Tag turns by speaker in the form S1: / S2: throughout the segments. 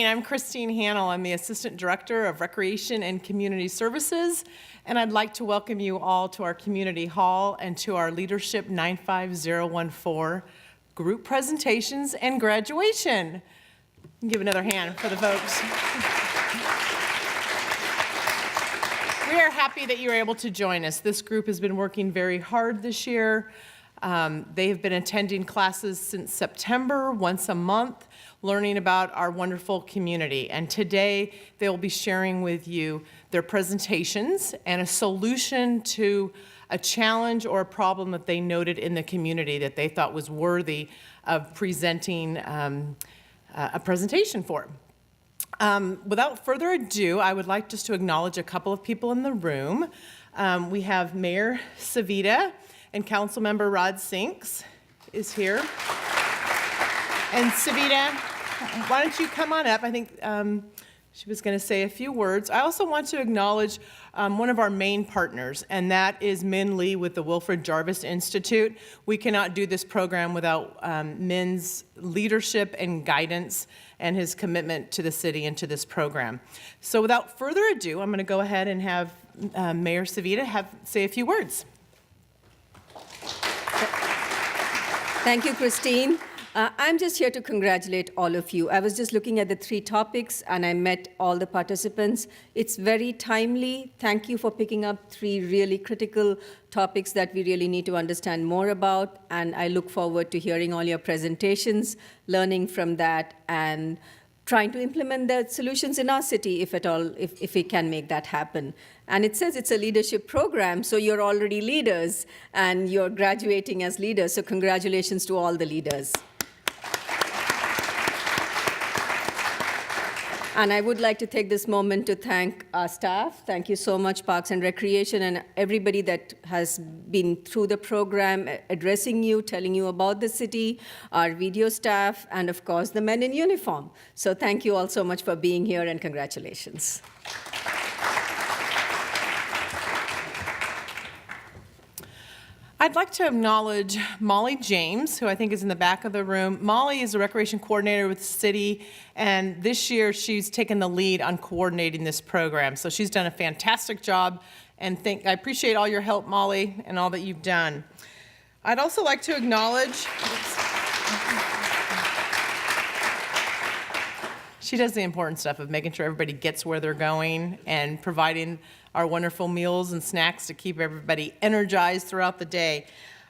S1: I'm Christine Hannell. I'm the Assistant Director of Recreation and Community Services, and I'd like to welcome you all to our Community Hall and to our Leadership 95014 group presentations and graduation. Give another hand for the folks. We are happy that you're able to join us. This group has been working very hard this year. They have been attending classes since September, once a month, learning about our wonderful community. And today, they will be sharing with you their presentations and a solution to a challenge or a problem that they noted in the community that they thought was worthy of presenting a presentation for. Without further ado, I would like just to acknowledge a couple of people in the room. We have Mayor Savita and Councilmember Rod Sinks is here. And Savita, why don't you come on up? I think she was going to say a few words. I also want to acknowledge one of our main partners, and that is Min Lee with the Wilfred Jarvis Institute. We cannot do this program without Min's leadership and guidance and his commitment to the city and to this program. So without further ado, I'm going to go ahead and have Mayor Savita say a few words.
S2: Thank you, Christine. I'm just here to congratulate all of you. I was just looking at the 3 topics, and I met all the participants. It's very timely. Thank you for picking up 3 really critical topics that we really need to understand more about, and I look forward to hearing all your presentations, learning from that, and trying to implement the solutions in our city, if at all, if we can make that happen. And it says it's a leadership program, so you're already leaders, and you're graduating as leaders, so congratulations to all the leaders. And I would like to take this moment to thank our staff. Thank you so much, Parks and Recreation, and everybody that has been through the program, addressing you, telling you about the city, our video staff, and of course, the men in uniform. So thank you all so much for being here, and congratulations.
S1: I'd like to acknowledge Molly James, who I think is in the back of the room. Molly is a recreation coordinator with the city, and this year she's taken the lead on coordinating this program. So she's done a fantastic job, and I appreciate all your help, Molly, and all that you've done. I'd also like to acknowledge, she does the important stuff of making sure everybody gets where they're going and providing our wonderful meals and snacks to keep everybody energized throughout the day.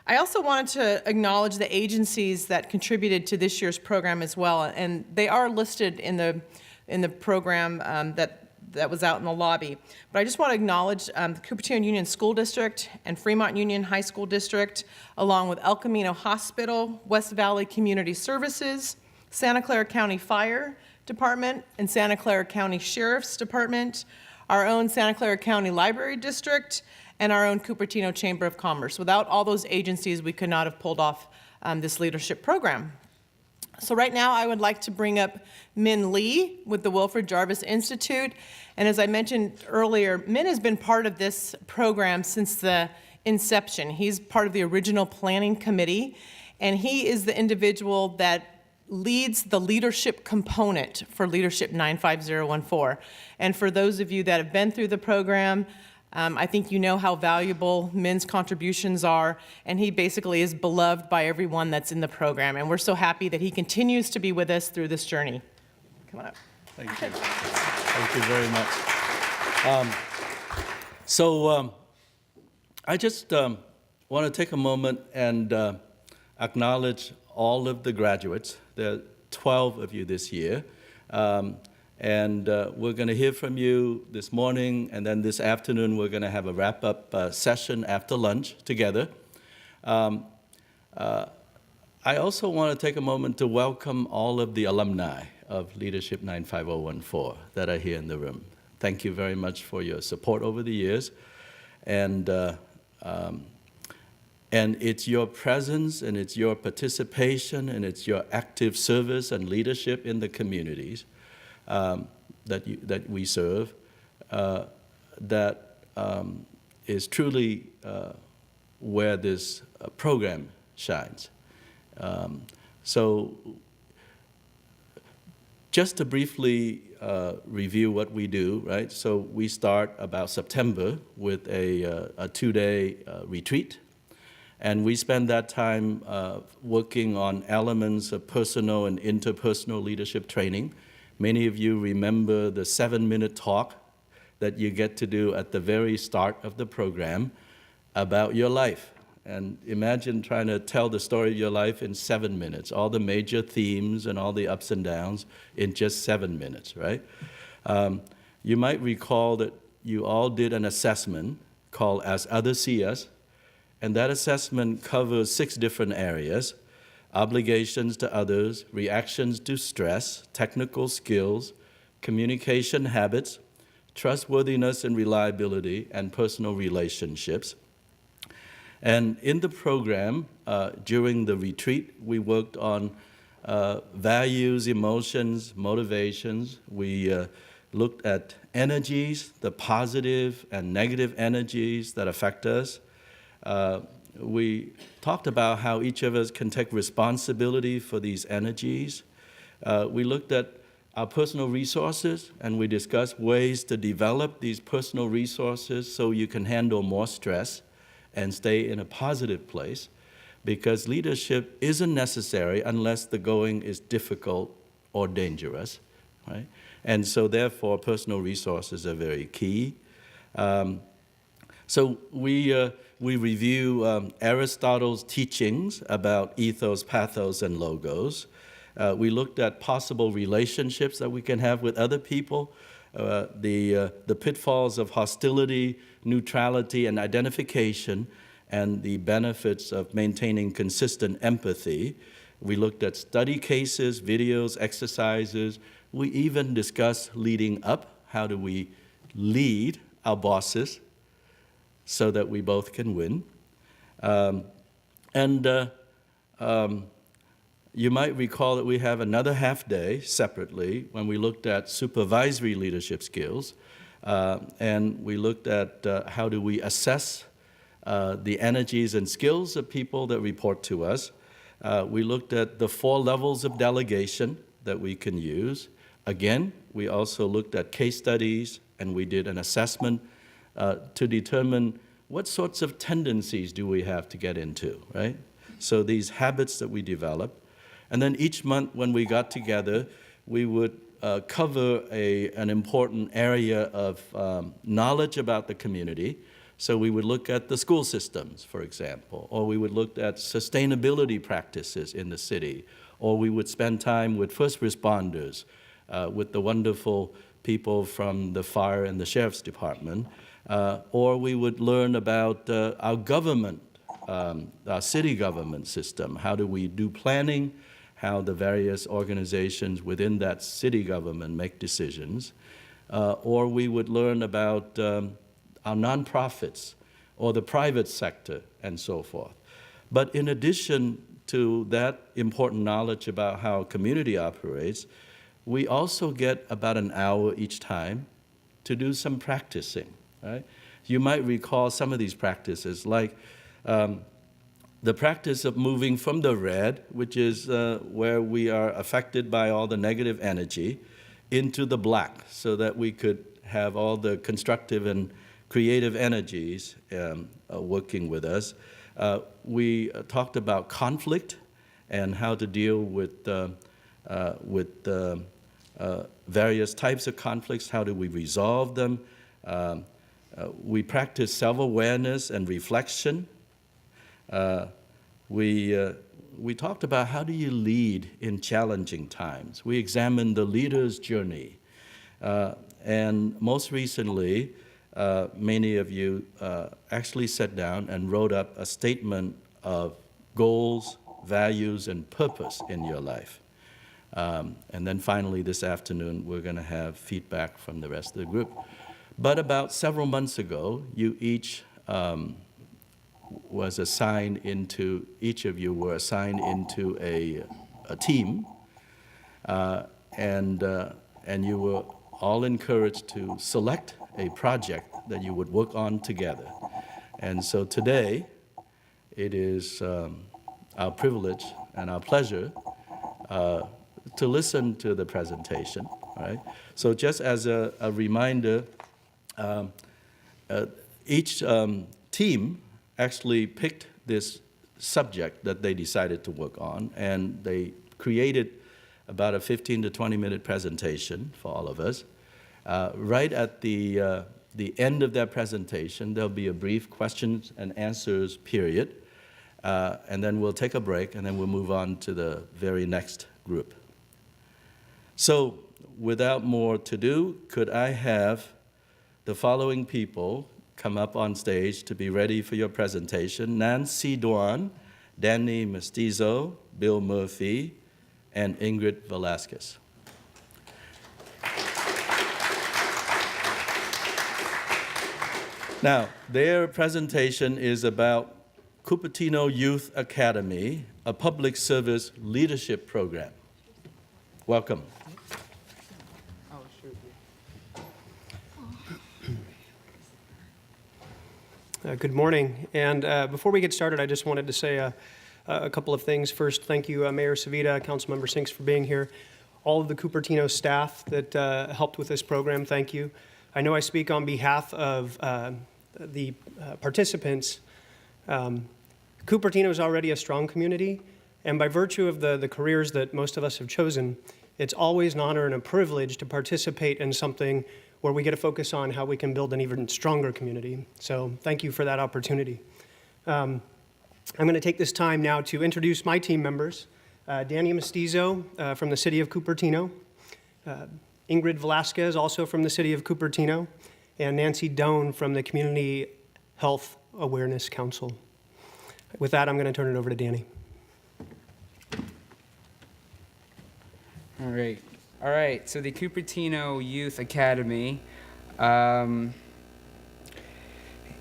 S1: I also wanted to acknowledge the agencies that contributed to this year's program as well, and they are listed in the program that was out in the lobby. But I just want to acknowledge the Cupertino Union School District and Fremont Union High School District, along with El Camino Hospital, West Valley Community Services, Santa Clara County Fire Department, and Santa Clara County Sheriff's Department, our own Santa Clara County Library District, and our own Cupertino Chamber of Commerce. Without all those agencies, we could not have pulled off this leadership program. So right now, I would like to bring up Min Lee with the Wilfred Jarvis Institute. And as I mentioned earlier, Min has been part of this program since the inception. He's part of the original planning committee, and he is the individual that leads the leadership component for Leadership 95014. And for those of you that have been through the program, I think you know how valuable Min's contributions are, and he basically is beloved by everyone that's in the program. And we're so happy that he continues to be with us through this journey. Come on up.
S3: Thank you. Thank you very much. I just want to take a moment and acknowledge all of the graduates. There are 12 of you this year. And we're going to hear from you this morning, and then this afternoon we're going to have a wrap-up session after lunch together. I also want to take a moment to welcome all of the alumni of Leadership 95014 that are here in the room. Thank you very much for your support over the years. And it's your presence, and it's your participation, and it's your active service and leadership in the communities that we serve that is truly where this program shines. So Just to briefly review what we do, right? So we start about September with a 2-day retreat, and we spend that time working on elements of personal and interpersonal leadership training. Many of you remember the 7-minute talk that you get to do at the very start of the program about your life. And imagine trying to tell the story of your life in 7 minutes, all the major themes and all the ups and downs in just 7 minutes, right? You might recall that you all did an assessment called As Others See Us, and that assessment covers 6 different areas: obligations to others, reactions to stress, technical skills, communication habits, trustworthiness and reliability, and personal relationships. And in the program, during the retreat, we worked on values, emotions, motivations. We looked at energies, the positive and negative energies that affect us. We talked about how each of us can take responsibility for these energies. We looked at our personal resources, and we discussed ways to develop these personal resources so you can handle more stress and stay in a positive place, because leadership isn't necessary unless the going is difficult or dangerous, right? And so therefore, personal resources are very key. So we review Aristotle's teachings about ethos, pathos, and logos. We looked at possible relationships that we can have with other people, the pitfalls of hostility, neutrality, and identification, and the benefits of maintaining consistent empathy. We looked at study cases, videos, exercises. We even discussed leading up. How do we lead our bosses so that we both can win? You might recall that we have another half day separately when we looked at supervisory leadership skills, and we looked at how do we assess the energies and skills of people that report to us. We looked at the 4 levels of delegation that we can use. Again, we also looked at case studies, and we did an assessment to determine what sorts of tendencies do we have to get into, right? So these habits that we develop. And then each month when we got together, we would cover an important area of knowledge about the community. So we would look at the school systems, for example, or we would look at sustainability practices in the city, or we would spend time with first responders, with the wonderful people from the fire and the sheriff's department, or we would learn about our government, our city government system. How do we do planning? How the various organizations within that city government make decisions. Or we would learn about our nonprofits or the private sector and so forth. But in addition to that important knowledge about how a community operates, we also get about an hour each time to do some practicing, right? You might recall some of these practices, like the practice of moving from the red, which is where we are affected by all the negative energy, into the black, so that we could have all the constructive and creative energies working with us. We talked about conflict and how to deal with various types of conflicts. How do we resolve them? We practice self-awareness and reflection. We talked about how do you lead in challenging times. We examined the leader's journey. And most recently, many of you actually sat down and wrote up a statement of goals, values, and purpose in your life. And then finally this afternoon, we're going to have feedback from the rest of the group. But about several months ago, you each was assigned into, each of you were assigned into a team, and you were all encouraged to select a project that you would work on together. And so today, it is our privilege and our pleasure to listen to the presentation, right? So just as a reminder, each team actually picked this subject that they decided to work on, and they created about a 15 to 20-minute presentation for all of us. Right at the end of that presentation, there'll be a brief questions and answers period, and then we'll take a break, and then we'll move on to the very next group. So, without more to do, could I have the following people come up on stage to be ready for your presentation? Nancy Duan, Danny Mestizo, Bill Murphy, and Ingrid Velasquez. Now, their presentation is about Cupertino Youth Academy, a public service leadership program. Welcome.
S4: Good morning. And before we get started, I just wanted to say a couple of things. First, thank you, Mayor Savita, Councilmember Sinks, for being here. All of the Cupertino staff that helped with this program, thank you. I know I speak on behalf of the participants. Cupertino is already a strong community, and by virtue of the careers that most of us have chosen, it's always an honor and a privilege to participate in something where we get to focus on how we can build an even stronger community. So thank you for that opportunity. I'm going to take this time now to introduce my team members. Danny Mestizo from the city of Cupertino, Ingrid Velasquez, also from the city of Cupertino, and Nancy Doan from the Community Health Awareness Council. With that, I'm going to turn it over to Danny.
S5: All right, so the Cupertino Youth Academy,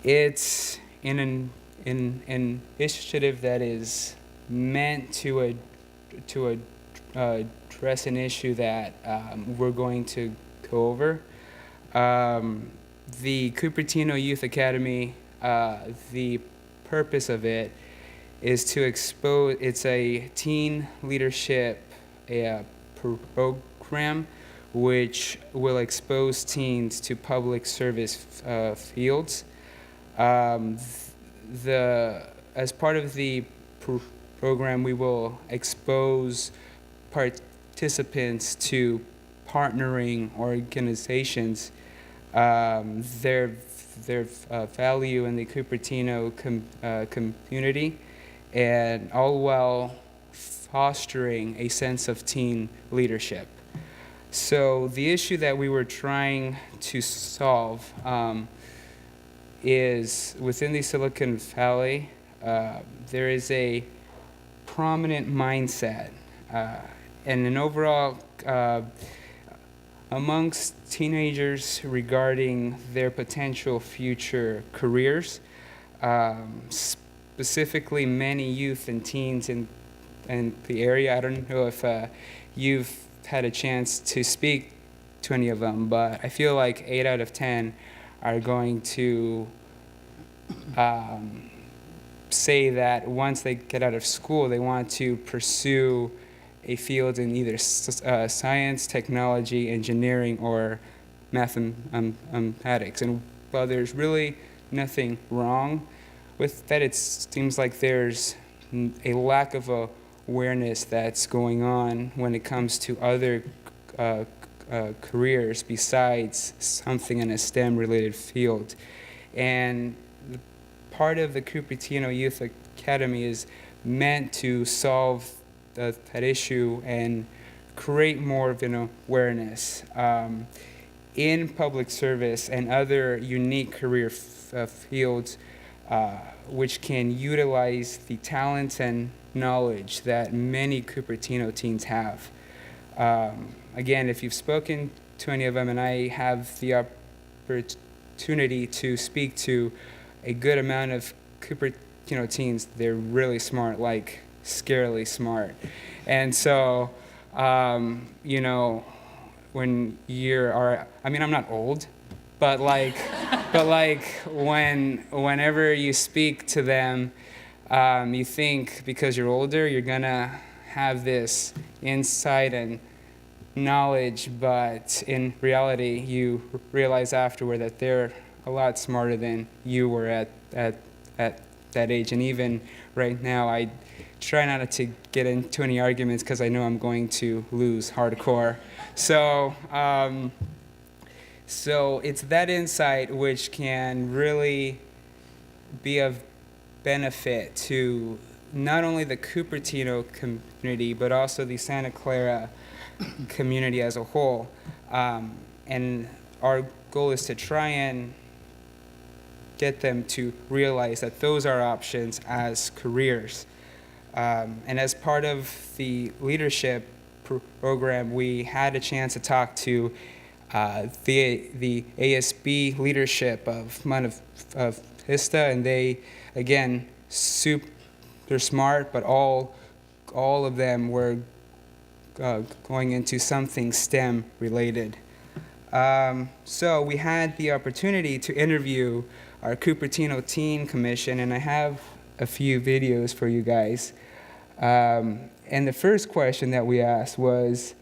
S5: it's an initiative that is meant to address an issue that we're going to go over. The Cupertino Youth Academy, the purpose of it is to expose, it's a teen leadership program which will expose teens to public service fields. As part of the program, we will expose participants to partnering organizations, their value in the Cupertino community, and all while fostering a sense of teen leadership. So the issue that we were trying to solve is within the Silicon Valley, there is a prominent mindset and an overall amongst teenagers regarding their potential future careers, specifically many youth and teens in the area. I don't know if you've had a chance to speak to any of them, but I feel like 8 out of 10 are going to say that once they get out of school, they want to pursue a field in either science, technology, engineering, or mathematics. And while there's really nothing wrong with that, it seems like there's a lack of awareness that's going on when it comes to other careers besides something in a STEM-related field. And part of the Cupertino Youth Academy is meant to solve that issue and create more of an awareness in public service and other unique career fields which can utilize the talents and knowledge that many Cupertino teens have. Again, if you've spoken to any of them, and I have the opportunity to speak to a good amount of Cupertino teens, they're really smart, like scarily smart. And so, you know, when I'm not old, but whenever you speak to them, you think because you're older, you're gonna have this insight and knowledge, but in reality, you realize afterward that they're a lot smarter than you were at that age. And even right now, I try not to get into any arguments because I know I'm going to lose hardcore. So, so it's that insight which can really be of benefit to not only the Cupertino community, but also the Santa Clara community as a whole. And our goal is to try and get them to realize that those are options as careers. And as part of the leadership program, we had a chance to talk to the ASB leadership of of Vista, and they, again, super smart, but all of them were going into something STEM related. So we had the opportunity to interview our Cupertino Teen Commission, and I have a few videos for you guys. And the first question that we asked was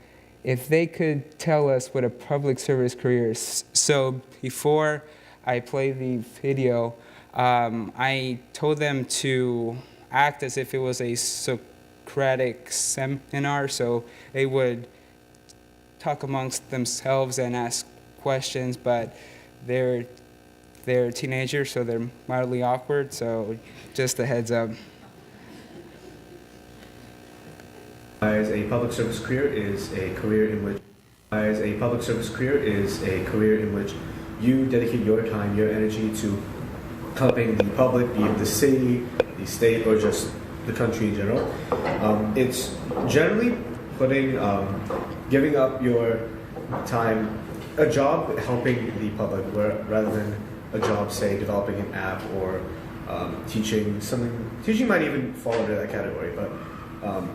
S5: if they could tell us what a public service career is. So before I play the video, I told them to act as if it was a Socratic seminar, so they would talk amongst themselves and ask questions, but they're teenagers, so they're mildly awkward, so just a heads up.
S6: As a public service career is a career in which you dedicate your time, your energy to helping the public, be it the city, the state, or just the country in general. It's generally giving up your time, a job helping the public, rather than a job, say, developing an app or teaching something. Teaching might even fall under that category, but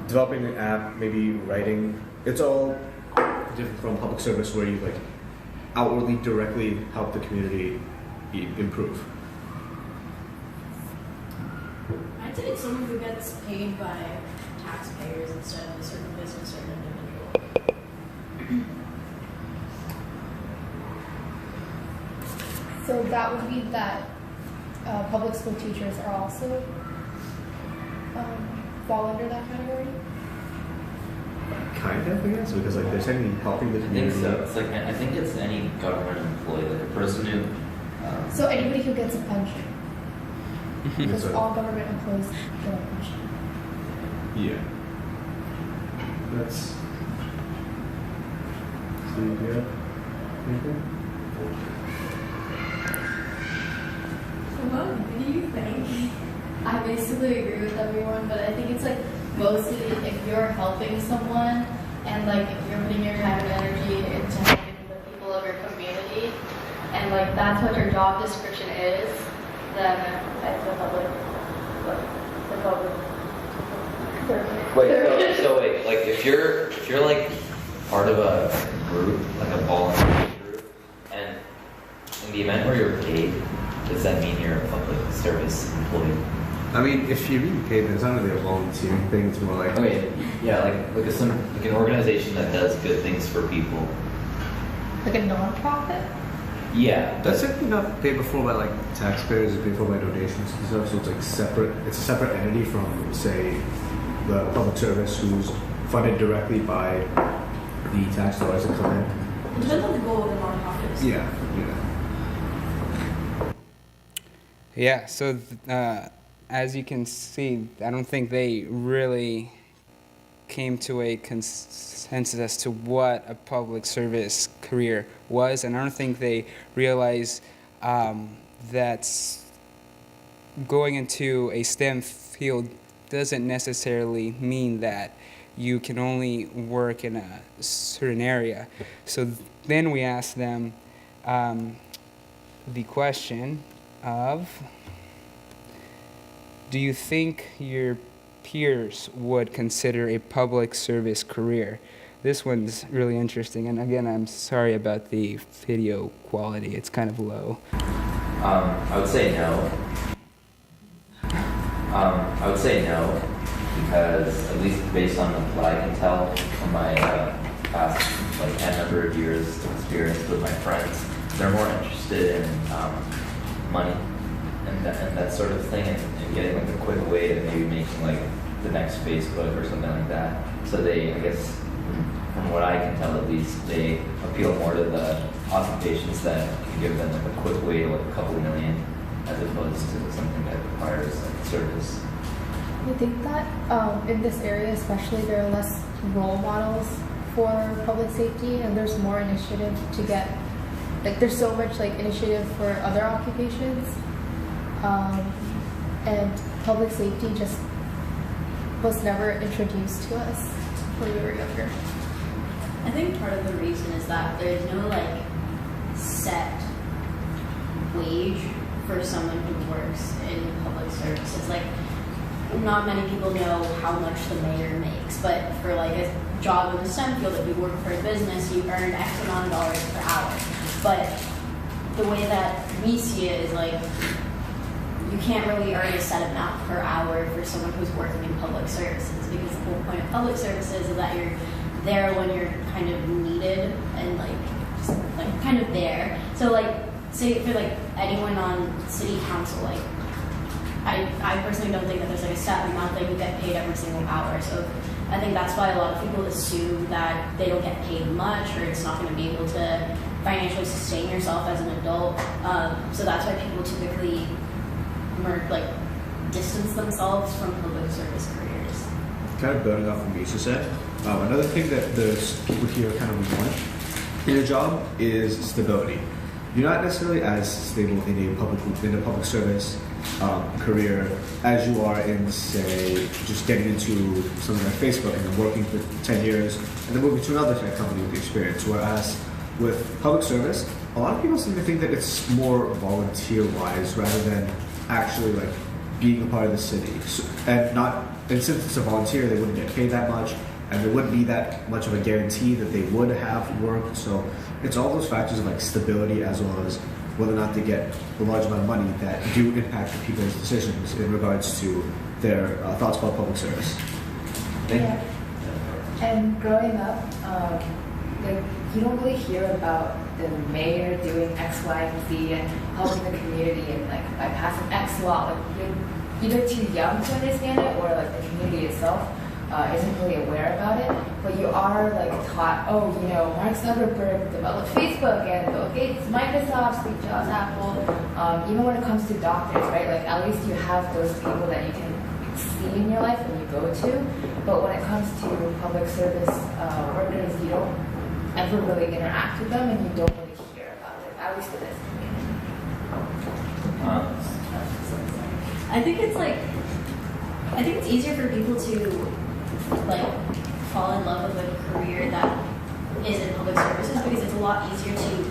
S6: developing an app, maybe writing, it's all different from public service where you outwardly directly help the community improve.
S7: I'd say it's someone who gets paid by taxpayers instead of a certain business or an individual.
S8: So that would be that public school teachers are also fall under that category?
S6: Kind of, I guess, because they're technically helping the
S9: I think
S6: community.
S9: so. It's I think it's any government employee, like a person who.
S8: So anybody who gets a pension? Because
S6: So-
S8: all government employees get a pension.
S6: Yeah. That's. Steve, yeah. Anything?
S7: What do you think? I basically agree with everyone, but I think it's mostly if you're helping someone and if you're putting your time and energy into helping the people of your community, and that's what your job description is, then it's the public service.
S9: Wait, so wait, if you're part of a group, a volunteer group, and in the event where you're paid, does that mean you're a public service employee?
S6: I mean, if you're being paid, then it's not really a volunteering thing. It's more like.
S9: Okay, yeah, an organization that does good things for people.
S8: Like a non-profit?
S9: Yeah.
S6: That's technically not paid before by taxpayers. It's paid for by donations and stuff. So it's separate. It's a separate entity from, say, the public service, who's funded directly by the tax dollars that come in.
S7: It depends on the goal of the nonprofit.
S6: Yeah.
S5: Yeah, so as you can see, I don't think they really came to a consensus as to what a public service career was, and I don't think they realized that going into a STEM field doesn't necessarily mean that you can only work in a certain area. So then we asked them the question of, do you think your peers would consider a public service career? This one's really interesting, and again, I'm sorry about the video quality. It's kind of low.
S9: I would say no. because at least based on what I can tell from my past like 10 number of years of experience with my friends, they're more interested in money and that sort of thing, and getting like a quick way to maybe making like the next Facebook or something like that. So they, I guess, from what I can tell at least, they appeal more to the occupations that can give them like a quick way to like a couple million, as opposed to something that requires like service.
S8: I think that in this area especially, there are less role models for public safety, and there's more initiative to get, like there's so much like initiative for other occupations, and public safety just was never introduced to us when we were younger.
S10: I think part of the reason is that there's no like set wage for someone who works in public services. Like, not many people know how much the mayor makes, but for like a job in the STEM field, if you work for a business, you earn X amount of dollars per hour. But the way that we see it is like, you can't really earn a set amount per hour for someone who's working in public services, because the whole point of public services is that you're there when you're kind of needed and like just like kind of there. So like, say for like anyone on city council, like I personally don't think that there's like a set amount that you get paid every single hour. So I think that's why a lot of people assume that they don't get paid much, or it's not going to be able to financially sustain yourself as an adult. So that's why people typically like distance themselves from public service careers.
S6: Kind of building off what Misha said, another thing that the people here kind of want in a job is stability. You're not necessarily as stable in a public service career as you are in, say, just getting into something like Facebook and then working for 10 years and then moving to another tech company with experience. Whereas with public service, a lot of people seem to think that it's more volunteer-wise rather than actually like being a part of the city. So, and since it's a volunteer, they wouldn't get paid that much, and there wouldn't be that much of a guarantee that they would have work. So it's all those factors of like stability, as well as whether or not they get a large amount of money, that do impact the people's decisions in regards to their thoughts about public service.
S11: Yeah. And growing up, like, you don't really hear about the mayor doing X, Y, and Z and helping the community and like by passing X law. Like, you're either too young to understand it, or like the community itself isn't really aware about it. But you are like taught, oh, you know, Mark Zuckerberg developed Facebook, and Bill Gates, Microsoft, Steve Jobs, Apple. Even when it comes to doctors, right? Like, at least you have those people that you can see in your life when you go to. But when it comes to public service workers, you don't ever really interact with them, and you don't really hear about it, at least in this community.
S10: I think it's easier for people to like fall in love with a career that is in public services, because it's a lot easier to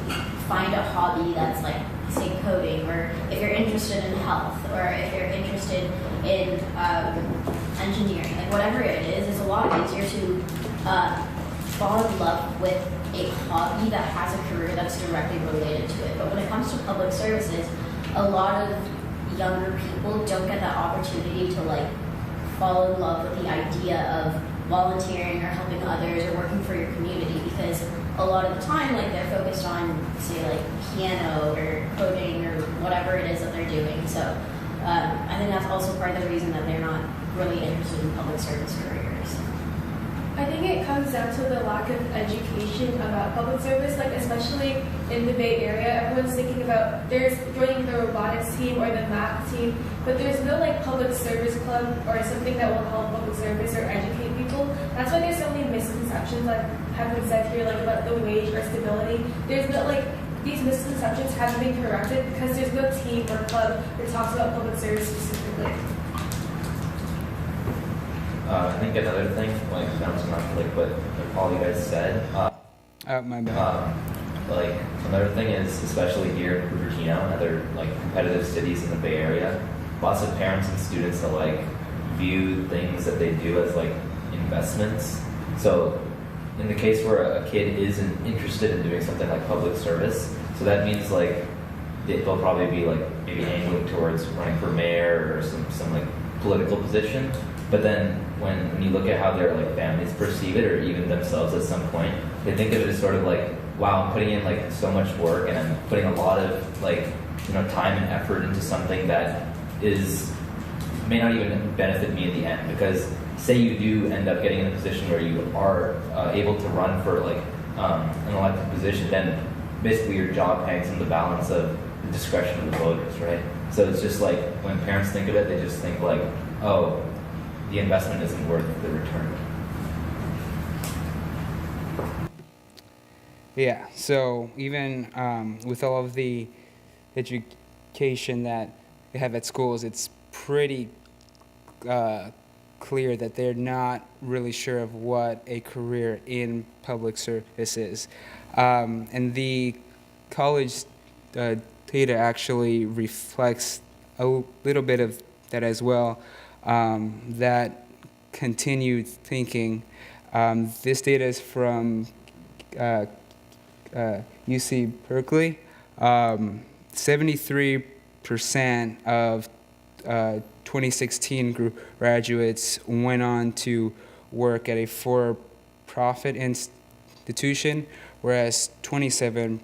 S10: find a hobby that's like, say, coding, or if you're interested in health, or if you're interested in engineering, like whatever it is, it's a lot easier to fall in love with a hobby that has a career that's directly related to it. But when it comes to public services, a lot of younger people don't get that opportunity to like fall in love with the idea of volunteering or helping others or working for your community, because a lot of the time, like, they're focused on, say, like piano or coding or whatever it is that they're doing. So I think that's also part of the reason that they're not really interested in public service careers.
S12: I think it comes down to the lack of education about public service, like especially in the Bay Area. Everyone's thinking about there's joining the robotics team or the math team, but there's no like public service club or something that will help public service or educate people. That's why there's so many misconceptions, like have been said here, like about the wage or stability. There's no like, these misconceptions haven't been corrected because there's no team or club that talks about public service specifically.
S9: I think another thing, like bouncing off like what all you guys said.
S5: My bad.
S9: Like another thing is, especially here in Cupertino and other like competitive cities in the Bay Area, lots of parents and students alike view things that they do as like investments. So in the case where a kid isn't interested in doing something like public service, so that means like they'll probably be like maybe angling towards running for mayor or some like political position. But then when you look at how their like families perceive it, or even themselves at some point, they think of it as sort of like, wow, I'm putting in like so much work, and I'm putting a lot of like, you know, time and effort into something that may not even benefit me in the end. Because say you do end up getting in a position where you are able to run for like an elected position, then basically your job hangs in the balance of the discretion of the voters, right? So it's just like when parents think of it, they just think like, oh, the investment isn't worth the return.
S5: Yeah, so even with all of the education that they have at schools, it's pretty clear that they're not really sure of what a career in public service is. And the college data actually reflects a little bit of that as well, that continued thinking. This data is from UC Berkeley. 73% of 2016 graduates went on to work at a for-profit institution, whereas 27%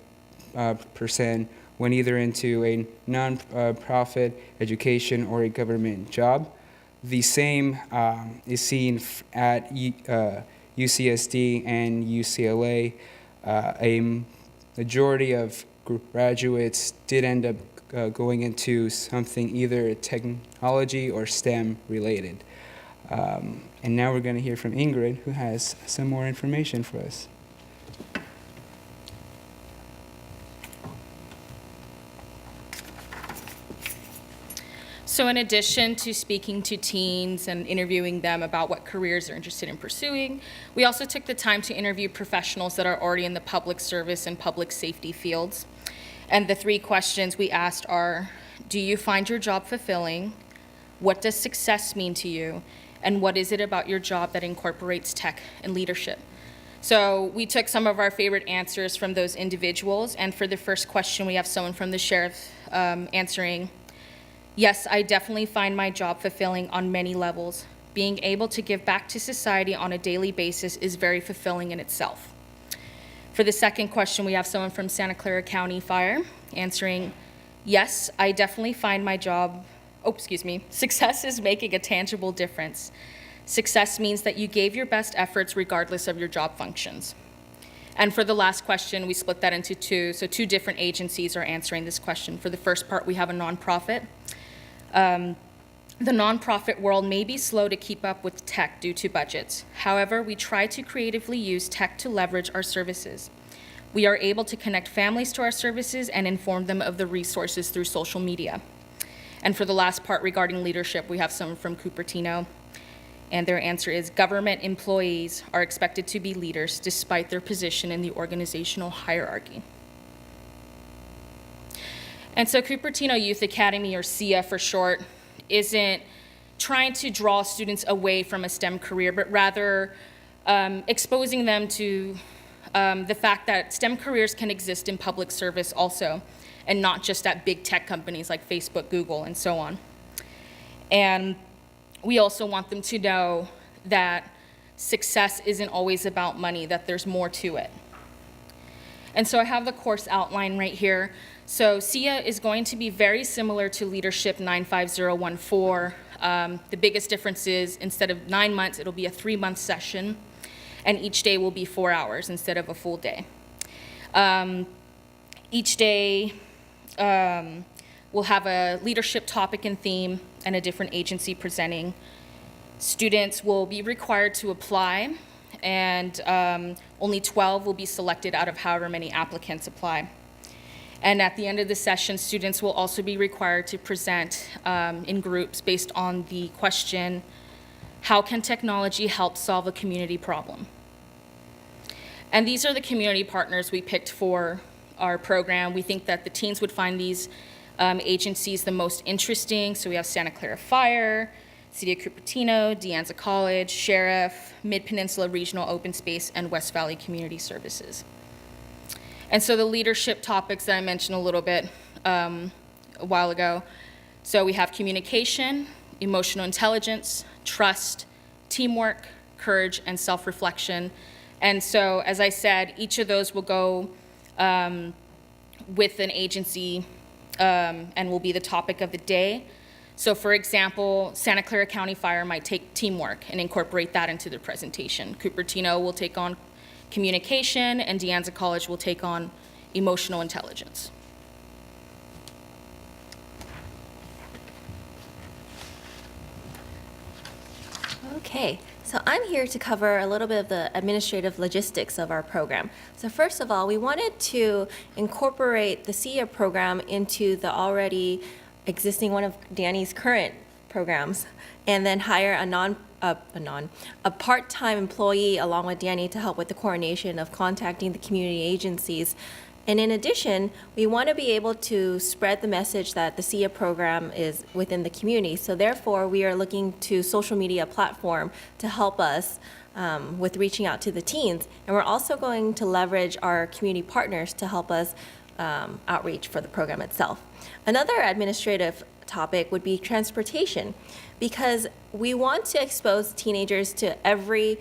S5: went either into a non-profit education or a government job. The same is seen at UCSD and UCLA. A majority of graduates did end up going into something either technology or STEM related. And now we're going to hear from Ingrid, who has some more information for us.
S13: So in addition to speaking to teens and interviewing them about what careers they're interested in pursuing, we also took the time to interview professionals that are already in the public service and public safety fields. And the 3 questions we asked are, do you find your job fulfilling? What does success mean to you? And what is it about your job that incorporates tech and leadership? So we took some of our favorite answers from those individuals. And for the first question, we have someone from the sheriff answering, yes, I definitely find my job fulfilling on many levels. Being able to give back to society on a daily basis is very fulfilling in itself. For the second question, we have someone from Santa Clara County Fire answering, yes, I definitely find my job, success is making a tangible difference. Success means that you gave your best efforts regardless of your job functions. And for the last question, we split that into 2. So 2 different agencies are answering this question. For the first part, we have a nonprofit. The nonprofit world may be slow to keep up with tech due to budgets. However, we try to creatively use tech to leverage our services. We are able to connect families to our services and inform them of the resources through social media. And for the last part regarding leadership, we have someone from Cupertino, and their answer is, government employees are expected to be leaders despite their position in the organizational hierarchy. And so Cupertino Youth Academy, or CIA for short, isn't trying to draw students away from a STEM career, but rather exposing them to the fact that STEM careers can exist in public service also, and not just at big tech companies like Facebook, Google, and so on. And we also want them to know that success isn't always about money, that there's more to it. And so I have the course outline right here. So CIA is going to be very similar to Leadership 95014. The biggest difference is instead of 9 months, it'll be a 3-month session, and each day will be 4 hours instead of a full day. Each day we'll have a leadership topic and theme and a different agency presenting. Students will be required to apply, and only 12 will be selected out of however many applicants apply. And at the end of the session, students will also be required to present in groups based on the question, how can technology help solve a community problem? And these are the community partners we picked for our program. We think that the teens would find these agencies the most interesting. So we have Santa Clara Fire, City of Cupertino, De Anza College, Sheriff, Mid-Peninsula Regional Open Space, and West Valley Community Services. And so the leadership topics that I mentioned a little bit a while ago. So we have communication, emotional intelligence, trust, teamwork, courage, and self-reflection. And so, as I said, each of those will go with an agency and will be the topic of the day. So for example, Santa Clara County Fire might take teamwork and incorporate that into their presentation. Cupertino will take on communication, and De Anza College will take on emotional intelligence.
S14: Okay, so I'm here to cover a little bit of the administrative logistics of our program. So first of all, we wanted to incorporate the SIA program into the already existing one of Danny's current programs, and then hire a part-time employee along with Danny to help with the coordination of contacting the community agencies. And in addition, we want to be able to spread the message that the SIA program is within the community. So therefore, we are looking to social media platform to help us with reaching out to the teens. And we're also going to leverage our community partners to help us outreach for the program itself. Another administrative topic would be transportation, because we want to expose teenagers to every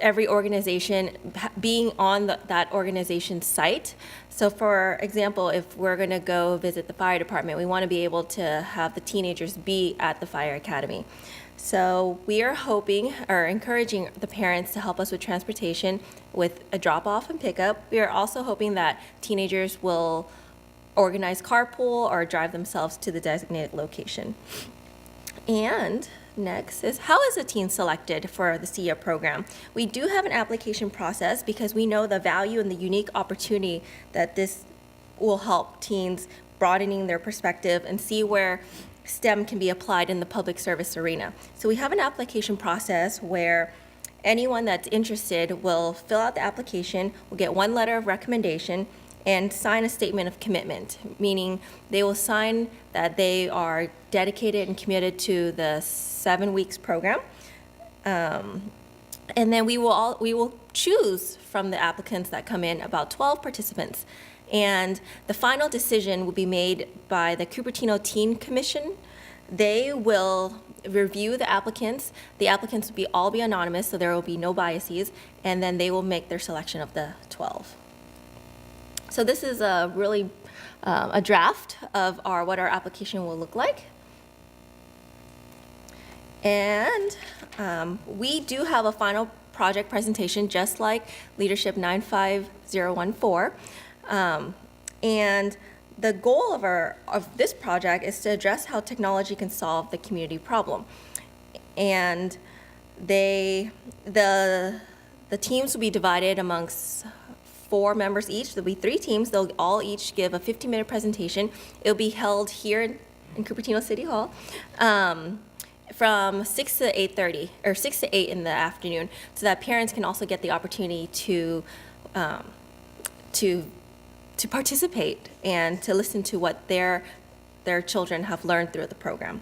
S14: organization being on that organization's site. So for example, if we're going to go visit the fire department, we want to be able to have the teenagers be at the fire academy. So we are hoping or encouraging the parents to help us with transportation with a drop-off and pickup. We are also hoping that teenagers will organize carpool or drive themselves to the designated location. And next is, how is a teen selected for the SIA program? We do have an application process because we know the value and the unique opportunity that this will help teens broadening their perspective and see where STEM can be applied in the public service arena. So we have an application process where anyone that's interested will fill out the application, will get one letter of recommendation, and sign a statement of commitment, meaning they will sign that they are dedicated and committed to the 7 weeks program. And then we will choose from the applicants that come in about 12 participants. And the final decision will be made by the Cupertino Teen Commission. They will review the applicants. The applicants will all be anonymous, so there will be no biases, and then they will make their selection of the 12. So this is a really a draft of what our application will look like. And we do have a final project presentation, just like Leadership 95014. And the goal of this project is to address how technology can solve the community problem. And the teams will be divided amongst 4 members each. There'll be 3 teams. They'll all each give a 15-minute presentation. It'll be held here in Cupertino City Hall from 6 to 8:30, or 6 to 8 in the afternoon, so that parents can also get the opportunity to participate and to listen to what their children have learned through the program.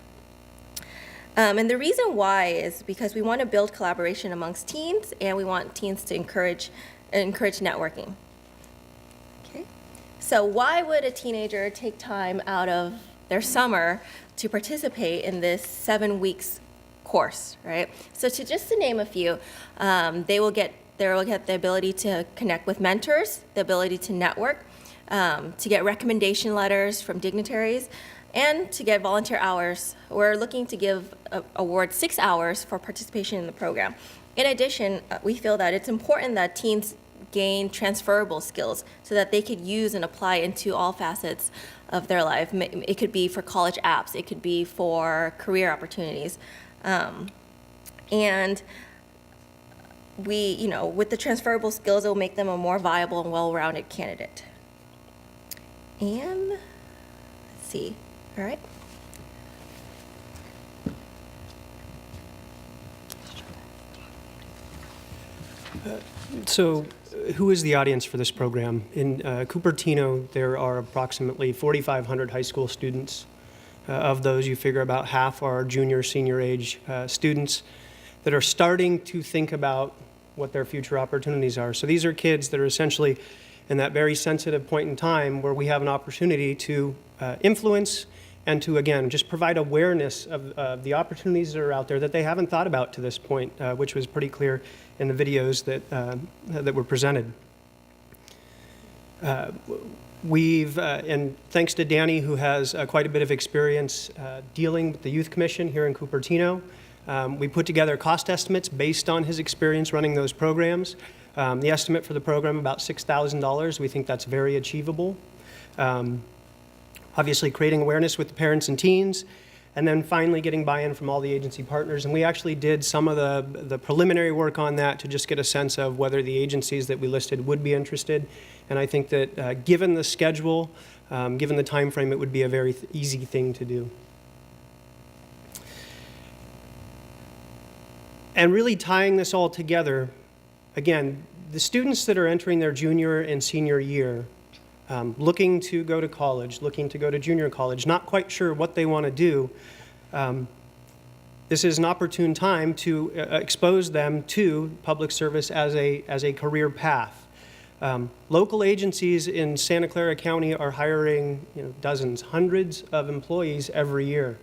S14: And the reason why is because we want to build collaboration amongst teens, and we want teens to encourage networking. Okay, so why would a teenager take time out of their summer to participate in this 7 weeks course, right? So to name a few, they will get the ability to connect with mentors, the ability to network, to get recommendation letters from dignitaries, and to get volunteer hours. We're looking to award 6 hours for participation in the program. In addition, we feel that it's important that teens gain transferable skills so that they could use and apply into all facets of their life. It could be for college apps, it could be for career opportunities. And with the transferable skills, it will make them a more viable and well-rounded candidate. And let's see, all right.
S4: So who is the audience for this program? In Cupertino, there are approximately 4,500 high school students. Of those, you figure about half are junior, senior age students that are starting to think about what their future opportunities are. So these are kids that are essentially in that very sensitive point in time where we have an opportunity to influence and to, again, just provide awareness of the opportunities that are out there that they haven't thought about to this point, which was pretty clear in the videos that were presented. And thanks to Danny, who has quite a bit of experience dealing with the Youth Commission here in Cupertino, we put together cost estimates based on his experience running those programs. The estimate for the program, about $6,000. We think that's very achievable. Obviously, creating awareness with the parents and teens, and then finally getting buy-in from all the agency partners. And we actually did some of the preliminary work on that to just get a sense of whether the agencies that we listed would be interested. And I think that given the schedule, given the time frame, it would be a very easy thing to do. And really tying this all together, again, the students that are entering their junior and senior year, looking to go to college, looking to go to junior college, not quite sure what they want to do, this is an opportune time to expose them to public service as a career path. Local agencies in Santa Clara County are hiring dozens, hundreds of employees every year.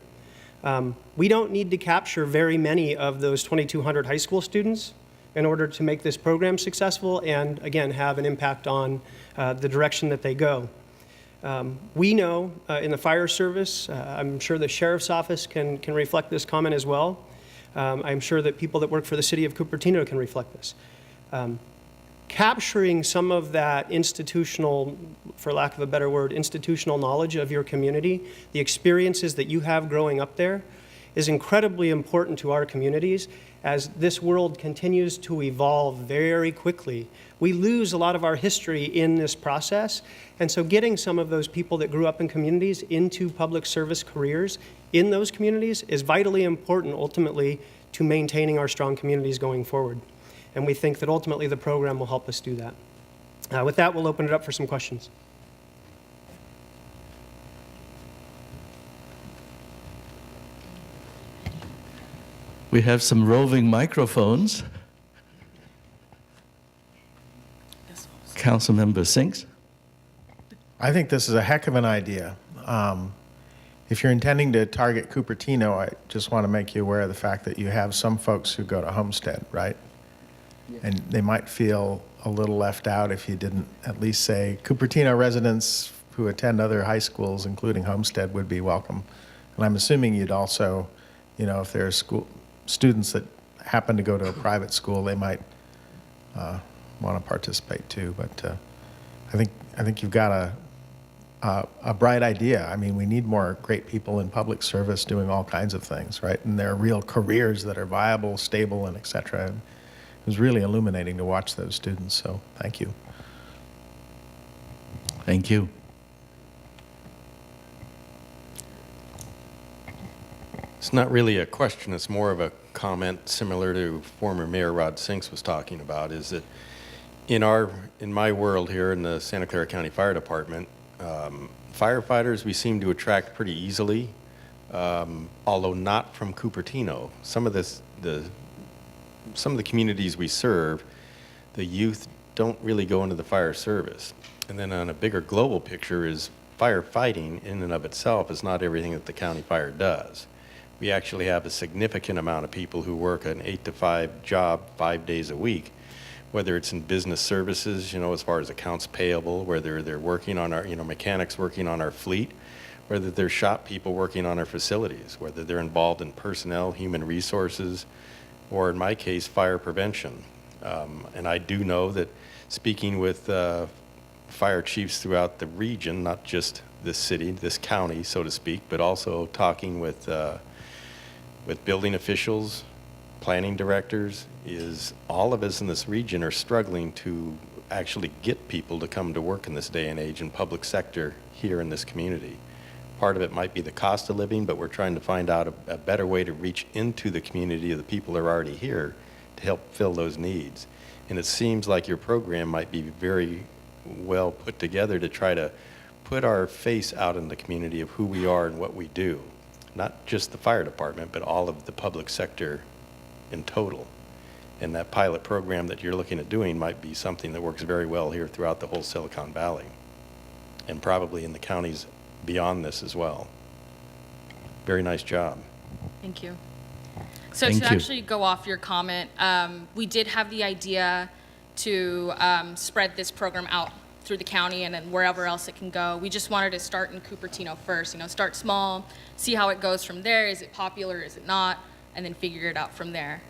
S4: We don't need to capture very many of those 2,200 high school students in order to make this program successful and, again, have an impact on the direction that they go. We know in the fire service, I'm sure the sheriff's office can reflect this comment as well. I'm sure that people that work for the city of Cupertino can reflect this. Capturing some of that institutional, for lack of a better word, institutional knowledge of your community, the experiences that you have growing up there, is incredibly important to our communities as this world continues to evolve very quickly. We lose a lot of our history in this process, and so getting some of those people that grew up in communities into public service careers in those communities is vitally important ultimately to maintaining our strong communities going forward. And we think that ultimately the program will help us do that. With that, we'll open it up for some questions.
S3: We have some roving microphones. Councilmember Sinks.
S15: I think this is a heck of an idea. If you're intending to target Cupertino, I just want to make you aware of the fact that you have some folks who go to Homestead, right? And they might feel a little left out if you didn't at least say Cupertino residents who attend other high schools, including Homestead, would be welcome. And I'm assuming you'd also, if there are students that happen to go to a private school, they might want to participate too. But I think you've got a bright idea. I mean, we need more great people in public service doing all kinds of things, right? And there are real careers that are viable, stable, and et cetera. And it was really illuminating to watch those students, so thank you.
S3: Thank you.
S16: It's not really a question, it's more of a comment similar to former Mayor Rod Sinks was talking about, is that in my world here in the Santa Clara County Fire Department, firefighters we seem to attract pretty easily, although not from Cupertino. Some of the communities we serve, the youth don't really go into the fire service. And then on a bigger global picture is firefighting in and of itself is not everything that the county fire does. We actually have a significant amount of people who work an 8 to 5 job 5 days a week, whether it's in business services, as far as accounts payable, whether they're working on our, mechanics working on our fleet, whether they're shop people working on our facilities, whether they're involved in personnel, human resources, or in my case, fire prevention. And I do know that speaking with fire chiefs throughout the region, not just this city, this county, so to speak, but also talking with building officials, planning directors, is all of us in this region are struggling to actually get people to come to work in this day and age in public sector here in this community. Part of it might be the cost of living, but we're trying to find out a better way to reach into the community of the people that are already here to help fill those needs. And it seems like your program might be very well put together to try to put our face out in the community of who we are and what we do. Not just the fire department, but all of the public sector in total. And that pilot program that you're looking at doing might be something that works very well here throughout the whole Silicon Valley, and probably in the counties beyond this as well. very nice job.
S13: Thank you. So
S3: Thank
S13: to
S3: you.
S13: actually go off your comment, we did have the idea to spread this program out through the county and then wherever else it can go. We just wanted to start in Cupertino first, start small, see how it goes from there. Is it popular, is it not? And then figure it out from there.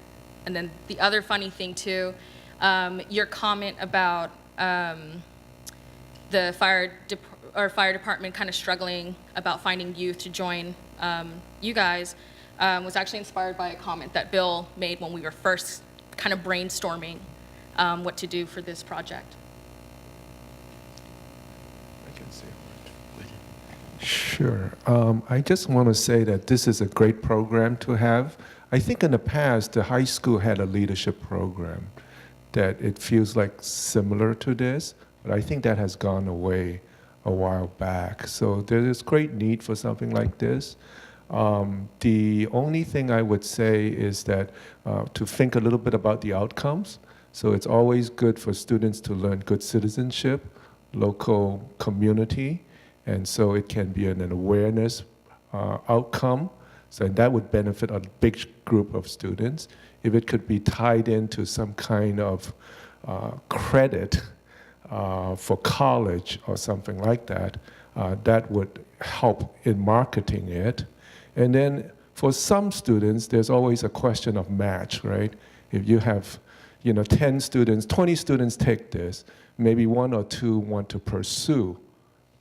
S13: And then the other funny thing too, your comment about the fire department kind of struggling about finding youth to join you guys was actually inspired by a comment that Bill made when we were first kind of brainstorming what to do for this project.
S17: Sure. I just want to say that this is a great program to have. I think in the past, the high school had a leadership program that it feels like similar to this, but I think that has gone away a while back. So there is great need for something like this. The only thing I would say is that to think a little bit about the outcomes. So it's always good for students to learn good citizenship, local community, and so it can be an awareness outcome. So that would benefit a big group of students. If it could be tied into some kind of credit for college or something like that, that would help in marketing it. And then for some students, there's always a question of match, right? If you have 10 students, 20 students take this, maybe 1 or 2 want to pursue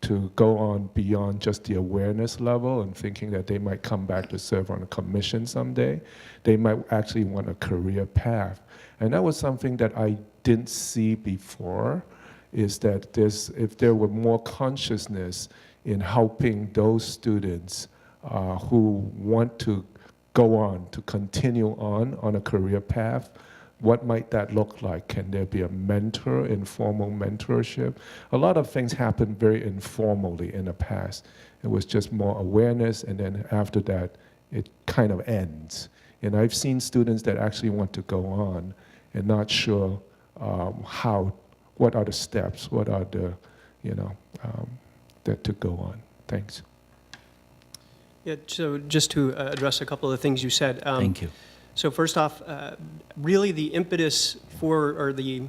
S17: to go on beyond just the awareness level and thinking that they might come back to serve on a commission someday. They might actually want a career path. And that was something that I didn't see before, is that if there were more consciousness in helping those students who want to go on, to continue on a career path, what might that look like? Can there be a mentor, informal mentorship? A lot of things happened very informally in the past. It was just more awareness, and then after that, it kind of ends. And I've seen students that actually want to go on and not sure what are the steps, what are the, that to go on. Thanks.
S4: Yeah, so just to address a couple of the things you said.
S3: Thank you.
S4: So first off, really the impetus for, the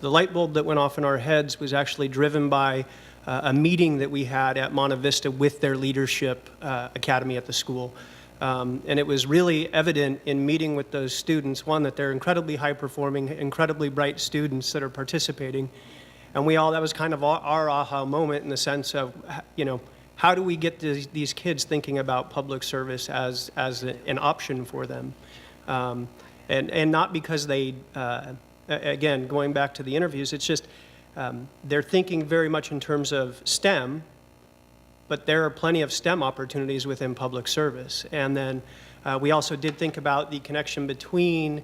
S4: light bulb that went off in our heads was actually driven by a meeting that we had at Monte Vista with their leadership academy at the school. And it was really evident in meeting with those students, one, that they're incredibly high-performing, incredibly bright students that are participating. And that was kind of our aha moment in the sense of, how do we get these kids thinking about public service as an option for them? And not because they, again, going back to the interviews, it's just they're thinking very much in terms of STEM, but there are plenty of STEM opportunities within public service. And then we also did think about the connection between,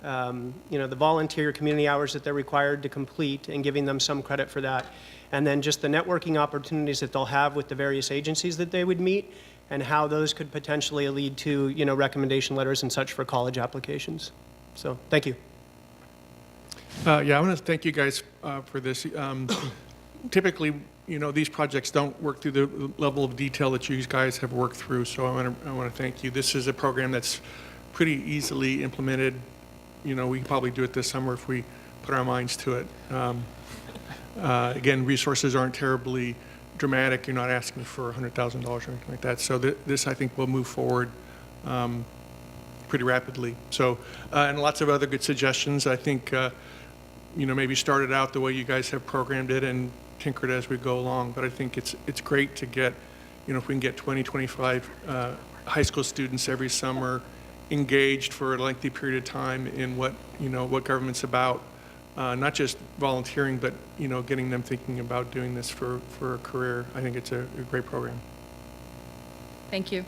S4: the volunteer community hours that they're required to complete and giving them some credit for that, and then just the networking opportunities that they'll have with the various agencies that they would meet, and how those could potentially lead to, recommendation letters and such for college applications. So, thank you.
S18: Yeah, I want to thank you guys for this. Typically, these projects don't work through the level of detail that you guys have worked through, so I want to thank you. This is a program that's pretty easily implemented. We can probably do it this summer if we put our minds to it. Again, resources aren't terribly dramatic. You're not asking for $100,000 or anything like that. So this, I think, will move forward pretty rapidly. So, and lots of other good suggestions. I think, maybe started out the way you guys have programmed it and tinkered as we go along. But I think it's great to get, if we can get 20, 25 high school students every summer engaged for a lengthy period of time in what government's about. Not just volunteering, but getting them thinking about doing this for a career. I think it's a great program.
S13: Thank you.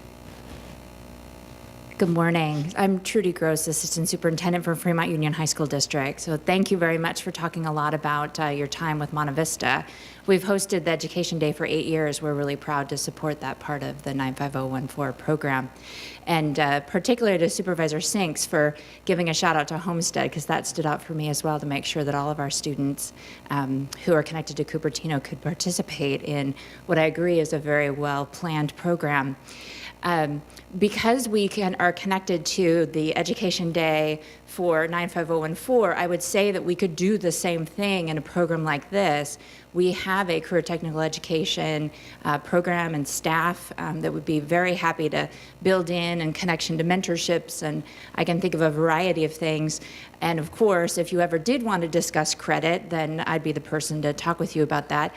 S19: Good morning. I'm Trudy Gross, Assistant Superintendent for Fremont Union High School District. So thank you very much for talking a lot about your time with Monte Vista. We've hosted the Education Day for 8 years. We're really proud to support that part of the 95014 program. And particularly to Supervisor Sinks for giving a shout out to Homestead, because that stood out for me as well, to make sure that all of our students who are connected to Cupertino could participate in what I agree is a very well-planned program. Because we are connected to the Education Day for 95014, I would say that we could do the same thing in a program like this. We have a career technical education program and staff that would be very happy to build in and connection to mentorships, and I can think of a variety of things. And of course, if you ever did want to discuss credit, then I'd be the person to talk with you about that.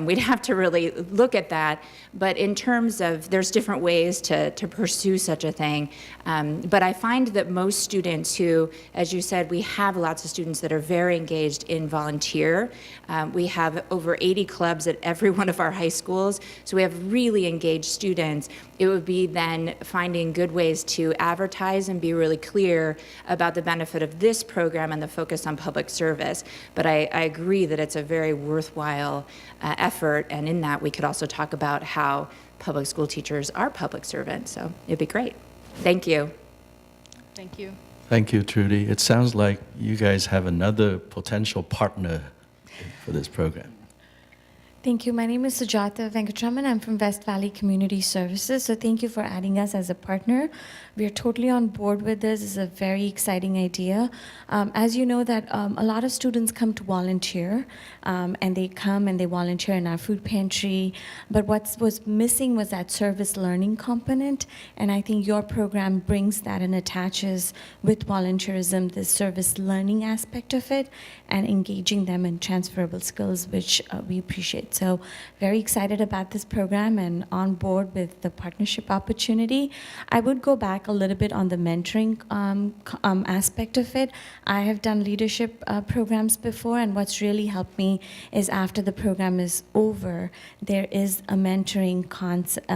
S19: We'd have to really look at that. But in terms of, there's different ways to pursue such a thing. But I find that most students who, as you said, we have lots of students that are very engaged in volunteer. We have over 80 clubs at every one of our high schools. So we have really engaged students. It would be then finding good ways to advertise and be really clear about the benefit of this program and the focus on public service. But I agree that it's a very worthwhile effort, and in that we could also talk about how public school teachers are public servants, so it'd be great. Thank you.
S13: Thank you.
S3: Thank you, Trudy. It sounds like you guys have another potential partner for this program.
S20: Thank you. My name is Sujata Venkatraman. I'm from West Valley Community Services. So thank you for adding us as a partner. We are totally on board with this. It's a very exciting idea. As you know that a lot of students come to volunteer, and they come and they volunteer in our food pantry. But what was missing was that service learning component. And I think your program brings that and attaches with volunteerism the service learning aspect of it and engaging them in transferable skills, which we appreciate. So very excited about this program and on board with the partnership opportunity. I would go back a little bit on the mentoring aspect of it. I have done leadership programs before, and what's really helped me is after the program is over, there is a mentoring concept.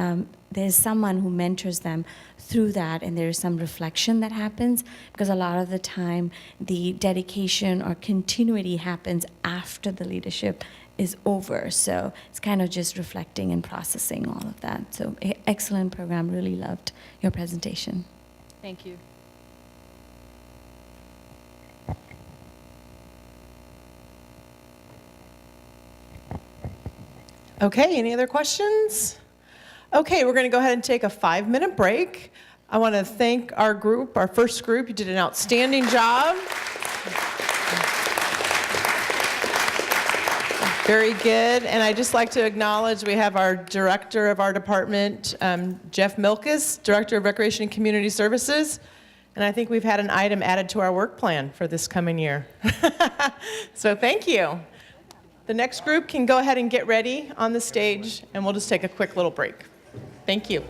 S20: There's someone who mentors them through that, and there's some reflection that happens, because a lot of the time the dedication or continuity happens after the leadership is over. So it's kind of just reflecting and processing all of that. So excellent program. Really loved your presentation.
S13: Thank you.
S1: Okay, any other questions? Okay, we're going to go ahead and take a 5-minute break. I want to thank our group, our first group. You did an outstanding job. Very good. And I'd just like to acknowledge we have our director of our department, Jeff Milkus, Director of Recreation and Community Services. And I think we've had an item added to our work plan for this coming year. So thank you. The next group can go ahead and get ready on the stage, and we'll just take a quick little break. Thank you.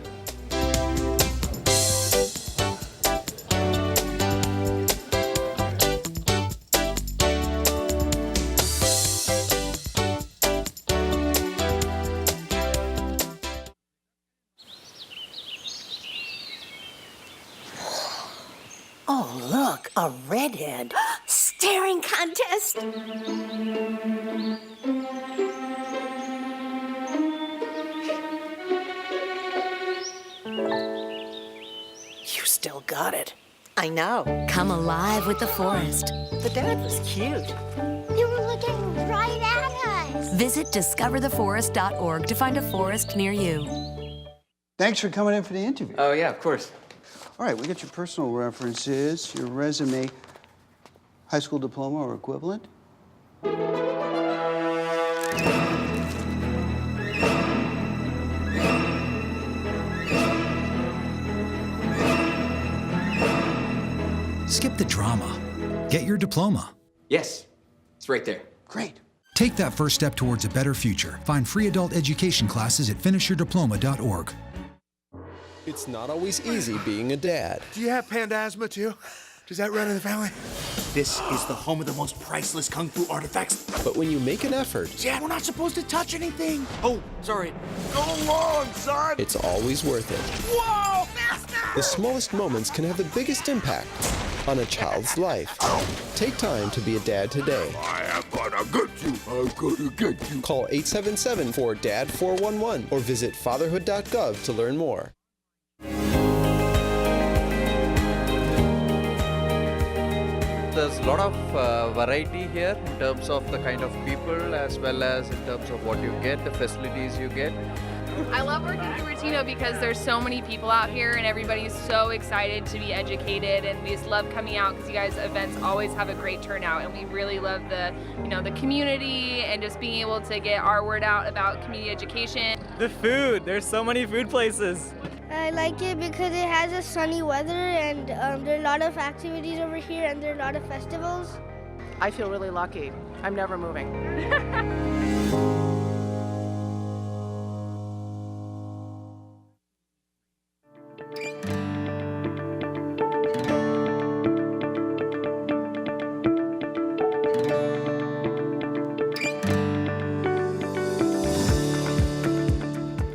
S21: Oh, look, a redhead. Staring contest. You still got it. I know. Come alive with the forest. The dad was cute.
S22: You were looking right at us.
S21: Visit discovertheforest.org to find a forest near you.
S23: Thanks for coming in for the interview.
S9: Oh, yeah, of course.
S23: All right, we got your personal references, your resume, high school diploma or equivalent.
S24: Skip the drama. Get your diploma.
S9: Yes, it's right there.
S23: Great.
S24: Take that first step towards a better future. Find free adult education classes at finishyourdiploma.org.
S25: It's not always easy being a dad.
S26: Do you have panda asthma too? Does that run in the family? This is the home of the most priceless kung fu artifacts.
S25: But when you make an effort,
S26: Dad, we're not supposed to touch anything. Oh, sorry. Go along, son.
S25: it's always worth it.
S26: Whoa, faster!
S25: The smallest moments can have the biggest impact on a child's life. Take time to be a dad today.
S2: I am gonna get you. I'm gonna get you.
S25: Call 877-4DAD-411 or visit fatherhood.gov to learn more.
S6: There's a lot of variety here in terms of the kind of people as well as in terms of what you get, the facilities you get.
S7: I love working in Cupertino because there's so many people out here and everybody's so excited to be educated, and we just love coming out because you guys' events always have a great turnout, and we really love the community and just being able to get our word out about community education.
S8: The food, there's so many food places.
S10: I like it because it has a sunny weather, and there are a lot of activities over here, and there are a lot of festivals.
S11: I feel really lucky. I'm never moving.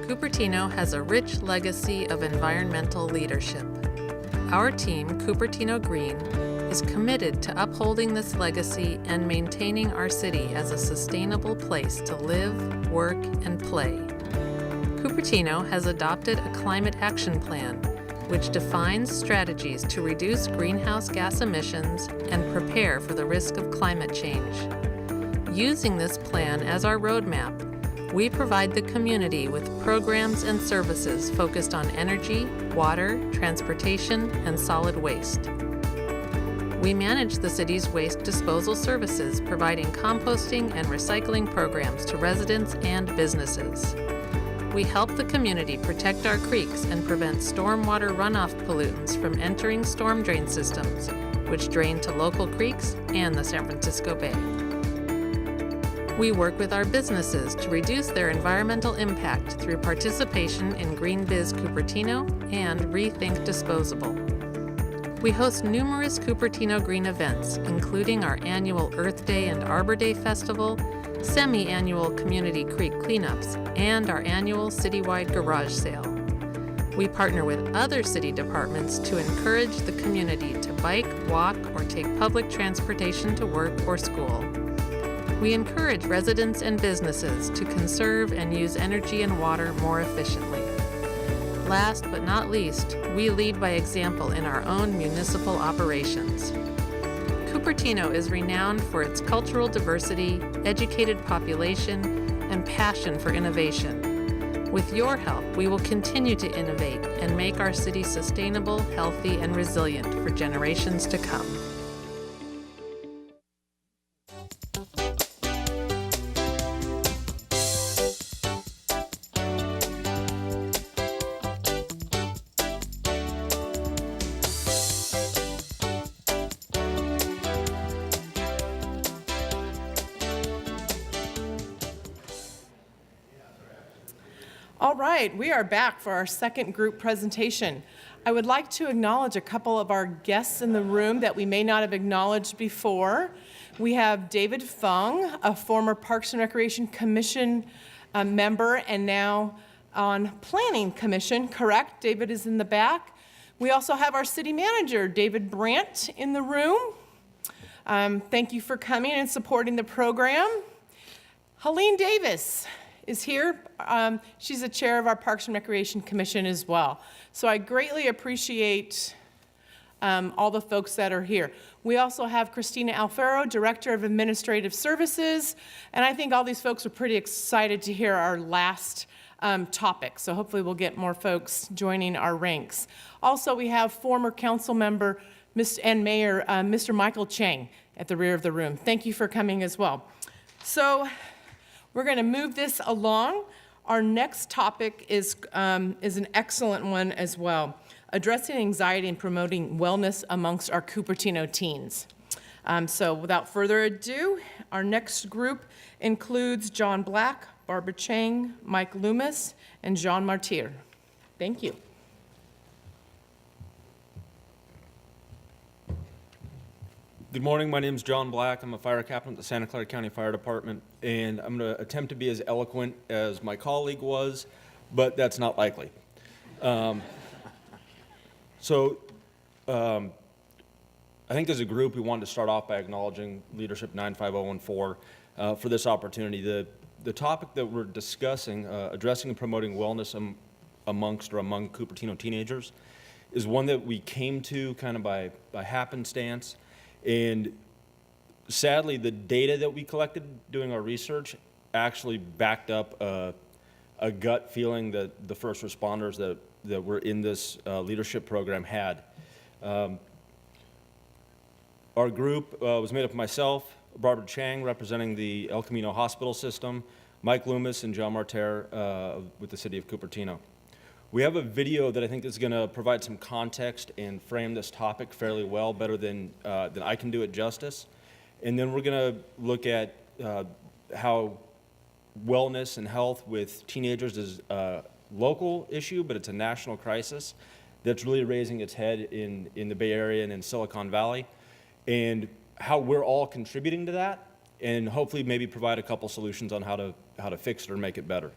S1: Cupertino has a rich legacy of environmental leadership. Our team, Cupertino Green, is committed to upholding this legacy and maintaining our city as a sustainable place to live, work, and play. Cupertino has adopted a climate action plan, which defines strategies to reduce greenhouse gas emissions and prepare for the risk of climate change. Using this plan as our roadmap, we provide the community with programs and services focused on energy, water, transportation, and solid waste. We manage the city's waste disposal services, providing composting and recycling programs to residents and businesses. We help the community protect our creeks and prevent stormwater runoff pollutants from entering storm drain systems, which drain to local creeks and the San Francisco Bay. We work with our businesses to reduce their environmental impact through participation in Green Biz Cupertino and Rethink Disposable. We host numerous Cupertino Green events, including our annual Earth Day and Arbor Day Festival, semi-annual Community Creek cleanups, and our annual citywide garage sale. We partner with other city departments to encourage the community to bike, walk, or take public transportation to work or school. We encourage residents and businesses to conserve and use energy and water more efficiently. Last but not least, we lead by example in our own municipal operations. Cupertino is renowned for its cultural diversity, educated population, and passion for innovation. With your help, we will continue to innovate and make our city sustainable, healthy, and resilient for generations to come. All right, we are back for our second group presentation. I would like to acknowledge a couple of our guests in the room that we may not have acknowledged before. We have David Fung, a former Parks and Recreation Commission member and now on Planning Commission, correct? David is in the back. We also have our city manager, David Brandt, in the room. Thank you for coming and supporting the program. Helene Davis is here. She's the chair of our Parks and Recreation Commission as well. So I greatly appreciate all the folks that are here. We also have Christina Alfaro, Director of Administrative Services, and I think all these folks are pretty excited to hear our last topic. So hopefully we'll get more folks joining our ranks. Also, we have former council member and Mayor Mr. Michael Chang at the rear of the room. Thank you for coming as well. So we're going to move this along. Our next topic is an excellent one as well, addressing anxiety and promoting wellness amongst our Cupertino teens. So without further ado, our next group includes John Black, Barbara Chang, Mike Loomis, and Jean Martyr. Thank you.
S27: Good morning, my name is John Black. I'm a fire captain at the Santa Clara County Fire Department, and I'm going to attempt to be as eloquent as my colleague was, but that's not likely. So I think as a group, we wanted to start off by acknowledging Leadership 95014 for this opportunity. The topic that we're discussing, addressing and promoting wellness among Cupertino teenagers, is one that we came to kind of by happenstance. And sadly, the data that we collected doing our research actually backed up a gut feeling that the first responders that were in this leadership program had. Our group was made up of myself, Barbara Chang, representing the El Camino Hospital System, Mike Loomis, and John Marter with the City of Cupertino. We have a video that I think is going to provide some context and frame this topic fairly well, better than I can do it justice. And then we're going to look at how wellness and health with teenagers is a local issue, but it's a national crisis that's really raising its head in the Bay Area and in Silicon Valley, and how we're all contributing to that, and hopefully maybe provide a couple solutions on how to fix it or make it better.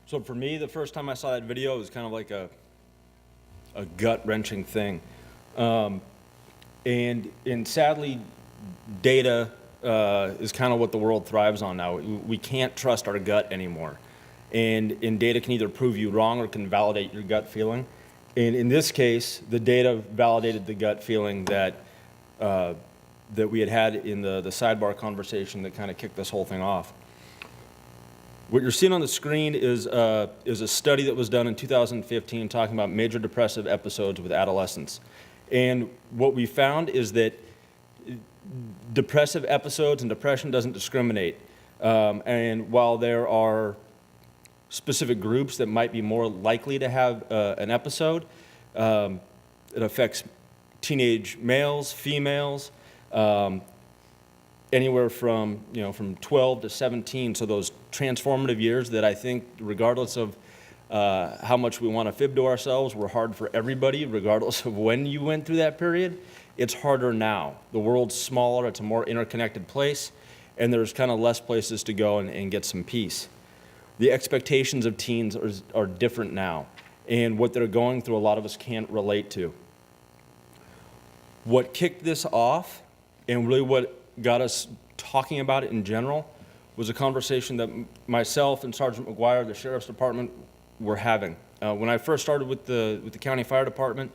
S27: So for me, the first time I saw that video, it was kind of like a gut-wrenching thing. And sadly, data is kind of what the world thrives on now. We can't trust our gut anymore. And data can either prove you wrong or can validate your gut feeling. And in this case, the data validated the gut feeling that we had in the sidebar conversation that kind of kicked this whole thing off. What you're seeing on the screen is a study that was done in 2015 talking about major depressive episodes with adolescents. And what we found is that depressive episodes and depression doesn't discriminate. And while there are specific groups that might be more likely to have an episode, it affects teenage males, females, anywhere from 12 to 17, so those transformative years that I think, regardless of how much we want to fib to ourselves, were hard for everybody, regardless of when you went through that period. It's harder now. The world's smaller, it's a more interconnected place, and there's kind of less places to go and get some peace. The expectations of teens are different now, and what they're going through, a lot of us can't relate to. What kicked this off, and really what got us talking about it in general, was a conversation that myself and Sergeant McGuire, the Sheriff's Department, were having. When I first started with the County Fire Department,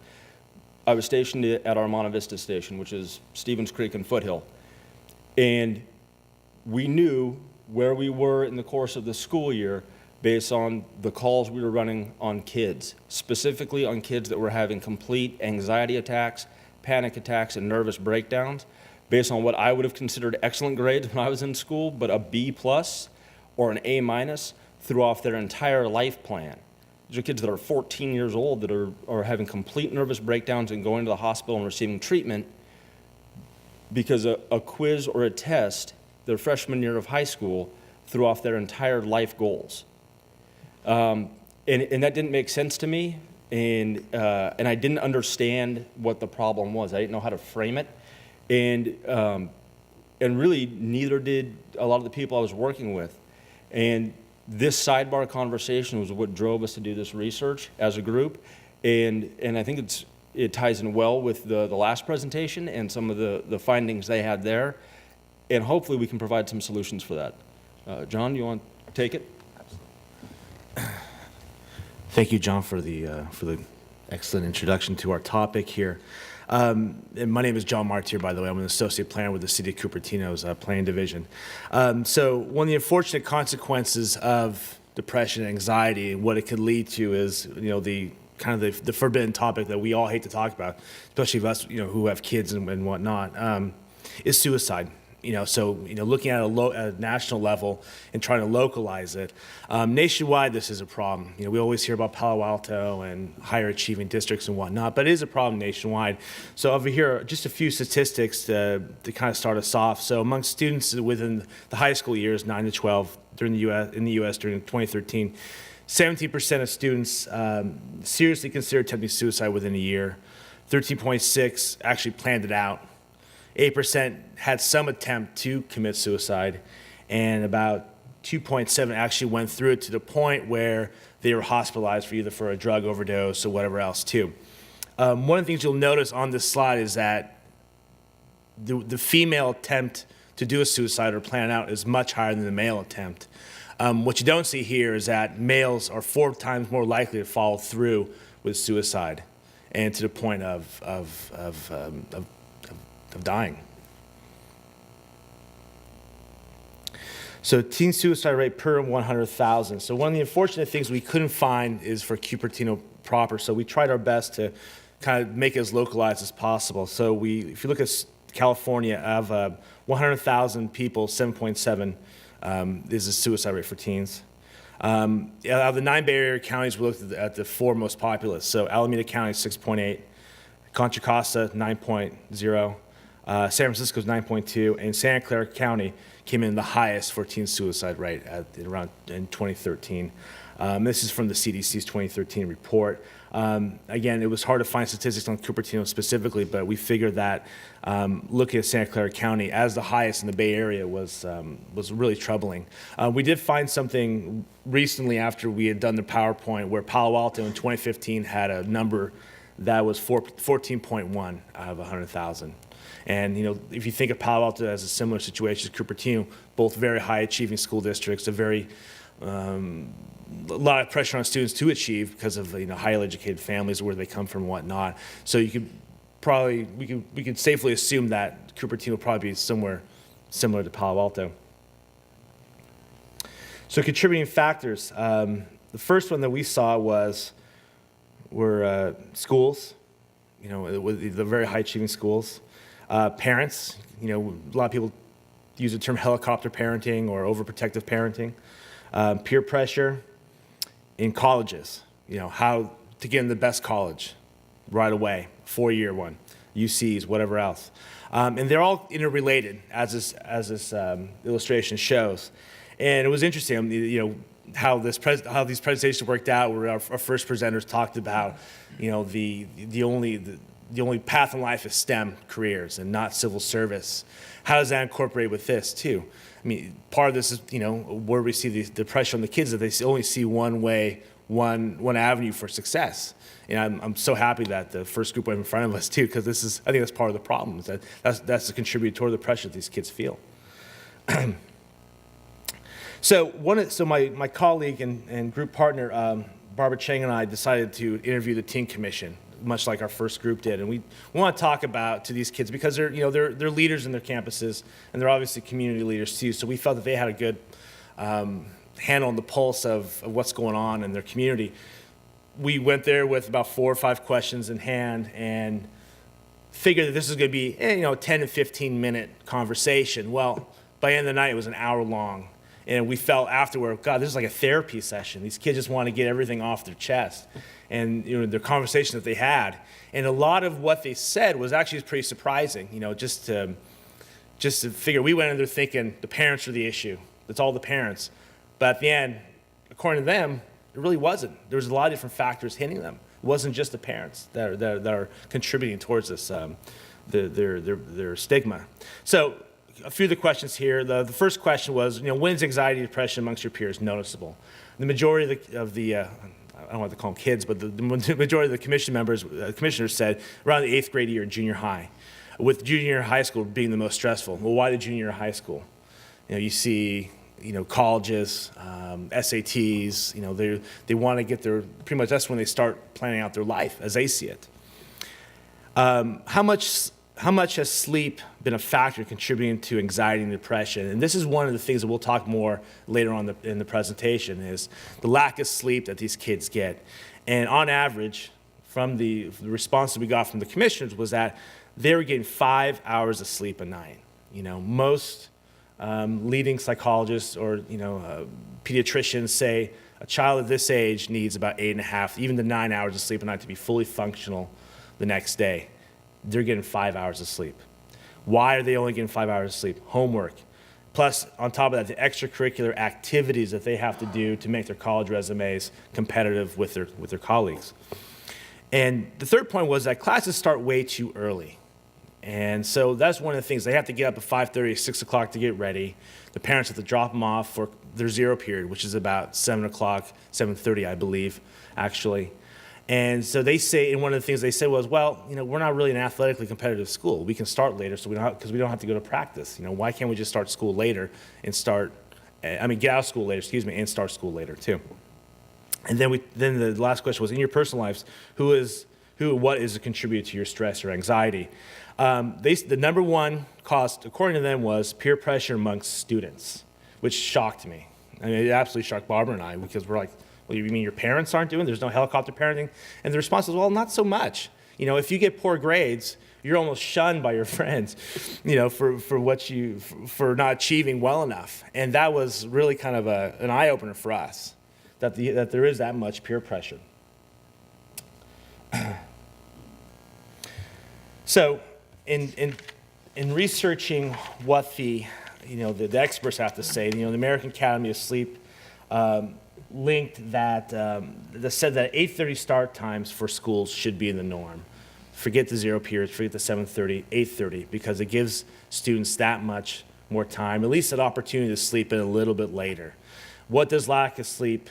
S27: I was stationed at our Monte Vista station, which is Stevens Creek and Foothill. And we knew where we were in the course of the school year based on the calls we were running on kids, specifically on kids that were having complete anxiety attacks, panic attacks, and nervous breakdowns, based on what I would have considered excellent grades when I was in school, but a B+ or an A- threw off their entire life plan. These are kids that are 14 years old that are having complete nervous breakdowns and going to the hospital and receiving treatment because a quiz or a test their freshman year of high school threw off their entire life goals. And that didn't make sense to me, and I didn't understand what the problem was. I didn't know how to frame it. And and really neither did a lot of the people I was working with. And this sidebar conversation was what drove us to do this research as a group. And I think it ties in well with the last presentation and some of the findings they had there. And hopefully we can provide some solutions for that. John, you want to take it?
S4: Thank you, John, for the excellent introduction to our topic here. And my name is John Martyr, by the way. I'm an associate planner with the City of Cupertino's planning division. So one of the unfortunate consequences of depression and anxiety and what it could lead to is, the kind of the forbidden topic that we all hate to talk about, especially of us, who have kids and whatnot, is suicide. Looking at a national level and trying to localize it, nationwide, this is a problem. We always hear about Palo Alto and higher achieving districts and whatnot, but it is a problem nationwide. So over here, just a few statistics to kind of start us off. So among students within the high school years, 9 to 12, in the U.S. during 2013, 17% of students seriously considered attempting suicide within a year. 13.6% actually planned it out. 8% had some attempt to commit suicide, and about 2.7% actually went through it to the point where they were hospitalized for a drug overdose or whatever else too. One of the things you'll notice on this slide is that the female attempt to do a suicide or plan it out is much higher than the male attempt. What you don't see here is that males are 4 times more likely to follow through with suicide, and to the point of dying. So teen suicide rate per 100,000. So one of the unfortunate things we couldn't find is for Cupertino proper. So we tried our best to kind of make it as localized as possible. So if you look at California, of 100,000 people, 7.7 is the suicide rate for teens. Out of the 9 Bay Area counties, we looked at the 4 most populous. So Alameda County, 6.8, Contra Costa, 9.0. San Francisco's 9.2, and Santa Clara County came in the highest for teen suicide rate around in 2013. This is from the CDC's 2013 report. Again, it was hard to find statistics on Cupertino specifically, but we figured that looking at Santa Clara County as the highest in the Bay Area was really troubling. We did find something recently after we had done the PowerPoint where Palo Alto in 2015 had a number that was 14.1 out of 100,000. And if you think of Palo Alto as a similar situation as Cupertino, both very high achieving school districts, a lot of pressure on students to achieve because of highly educated families, where they come from and whatnot. So we could safely assume that Cupertino will probably be somewhere similar to Palo Alto. So contributing factors. The first one that we saw were schools, with the very high achieving schools. Parents, a lot of people use the term helicopter parenting or overprotective parenting. Peer pressure in colleges, how to get in the best college right away, 4-year one, UCs, whatever else. And they're all interrelated, as this illustration shows. And it was interesting, how these presentations worked out, where our first presenters talked about, the only path in life is STEM careers and not civil service. How does that incorporate with this too? I mean, part of this is, where we see the pressure on the kids that they only see one way, one avenue for success. And I'm so happy that the first group went in front of us too, because I think that's part of the problem. That's a contributor toward the pressure that these kids feel. So my colleague and group partner, Barbara Chang, and I decided to interview the Teen Commission, much like our first group did. And we want to talk to these kids because they're leaders in their campuses, and they're obviously community leaders too. So we felt that they had a good handle on the pulse of what's going on in their community. We went there with about 4 or 5 questions in hand and figured that this was going to be a 10 to 15 minute conversation. Well, by the end of the night, it was an hour long. And we felt afterward, God, this is like a therapy session. These kids just want to get everything off their chest. And the conversation that they had. And a lot of what they said was actually pretty surprising, just to figure. We went in there thinking the parents are the issue. It's all the parents. But at the end, according to them, it really wasn't. There was a lot of different factors hitting them. It wasn't just the parents that are contributing towards this, their stigma. So a few of the questions here. The first question was, when is anxiety and depression amongst your peers noticeable? The majority of the I don't want to call them kids, but the majority of the commissioners said around the 8th grade year, junior high, with junior high school being the most stressful. Well, why the junior high school? You see, colleges, SATs, they want to get pretty much that's when they start planning out their life as they see it. How much has sleep been a factor contributing to anxiety and depression? And this is one of the things that we'll talk more later on in the presentation is the lack of sleep that these kids get. And on average, from the response that we got from the commissioners was that they were getting 5 hours of sleep a night. Most leading psychologists or pediatricians say a child of this age needs about 8.5, even to 9 hours of sleep a night to be fully functional the next day. They're getting 5 hours of sleep. Why are they only getting 5 hours of sleep? Homework. Plus, on top of that, the extracurricular activities that they have to do to make their college resumes competitive with their colleagues. And the third point was that classes start way too early. And so that's one of the things. They have to get up at 5:30, 6 o'clock to get ready. The parents have to drop them off for their zero period, which is about 7 o'clock, 7:30, I believe, actually. And so they say, and one of the things they said was, well, we're not really an athletically competitive school. We can start later, so because we don't have to go to practice. Why can't we just start school later and get out of school later, and start school later too? And then the last question was, in your personal lives, what is a contributor to your stress or anxiety? The number one cause, according to them, was peer pressure amongst students, which shocked me. It absolutely shocked Barbara and I because we're like, well, you mean your parents aren't doing? There's no helicopter parenting? And the response was, well, not so much. If you get poor grades, you're almost shunned by your friends, for not achieving well enough. And that was really kind of an eye-opener for us, that there is that much peer pressure. So, in researching what the experts have to say, the American Academy of Sleep linked that said that 8:30 start times for schools should be in the norm. Forget the zero periods, forget the 7:30, 8:30, because it gives students that much more time, at least an opportunity to sleep in a little bit later. What does lack of sleep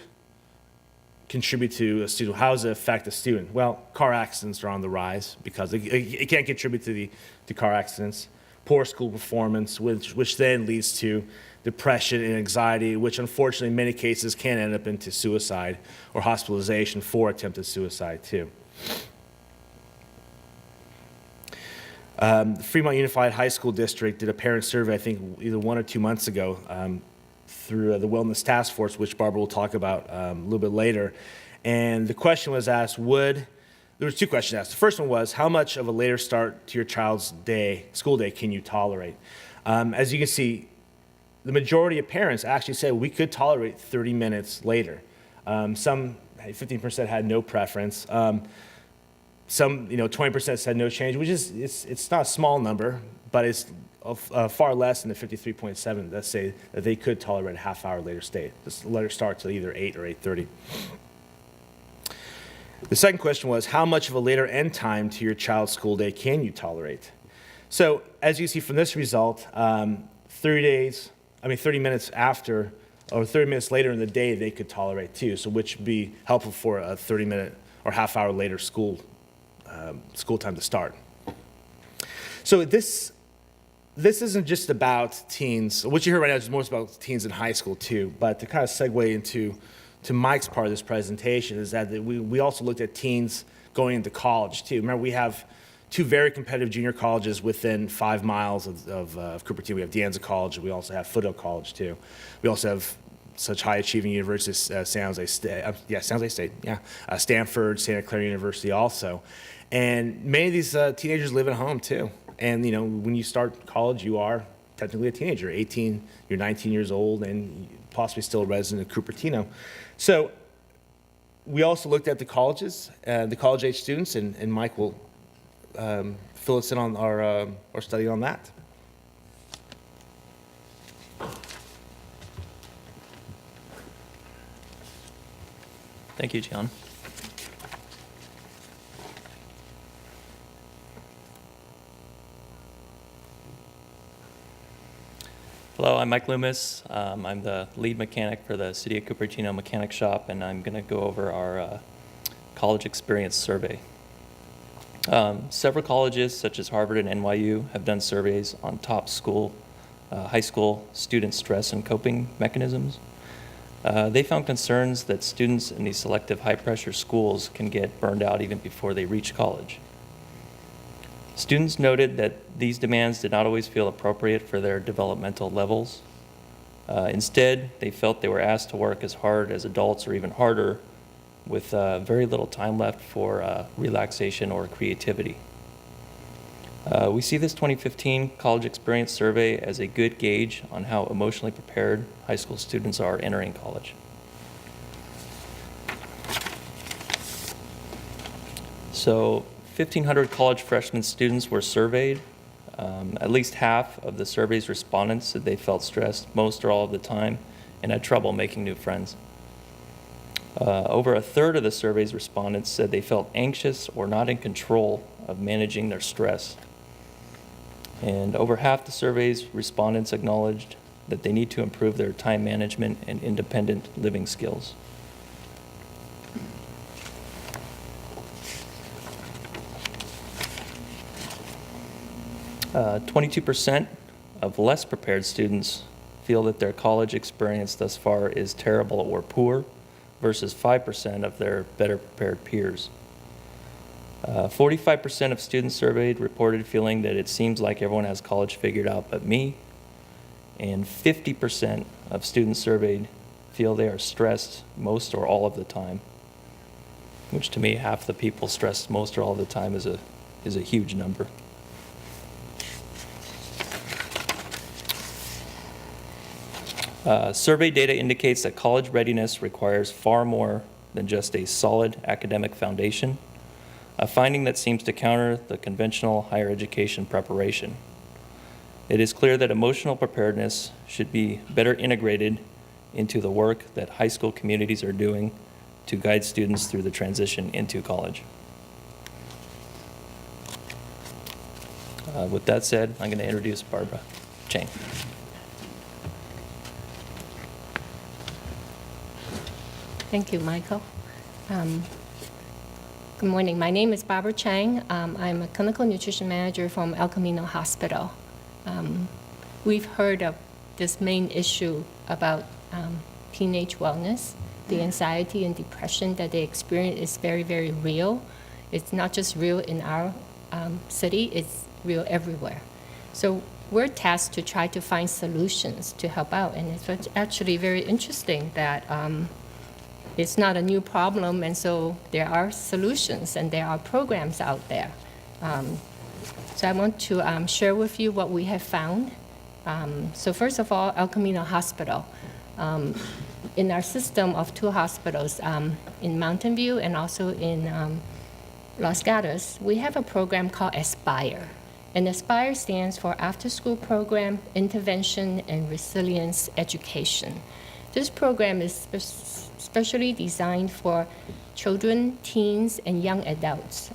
S4: contribute to a student? How does it affect a student? Well, car accidents are on the rise because it can't contribute to car accidents. Poor school performance, which then leads to depression and anxiety, which unfortunately in many cases can end up into suicide or hospitalization for attempted suicide too. The Fremont Unified High School District did a parent survey, I think either 1 or 2 months ago, through the Wellness Task Force, which Barbara will talk about a little bit later. And the question was asked, there was 2 questions asked. The first one was, how much of a later start to your child's school day can you tolerate? As you can see, the majority of parents actually said we could tolerate 30 minutes later. Some, 15% had no preference. Some, 20% said no change, which is, it's not a small number, but it's far less than the 53.7 that say that they could tolerate a half-hour later start to either 8 or 8:30. The second question was, how much of a later end time to your child's school day can you tolerate? So as you see from this result, 30 minutes after, or 30 minutes later in the day, they could tolerate too, so which would be helpful for a 30-minute or half-hour later school time to start. So this isn't just about teens. What you heard right now is more about teens in high school too, but to kind of segue into Mike's part of this presentation is that we also looked at teens going into college too. Remember, we have 2 very competitive junior colleges within 5 miles of Cupertino. We have De Anza College, and we also have Foothill College too. We also have such high-achieving universities as San Jose State, Stanford, Santa Clara University also. And many of these teenagers live at home too. And when you start college, you are technically a teenager. 18, you're 19 years old, and possibly still a resident of Cupertino. So we also looked at the colleges, the college-age students, and Mike will fill us in on our study on that.
S5: Thank you, John. I'm Mike Loomis. I'm the lead mechanic for the City of Cupertino Mechanic Shop, and I'm going to go over our college experience survey. Several colleges, such as Harvard and NYU, have done surveys on top high school student stress and coping mechanisms. They found concerns that students in these selective high-pressure schools can get burned out even before they reach college. Students noted that these demands did not always feel appropriate for their developmental levels. Instead, they felt they were asked to work as hard as adults or even harder, with very little time left for relaxation or creativity. We see this 2015 College Experience Survey as a good gauge on how emotionally prepared high school students are entering college. So 1,500 college freshman students were surveyed. At least half of the survey's respondents said they felt stressed most or all of the time and had trouble making new friends. Over a third of the survey's respondents said they felt anxious or not in control of managing their stress. And over half the survey's respondents acknowledged that they need to improve their time management and independent living skills. Uh, 22% of less prepared students feel that their college experience thus far is terrible or poor, versus 5% of their better prepared peers. 45% of students surveyed reported feeling that it seems like everyone has college figured out but me, and 50% of students surveyed feel they are stressed most or all of the time, which to me, half the people stressed most or all of the time is a huge number. Survey data indicates that college readiness requires far more than just a solid academic foundation, a finding that seems to counter the conventional higher education preparation. It is clear that emotional preparedness should be better integrated into the work that high school communities are doing to guide students through the transition into college. With that said, I'm going to introduce Barbara Chang.
S12: Thank you, Michael. Good morning. My name is Barbara Chang. I'm a clinical nutrition manager from El Camino Hospital. We've heard of this main issue about teenage wellness. The anxiety and depression that they experience is very, very real. It's not just real in our city, it's real everywhere. So we're tasked to try to find solutions to help out. And it's actually very interesting that it's not a new problem, and so there are solutions and there are programs out there. So I want to share with you what we have found. So first of all, El Camino Hospital. In our system of 2 hospitals, in Mountain View and also in Los Gatos, we have a program called Aspire. And Aspire stands for After School Program, Intervention, and Resilience Education. This program is specially designed for children, teens, and young adults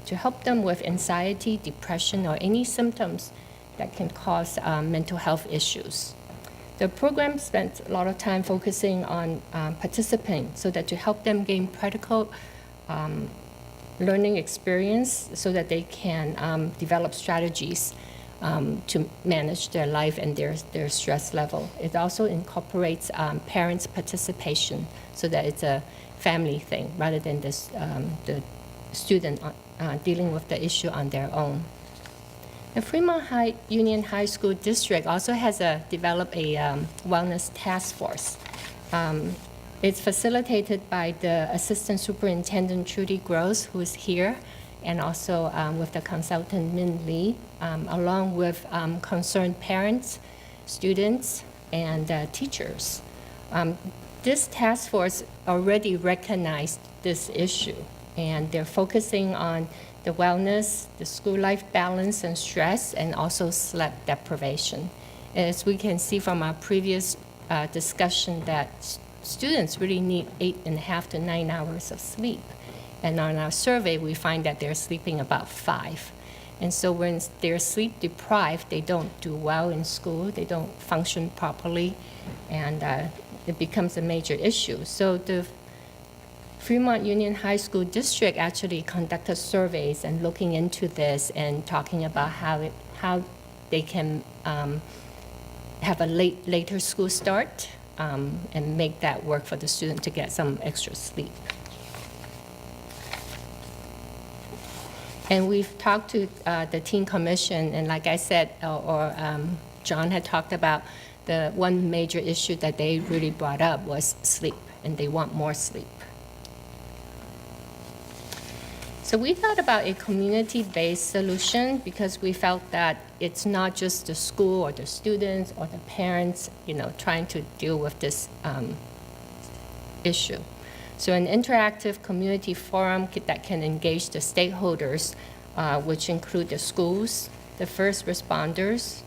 S12: to help them with anxiety, depression, or any symptoms that can cause mental health issues. The program spent a lot of time focusing on participants so that to help them gain practical learning experience so that they can develop strategies to manage their life and their stress level. It also incorporates parents' participation so that it's a family thing rather than this, the student dealing with the issue on their own. The Fremont Union High School District also has developed a wellness task force. It's facilitated by the Assistant Superintendent Trudy Gross, who is here, and also with the consultant Min Lee, along with concerned parents, students, and teachers. This task force already recognized this issue, and they're focusing on the wellness, the school life balance and stress, and also sleep deprivation. As we can see from our previous discussion that students really need 8.5 to 9 hours of sleep. And on our survey, we find that they're sleeping about 5. And so when they're sleep deprived, they don't do well in school, they don't function properly, and it becomes a major issue. So the Fremont Union High School District actually conducted surveys and looking into this and talking about how they can have a later school start and make that work for the student to get some extra sleep. And we've talked to the Teen Commission, and like I said, John had talked about, the one major issue that they really brought up was sleep, and they want more sleep. So we thought about a community-based solution because we felt that it's not just the school or the students or the parents, trying to deal with this issue. So an interactive community forum that can engage the stakeholders, which include the schools, the first responders,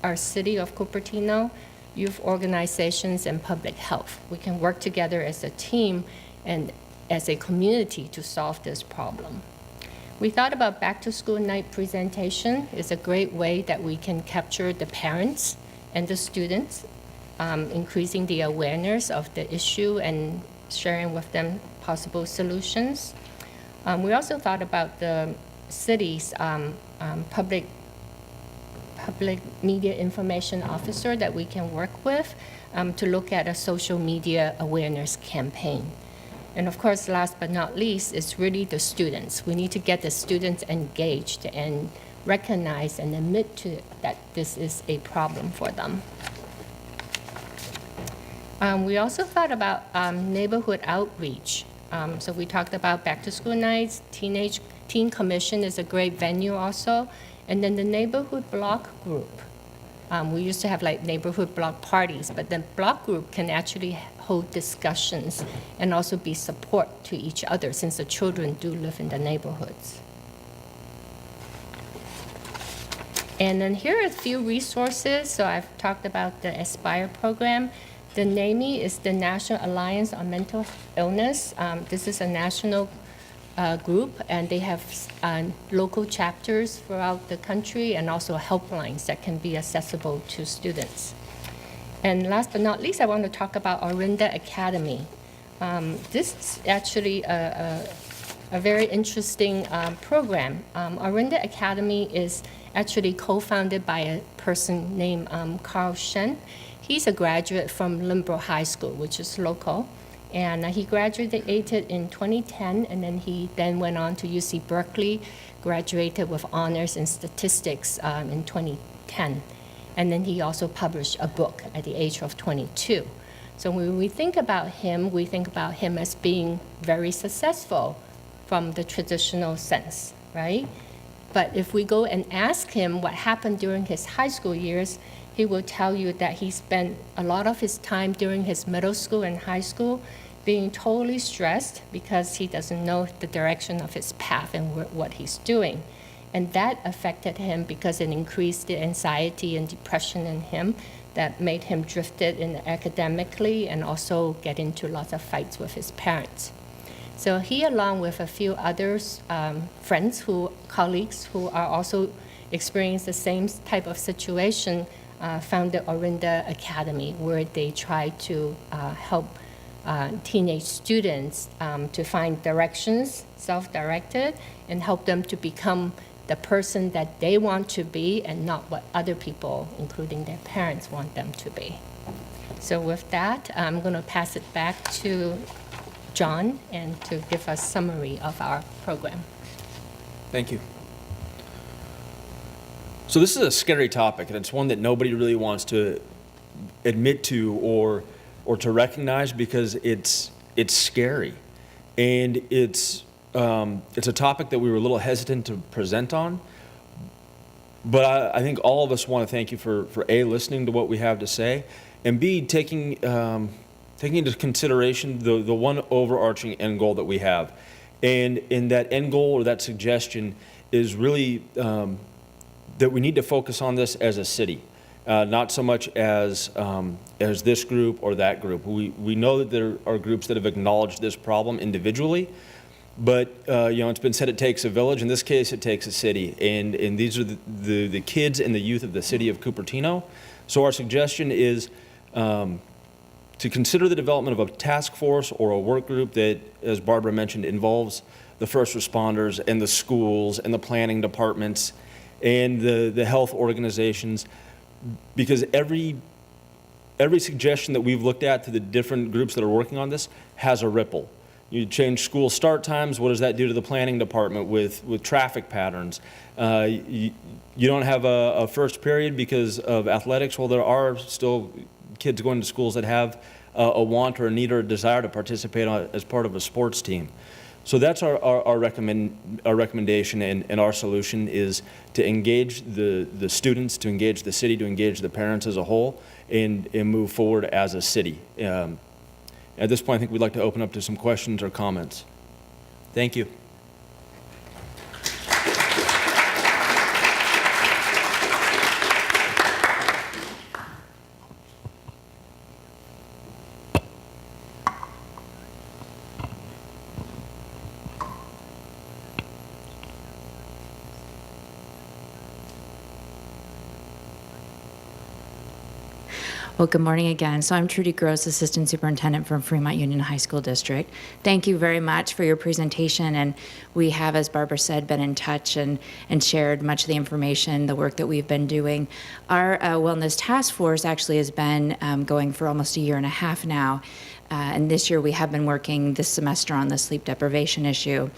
S12: our city of Cupertino, youth organizations, and public health. We can work together as a team and as a community to solve this problem. We thought about back-to-school night presentation is a great way that we can capture the parents and the students, increasing the awareness of the issue and sharing with them possible solutions. We also thought about the city's public media information officer that we can work with to look at a social media awareness campaign. And of course, last but not least, is really the students. We need to get the students engaged and recognize and admit to that this is a problem for them. We also thought about neighborhood outreach. So we talked about back-to-school nights, Teen Commission is a great venue also, and then the neighborhood block group. We used to have like neighborhood block parties, but the block group can actually hold discussions and also be support to each other since the children do live in the neighborhoods. And then here are a few resources. So I've talked about the Aspire program. The NAMI is the National Alliance on Mental Illness. This is a national group, and they have local chapters throughout the country and also helplines that can be accessible to students. And last but not least, I want to talk about Orinda Academy. This is actually a very interesting program. Orinda Academy is actually co-founded by a person named Carl Shen. He's a graduate from Limborough High School, which is local. And he graduated in 2010, and then he went on to UC Berkeley, graduated with honors in statistics in 2010. And then he also published a book at the age of 22. So when we think about him as being very successful from the traditional sense, right? But if we go and ask him what happened during his high school years, he will tell you that he spent a lot of his time during his middle school and high school being totally stressed because he doesn't know the direction of his path and what he's doing. And that affected him because it increased the anxiety and depression in him that made him drifted in academically and also get into lots of fights with his parents. So he, along with a few others, colleagues who are also experiencing the same type of situation, founded Orinda Academy, where they try to help teenage students to find directions, self-directed, and help them to become the person that they want to be and not what other people, including their parents, want them to be. So with that, I'm going to pass it back to John and to give us a summary of our program.
S27: Thank you. So this is a scary topic, and it's one that nobody really wants to admit to or to recognize because it's scary, and it's a topic that we were a little hesitant to present on. But I think all of us want to thank you for A, listening to what we have to say, and B, taking into consideration the one overarching end goal that we have. And in that end goal or that suggestion is really that we need to focus on this as a city, not so much as this group or that group. We know that there are groups that have acknowledged this problem individually, But it's been said it takes a village. In this case, it takes a city, and these are the kids and the youth of the city of Cupertino. So our suggestion is to consider the development of a task force or a work group that, as Barbara mentioned, involves the first responders and the schools and the planning departments and the health organizations, because every suggestion that we've looked at to the different groups that are working on this has a ripple. You change school start times, what does that do to the planning department with traffic patterns? You don't have a first period because of athletics. Well, there are still kids going to schools that have a want or a need or a desire to participate as part of a sports team. So that's our recommendation, and our solution is to engage the students, to engage the city, to engage the parents as a whole, and move forward as a city. At this point, I think we'd like to open up to some questions or comments. Thank you.
S3: Well, good morning again. So I'm Trudy Gross, Assistant Superintendent from Fremont Union High School District. Thank you very much for your presentation. And we have, as Barbara said, been in touch and shared much of the information, the work that we've been doing. Our Wellness Task Force actually has been going for almost a year and a half now. And this year we have been working this semester on the sleep deprivation issue.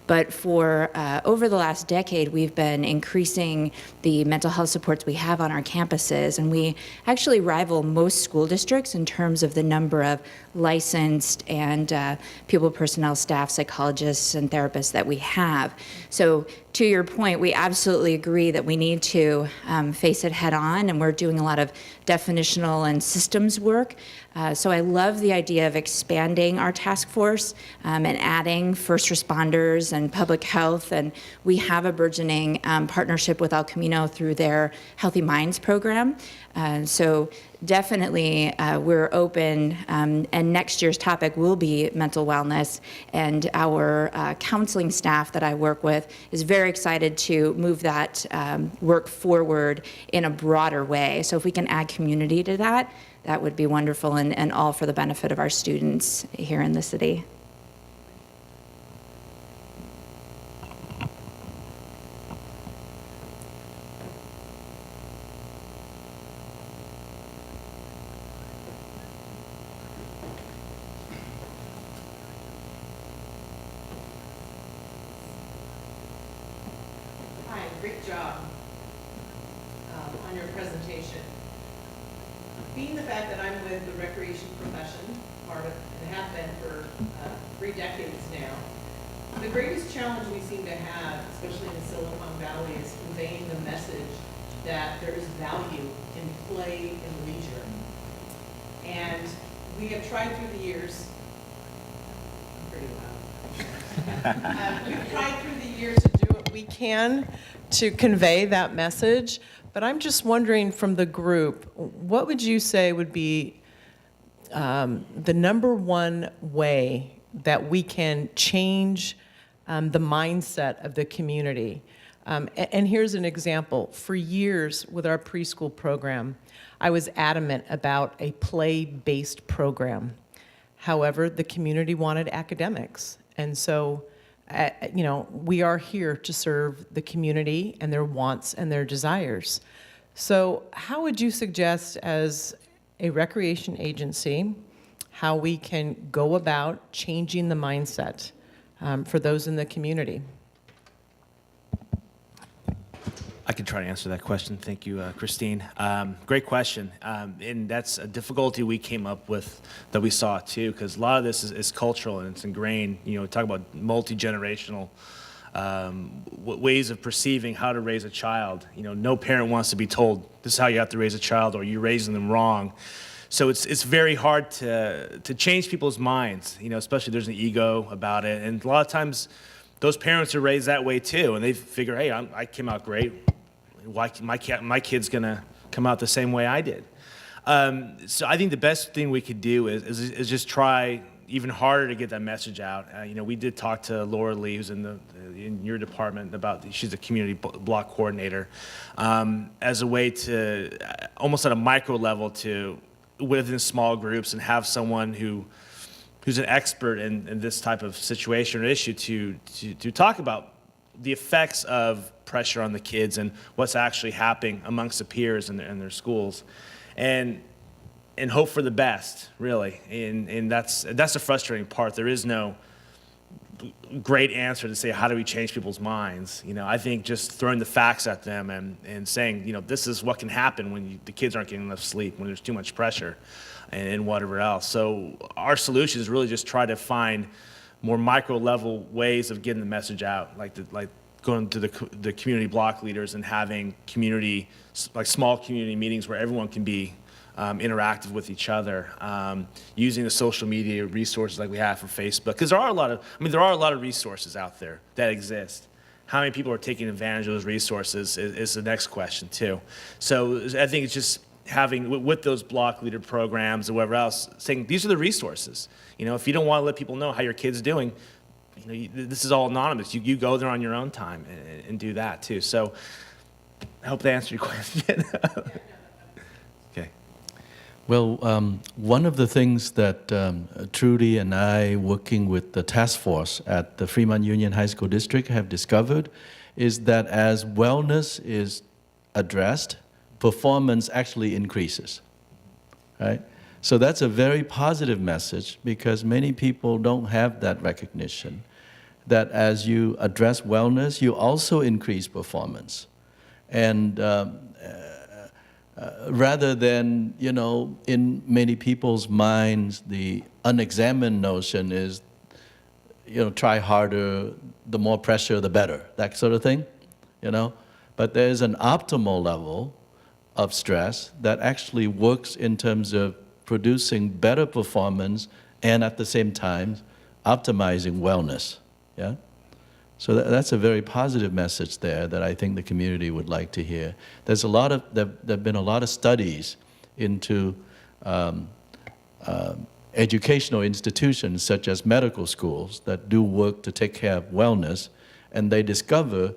S3: But for over the last decade, we've been increasing the mental health supports we have on our campuses, and we actually rival most school districts in terms of the number of licensed and pupil personnel staff, psychologists, and therapists that we have. So to your point, we absolutely agree that we need to face it head on, and we're doing a lot of definitional and systems work. So I love the idea of expanding our task force and adding first responders and public health, and we have a burgeoning partnership with El Camino through their Healthy Minds program. So definitely we're open, and next year's topic will be mental wellness, and our counseling staff that I work with is very excited to move that work forward in a broader way. So if we can add community to that, that would be wonderful, and all for the benefit of our students here in the city.
S1: Hi, great job on your presentation. Being the fact that I'm with the recreation profession, part of, and have been for 3 decades now, the greatest challenge we seem to have, especially in the Silicon Valley, is conveying the message that there is value in play and leisure. And we have tried through the years, pretty loud. We've tried through the years to do what we can to convey that message. But I'm just wondering from the group, what would you say would be the number one way that we can change the mindset of the community? And here's an example. For years with our preschool program, I was adamant about a play-based program. However, the community wanted academics. And so we are here to serve the community and their wants and their desires. So how would you suggest, as a recreation agency, how we can go about changing the mindset for those in the community?
S4: I can try to answer that question. Thank you, Christine. Great question. And that's a difficulty we came up with that we saw too, because a lot of this is cultural and it's ingrained. Talk about multi-generational ways of perceiving how to raise a child. No parent wants to be told this is how you have to raise a child, or you're raising them wrong. So it's very hard to change people's minds, especially there's an ego about it. And a lot of times those parents are raised that way too, and they figure, hey, I came out great. Why my kid's gonna come out the same way I did? So I think the best thing we could do is just try even harder to get that message out. We did talk to Laura Lee, who's in your department, she's a community block coordinator, as a way to, almost at a micro level, to within small groups and have someone who's an expert in this type of situation or issue to talk about the effects of pressure on the kids and what's actually happening amongst the peers in their schools, and hope for the best, really. And that's the frustrating part. There is no great answer to say, how do we change people's minds? I think just throwing the facts at them and saying, this is what can happen when the kids aren't getting enough sleep, when there's too much pressure and whatever else. So our solution is really just try to find more micro level ways of getting the message out, like going to the community block leaders and having small community meetings where everyone can be interactive with each other, using the social media resources like we have for Facebook, because there are a lot of resources out there that exist. How many people are taking advantage of those resources is the next question too. So I think it's just having, with those block leader programs or whatever else, saying these are the resources. If you don't want to let people know how your kid's doing, this is all anonymous. You go there on your own time and do that too. So I hope that answered your question. Okay.
S14: Well, one of the things that Trudy and I, working with the task force at the Fremont Union High School District, have discovered is that as wellness is addressed, performance actually increases, right? So that's a very positive message, because many people don't have that recognition, that as you address wellness, you also increase performance. And rather than, in many people's minds, the unexamined notion is, try harder, the more pressure, the better, that sort of thing, But there's an optimal level of stress that actually works in terms of producing better performance and at the same time optimizing wellness, yeah? So that's a very positive message there that I think the community would like to hear. There's there've been a lot of studies into educational institutions such as medical schools that do work to take care of wellness, and they discover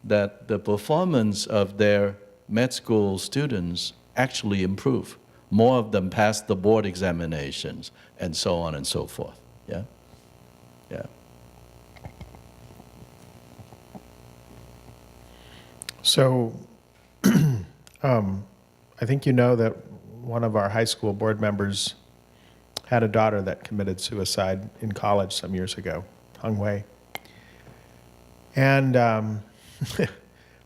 S14: that the performance of their med school students actually improve. More of them pass the board examinations, and so on and so forth, yeah? Yeah.
S15: So, I think you know that one of our high school board members had a daughter that committed suicide in college some years ago, Hung Wei. And,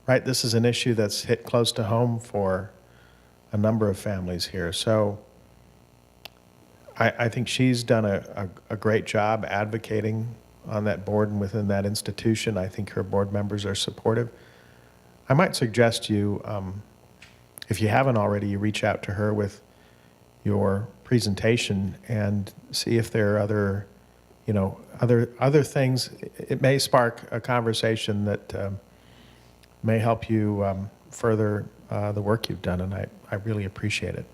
S15: right, this is an issue that's hit close to home for a number of families here. So I think she's done a great job advocating on that board and within that institution. I think her board members are supportive. I might suggest you, if you haven't already, you reach out to her with your presentation and see if there are other, other things. It may spark a conversation that may help you further the work you've done, and I really appreciate it.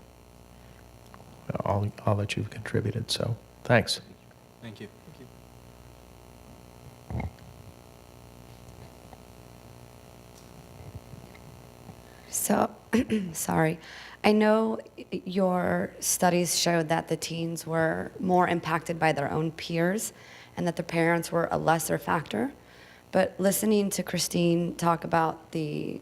S15: All that you've contributed. So thanks.
S27: Thank you.
S16: So, sorry. I know your studies showed that the teens were more impacted by their own peers and that the parents were a lesser factor. But listening to Christine talk about the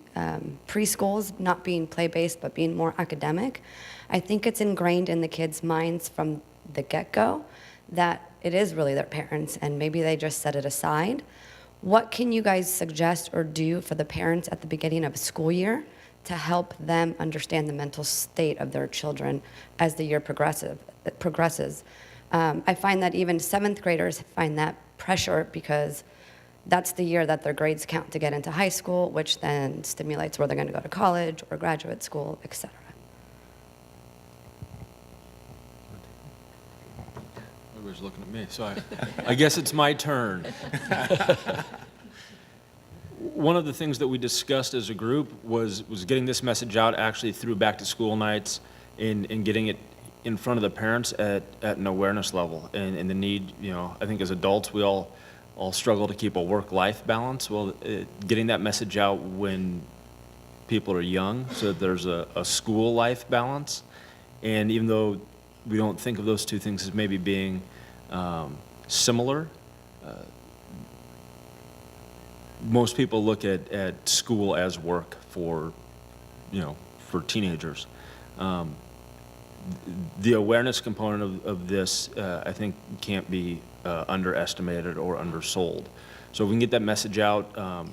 S16: preschools not being play-based but being more academic, I think it's ingrained in the kids' minds from the get-go that it is really their parents and maybe they just set it aside. What can you guys suggest or do for the parents at the beginning of a school year to help them understand the mental state of their children as the year progresses? I find that even 7th graders find that pressure because that's the year that their grades count to get into high school, which then stimulates where they're going to go to college or graduate school, etc.
S27: Everybody's looking at me, so I guess it's my turn. One of the things that we discussed as a group was getting this message out actually through back-to-school nights and getting it in front of the parents at an awareness level and the need, I think as adults, we all struggle to keep a work-life balance. Well, getting that message out when people are young so that there's a school life balance. And even though we don't think of those two things as maybe being similar, most people look at school as work for teenagers. The awareness component of this, I think, can't be underestimated or undersold. So if we can get that message out,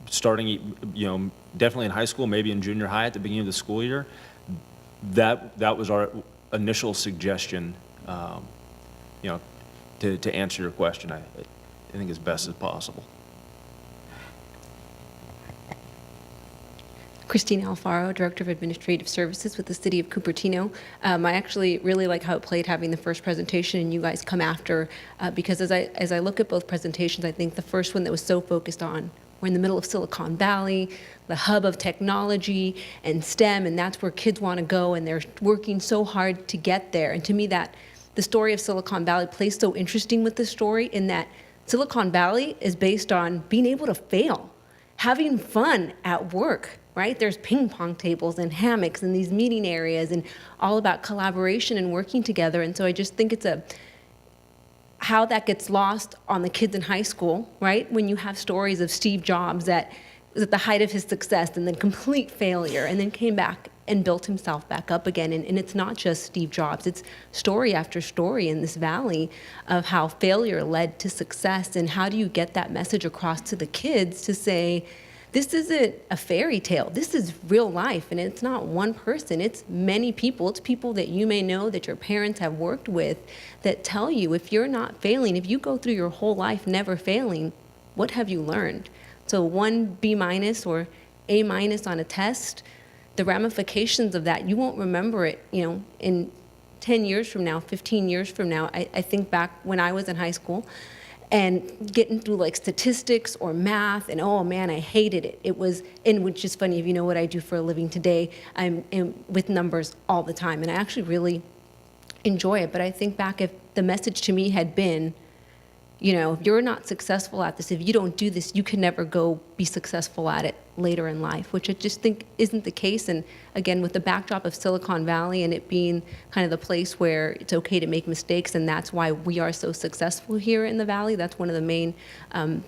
S27: starting, definitely in high school, maybe in junior high at the beginning of the school year, that was our initial suggestion, to answer your question, I think as best as possible.
S13: Christine Alfaro, Director of Administrative Services with the City of Cupertino. I actually really like how it played having the first presentation and you guys come after, because as I look at both presentations, I think the first one that was so focused on, we're in the middle of Silicon Valley, the hub of technology and STEM, and that's where kids want to go, and they're working so hard to get there. And to me, that the story of Silicon Valley plays so interesting with the story in that Silicon Valley is based on being able to fail, having fun at work. Right? There's ping pong tables and hammocks and these meeting areas and all about collaboration and working together. And so I just think it's how that gets lost on the kids in high school, right? When you have stories of Steve Jobs that was at the height of his success and then complete failure and then came back and built himself back up again. And it's not just Steve Jobs, it's story after story in this valley of how failure led to success. And how do you get that message across to the kids to say, this isn't a fairy tale. This is real life, and it's not one person. It's many people. It's people that you may know that your parents have worked with that tell you if you're not failing, if you go through your whole life never failing, what have you learned? So 1 B- or A- on a test, the ramifications of that, you won't remember it, in 10 years from now, 15 years from now. I think back when I was in high school, and getting through like statistics or math, and oh man, I hated it. It was, and which is funny, if you know what I do for a living today, I'm with numbers all the time, and I actually really enjoy it. But I think back, if the message to me had been, if you're not successful at this, if you don't do this, you can never go be successful at it later in life, which I just think isn't the case. And again, with the backdrop of Silicon Valley and it being kind of the place where it's okay to make mistakes, and that's why we are so successful here in the Valley. That's one of the main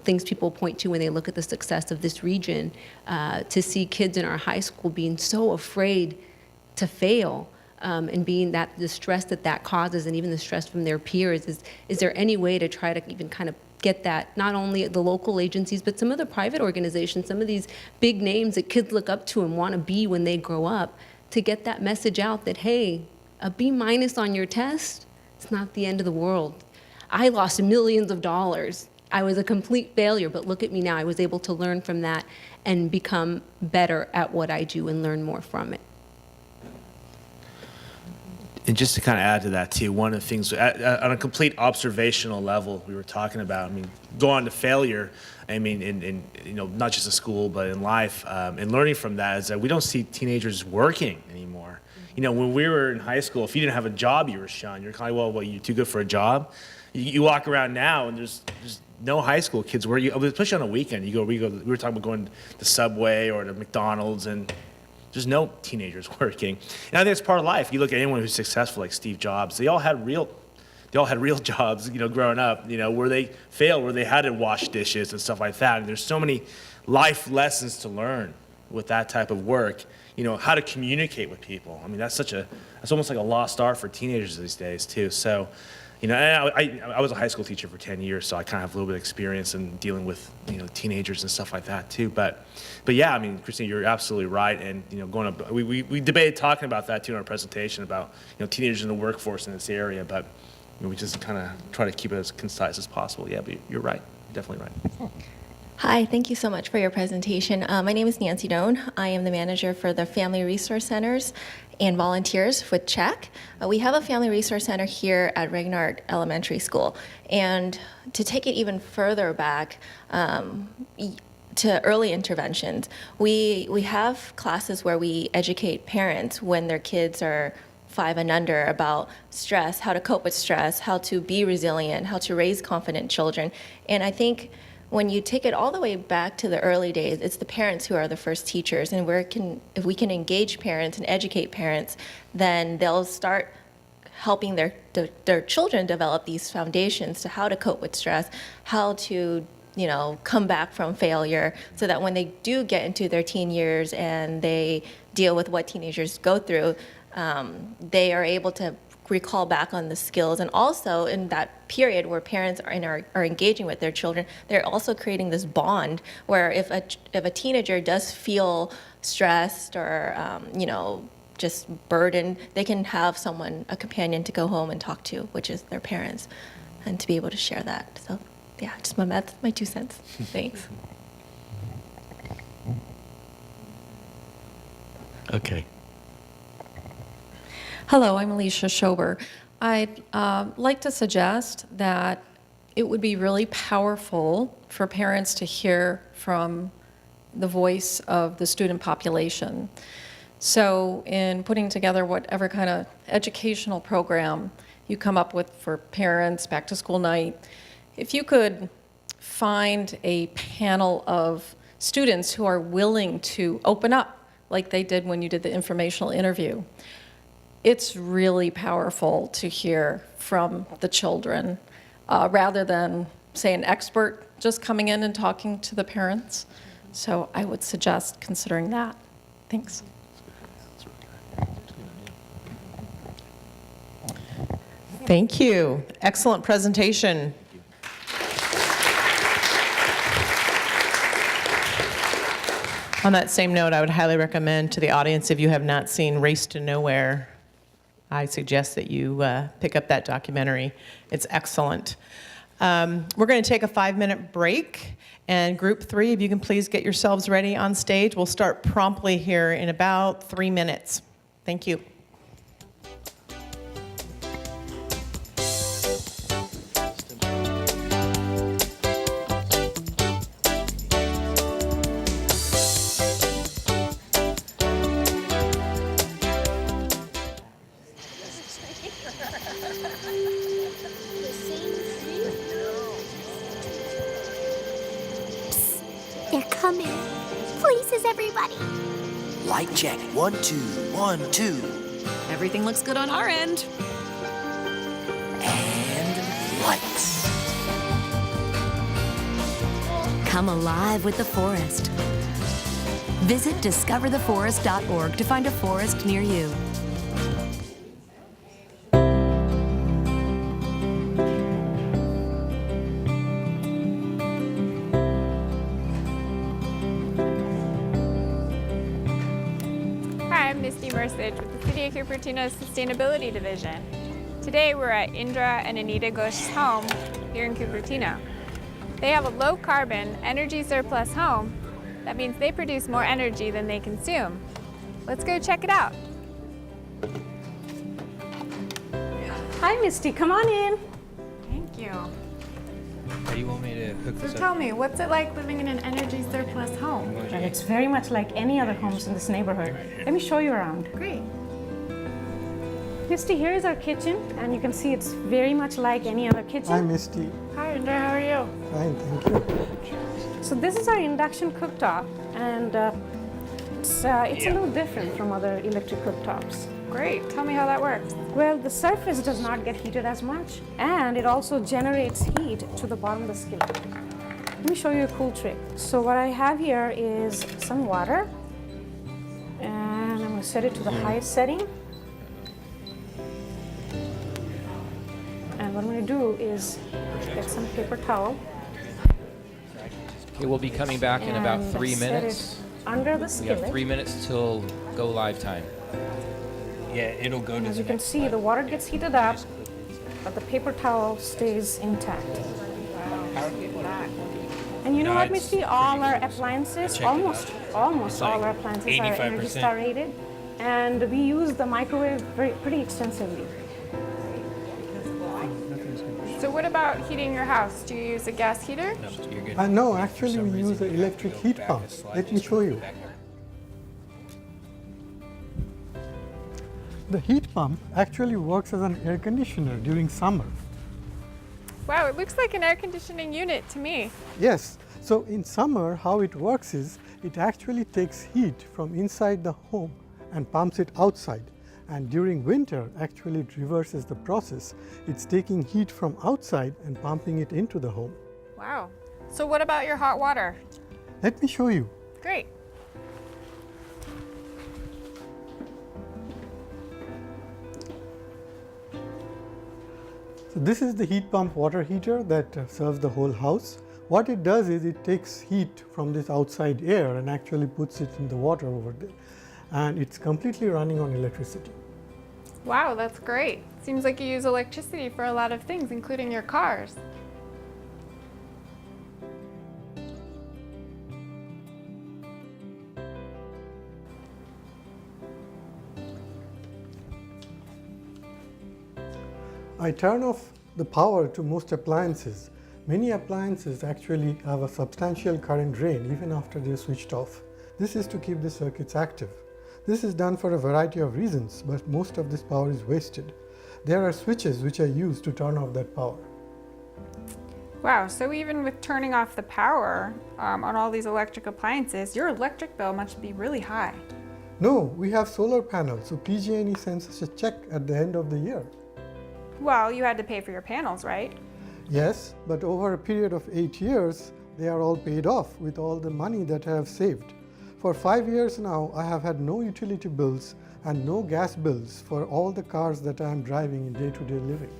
S13: things people point to when they look at the success of this region, to see kids in our high school being so afraid to fail. And being that the stress that causes, and even the stress from their peers, is there any way to try to even kind of get that, not only at the local agencies, but some of the private organizations, some of these big names that kids look up to and want to be when they grow up, to get that message out that, hey, a B- on your test, it's not the end of the world. I lost millions of dollars. I was a complete failure, but look at me now. I was able to learn from that and become better at what I do and learn more from it.
S4: And just to kind of add to that too, one of the things on a complete observational level we were talking about, go on to failure, in not just at school but in life, and learning from that is that we don't see teenagers working anymore. When we were in high school, if you didn't have a job, you were shunned. You're kind of, well, you're too good for a job. You walk around now and there's no high school kids where especially on a weekend, we were talking about going to Subway or to McDonald's, and there's no teenagers working. And I think it's part of life. You look at anyone who's successful, like Steve Jobs, they all had real jobs, growing up, where they failed, where they had to wash dishes and stuff like that. And there's so many life lessons to learn with that type of work, how to communicate with people. That's almost like a lost art for teenagers these days too. So, and I was a high school teacher for 10 years, so I kind of have a little bit of experience in dealing with, teenagers and stuff like that too. But yeah, Christine, you're absolutely right. And, we debated talking about that too in our presentation about, teenagers in the workforce in this area, but we just kind of try to keep it as concise as possible. Yeah, but you're right. You're definitely right.
S17: Hi, thank you so much for your presentation. My name is Nancy Doan. I am the manager for the Family Resource Centers and Volunteers with CHEC. We have a Family Resource Center here at Regnard Elementary School. And to take it even further back to early interventions, we have classes where we educate parents when their kids are 5 and under about stress, how to cope with stress, how to be resilient, how to raise confident children. And I think when you take it all the way back to the early days, it's the parents who are the first teachers. And if we can engage parents and educate parents, then they'll start helping their children develop these foundations to how to cope with stress, how to come back from failure, so that when they do get into their teen years and they deal with what teenagers go through, they are able to recall back on the skills. And also in that period where parents are engaging with their children, they're also creating this bond where if a teenager does feel stressed or just burdened, they can have a companion to go home and talk to, which is their parents, and to be able to share that. So yeah, that's my 2 cents. Thanks.
S14: Okay.
S9: Hello, I'm Alicia Schober. I'd like to suggest that it would be really powerful for parents to hear from the voice of the student population. So in putting together whatever kind of educational program you come up with for parents, back to school night, if you could find a panel of students who are willing to open up like they did when you did the informational interview, it's really powerful to hear from the children rather than, say, an expert just coming in and talking to the parents. So I would suggest considering that. Thanks.
S1: Thank you. Excellent presentation. On that same note, I would highly recommend to the audience, if you have not seen Race to Nowhere, I suggest that you pick up that documentary. It's excellent. We're going to take a 5-minute break, and group 3, if you can please get yourselves ready on stage. We'll start promptly here in about 3 minutes. Thank you.
S18: They're coming. Places, everybody.
S19: Light check. 1, 2, 1, 2.
S20: Everything looks good on our end.
S19: And lights.
S21: Come alive with the forest. Visit discovertheforest.org to find a forest near you.
S22: With the City of Cupertino's Sustainability Division. Today we're at Indra and Anita Ghosh's home here in Cupertino. They have a low carbon, energy surplus home. That means they produce more energy than they consume. Let's go check it out.
S23: Hi Misty, come on in.
S22: Thank you.
S28: How do you want me to hook
S22: So
S28: this up?
S22: tell me, what's it like living in an energy surplus home?
S23: Well, it's very much like any other homes in this neighborhood. Let me show you around.
S22: Great.
S23: Misty, here is our kitchen, and you can see it's very much like any other kitchen.
S29: Hi, Misty.
S22: Hi, Indra, how are you?
S29: Fine, thank you.
S23: So this is our induction cooktop, and it's a little different from other electric cooktops.
S22: Great, tell me how that works.
S23: Well, the surface does not get heated as much, and it also generates heat to the bottom of the skillet. Let me show you a cool trick. So what I have here is some water, and I'm going to set it to the highest setting. And what I'm going to do is get some paper towel.
S28: Okay, we'll be coming back in about
S23: and
S28: 3
S23: set
S28: minutes.
S23: it under the
S28: We
S23: skillet.
S28: have 3 minutes till go live time. Yeah, it'll go to
S23: As
S28: the
S23: you can
S28: next
S23: see,
S28: slide.
S23: the water gets heated up, but the paper towel stays intact. And you know
S28: No,
S23: what,
S28: it's
S23: Misty? All our appliances,
S28: checked it
S23: almost
S28: It's
S23: all
S28: like
S23: our appliances are Energy
S28: 85%.
S23: Star rated, and we use the microwave pretty extensively.
S22: So what about heating your house? Do you use a gas heater?
S28: No, you're good.
S29: No, actually we use an electric heat pump. Let me show you. The heat pump actually works as an air conditioner during summer.
S22: Wow, it looks like an air conditioning unit to me.
S29: Yes, so in summer how it works is it actually takes heat from inside the home and pumps it outside. And during winter, actually it reverses the process. It's taking heat from outside and pumping it into the home.
S22: Wow. So what about your hot water?
S29: Let me show you.
S22: Great.
S29: So this is the heat pump water heater that serves the whole house. What it does is it takes heat from this outside air and actually puts it in the water over there. And it's completely running on electricity.
S22: Wow, that's great. Seems like you use electricity for a lot of things, including your cars.
S29: I turn off the power to most appliances. Many appliances actually have a substantial current drain even after they're switched off. This is to keep the circuits active. This is done for a variety of reasons, but most of this power is wasted. There are switches which are used to turn off that power.
S22: Wow, so even with turning off the power on all these electric appliances, your electric bill must be really high.
S29: No, we have solar panels, so PG&E sends us a check at the end of the year.
S22: Well, you had to pay for your panels, right?
S29: Yes, but over a period of 8 years, they are all paid off with all the money that I have saved. For 5 years now, I have had no utility bills and no gas bills for all the cars that I am driving in day-to-day living.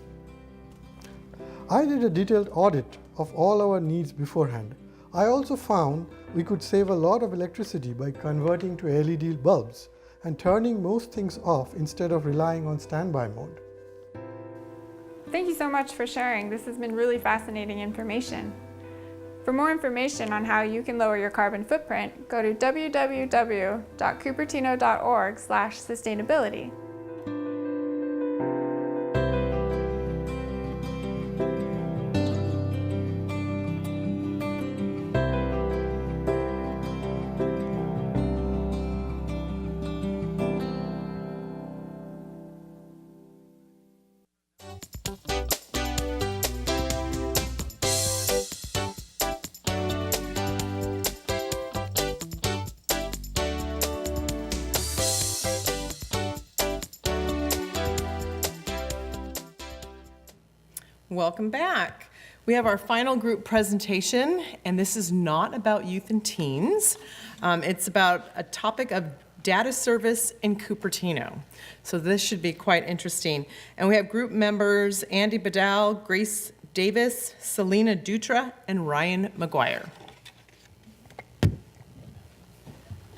S29: I did a detailed audit of all our needs beforehand. I also found we could save a lot of electricity by converting to LED bulbs and turning most things off instead of relying on standby mode.
S22: Thank you so much for sharing. This has been really fascinating information. For more information on how you can lower your carbon footprint, go to www.cupertino.org/sustainability.
S1: Welcome back. We have our final group presentation, and this is not about youth and teens. It's about a topic of data service in Cupertino. So this should be quite interesting. And we have group members Andy Badal, Grace Davis, Selena Dutra, and Ryan McGuire.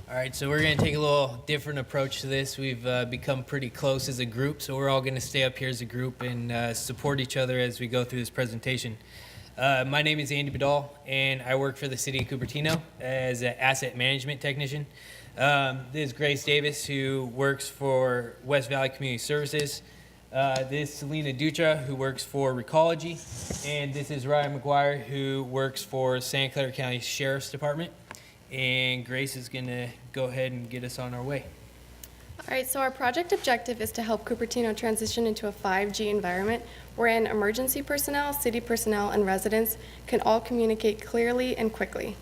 S28: All right, so we're going to take a little different approach to this. We've become pretty close as a group, so we're all going to stay up here as a group and support each other as we go through this presentation. My name is Andy Badal, and I work for the City of Cupertino as an asset management technician. This is Grace Davis, who works for West Valley Community Services. This is Selena Dutra, who works for Recology. And this is Ryan McGuire, who works for Santa Clara County Sheriff's Department. And Grace is going to go ahead and get us on our way.
S2: All right, so our project objective is to help Cupertino transition into a 5G environment wherein emergency personnel, city personnel, and residents can all communicate clearly and quickly.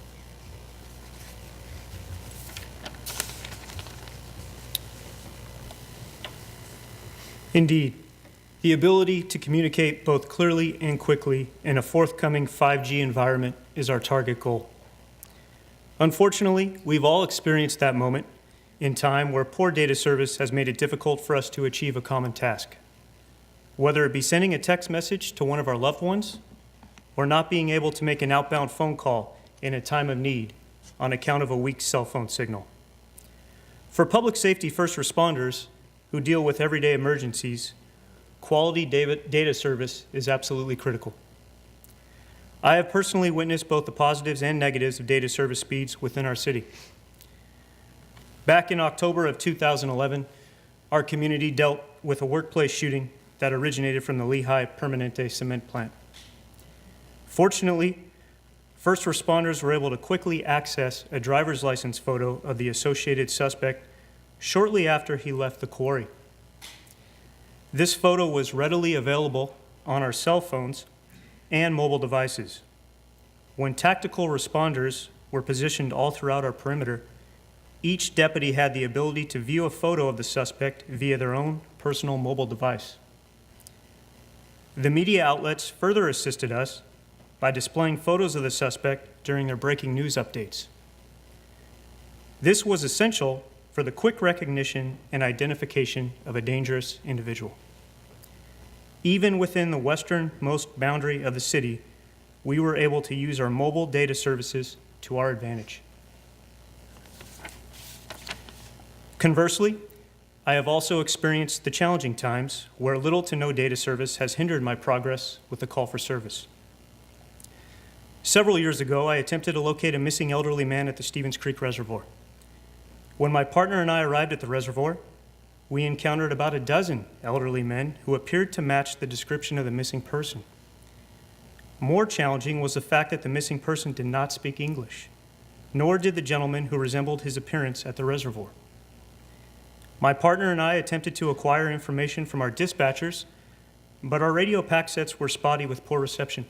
S6: Indeed, the ability to communicate both clearly and quickly in a forthcoming 5G environment is our target goal. Unfortunately, we've all experienced that moment in time where poor data service has made it difficult for us to achieve a common task. Whether it be sending a text message to one of our loved ones or not being able to make an outbound phone call in a time of need on account of a weak cell phone signal. For public safety first responders who deal with everyday emergencies, quality data service is absolutely critical. I have personally witnessed both the positives and negatives of data service speeds within our city. Back in October of 2011, our community dealt with a workplace shooting that originated from the Lehigh Permanente cement plant. Fortunately, first responders were able to quickly access a driver's license photo of the associated suspect shortly after he left the quarry. This photo was readily available on our cell phones and mobile devices. When tactical responders were positioned all throughout our perimeter, each deputy had the ability to view a photo of the suspect via their own personal mobile device. The media outlets further assisted us by displaying photos of the suspect during their breaking news updates. This was essential for the quick recognition and identification of a dangerous individual. Even within the westernmost boundary of the city, we were able to use our mobile data services to our advantage. Conversely, I have also experienced the challenging times where little to no data service has hindered my progress with the call for service. Several years ago, I attempted to locate a missing elderly man at the Stevens Creek Reservoir. When my partner and I arrived at the reservoir, we encountered about a dozen elderly men who appeared to match the description of the missing person. More challenging was the fact that the missing person did not speak English, nor did the gentleman who resembled his appearance at the reservoir. My partner and I attempted to acquire information from our dispatchers, but our radio pack sets were spotty with poor reception.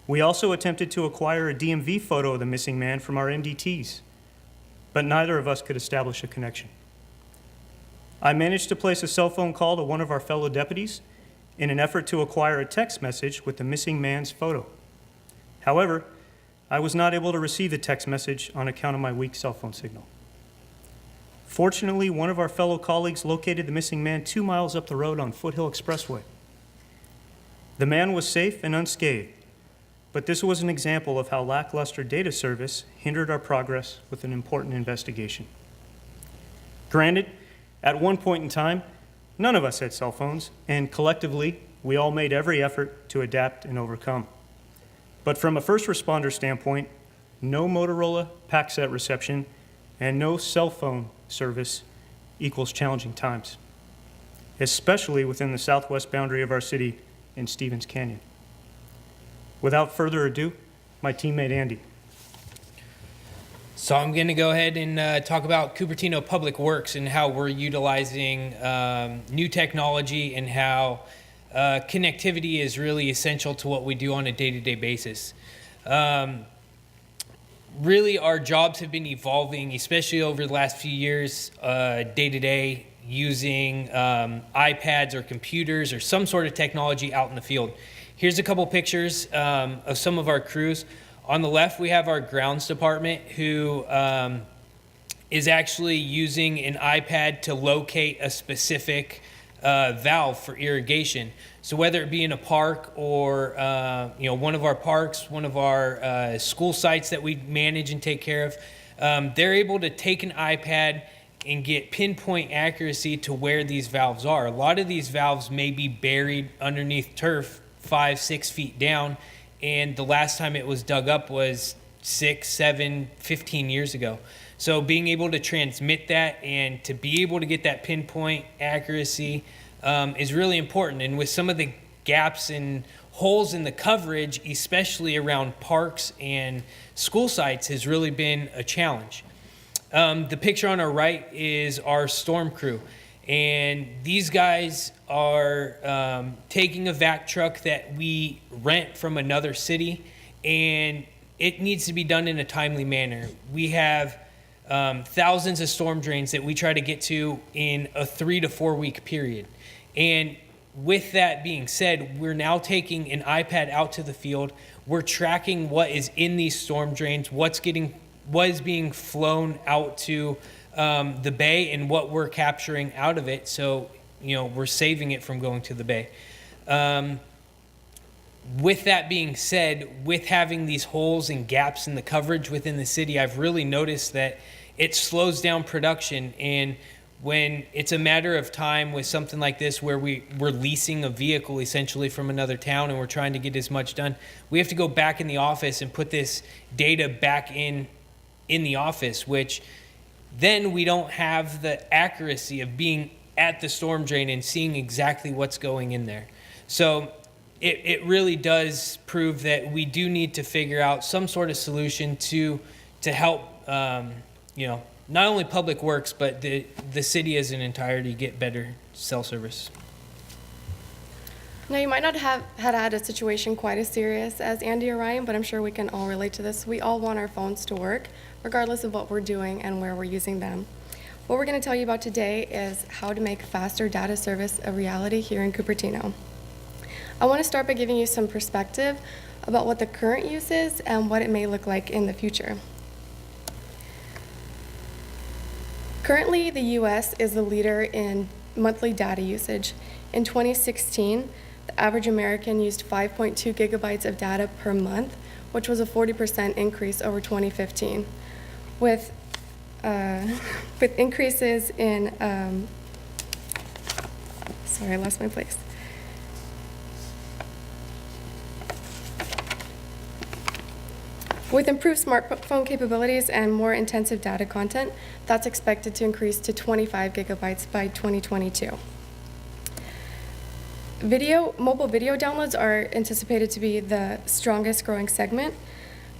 S6: We also attempted to acquire a DMV photo of the missing man from our MDTs, but neither of us could establish a connection. I managed to place a cell phone call to one of our fellow deputies in an effort to acquire a text message with the missing man's photo. However, I was not able to receive the text message on account of my weak cell phone signal. Fortunately, one of our fellow colleagues located the missing man 2 miles up the road on Foothill Expressway. The man was safe and unscathed, but this was an example of how lackluster data service hindered our progress with an important investigation. Granted, at one point in time, none of us had cell phones, and collectively, we all made every effort to adapt and overcome. But from a first responder standpoint, no Motorola pack set reception and no cell phone service equals challenging times, especially within the southwest boundary of our city in Stevens Canyon. Without further ado, my teammate Andy.
S28: So I'm going to go ahead and talk about Cupertino Public Works and how we're utilizing new technology and how connectivity is really essential to what we do on a day-to-day basis. Really, our jobs have been evolving, especially over the last few years, day-to-day, using iPads or computers or some sort of technology out in the field. Here's a couple pictures of some of our crews. On the left, we have our grounds department who is actually using an iPad to locate a specific valve for irrigation. So whether it be in a park or one of our parks, one of our school sites that we manage and take care of, they're able to take an iPad and get pinpoint accuracy to where these valves are. A lot of these valves may be buried underneath turf 5-6 feet down, and the last time it was dug up was 6, 7, 15 years ago. So being able to transmit that and to be able to get that pinpoint accuracy is really important. And with some of the gaps and holes in the coverage, especially around parks and school sites, has really been a challenge. The picture on our right is our storm crew. And these guys are taking a vac truck that we rent from another city, and it needs to be done in a timely manner. We have thousands of storm drains that we try to get to in a 3 to 4 week period. And with that being said, we're now taking an iPad out to the field. We're tracking what is in these storm drains, what is being flown out to the bay, and what we're capturing out of it. So, we're saving it from going to the bay. With that being said, with having these holes and gaps in the coverage within the city, I've really noticed that it slows down production. And when it's a matter of time with something like this where we're leasing a vehicle essentially from another town and we're trying to get as much done, we have to go back in the office and put this data back in the office, which then we don't have the accuracy of being at the storm drain and seeing exactly what's going in there. So it really does prove that we do need to figure out some sort of solution to help, not only Public Works, but the city as an entirety get better cell service.
S2: Now, you might not have had a situation quite as serious as Andy or Ryan, but I'm sure we can all relate to this. We all want our phones to work, regardless of what we're doing and where we're using them. What we're going to tell you about today is how to make faster data service a reality here in Cupertino. I want to start by giving you some perspective about what the current use is and what it may look like in the future. Currently, the U.S. is the leader in monthly data usage. In 2016, the average American used 5.2 gigabytes of data per month, which was a 40% increase over 2015. With increases in, sorry, I lost my place. With improved smartphone capabilities and more intensive data content, that's expected to increase to 25 gigabytes by 2022. Mobile video downloads are anticipated to be the strongest growing segment.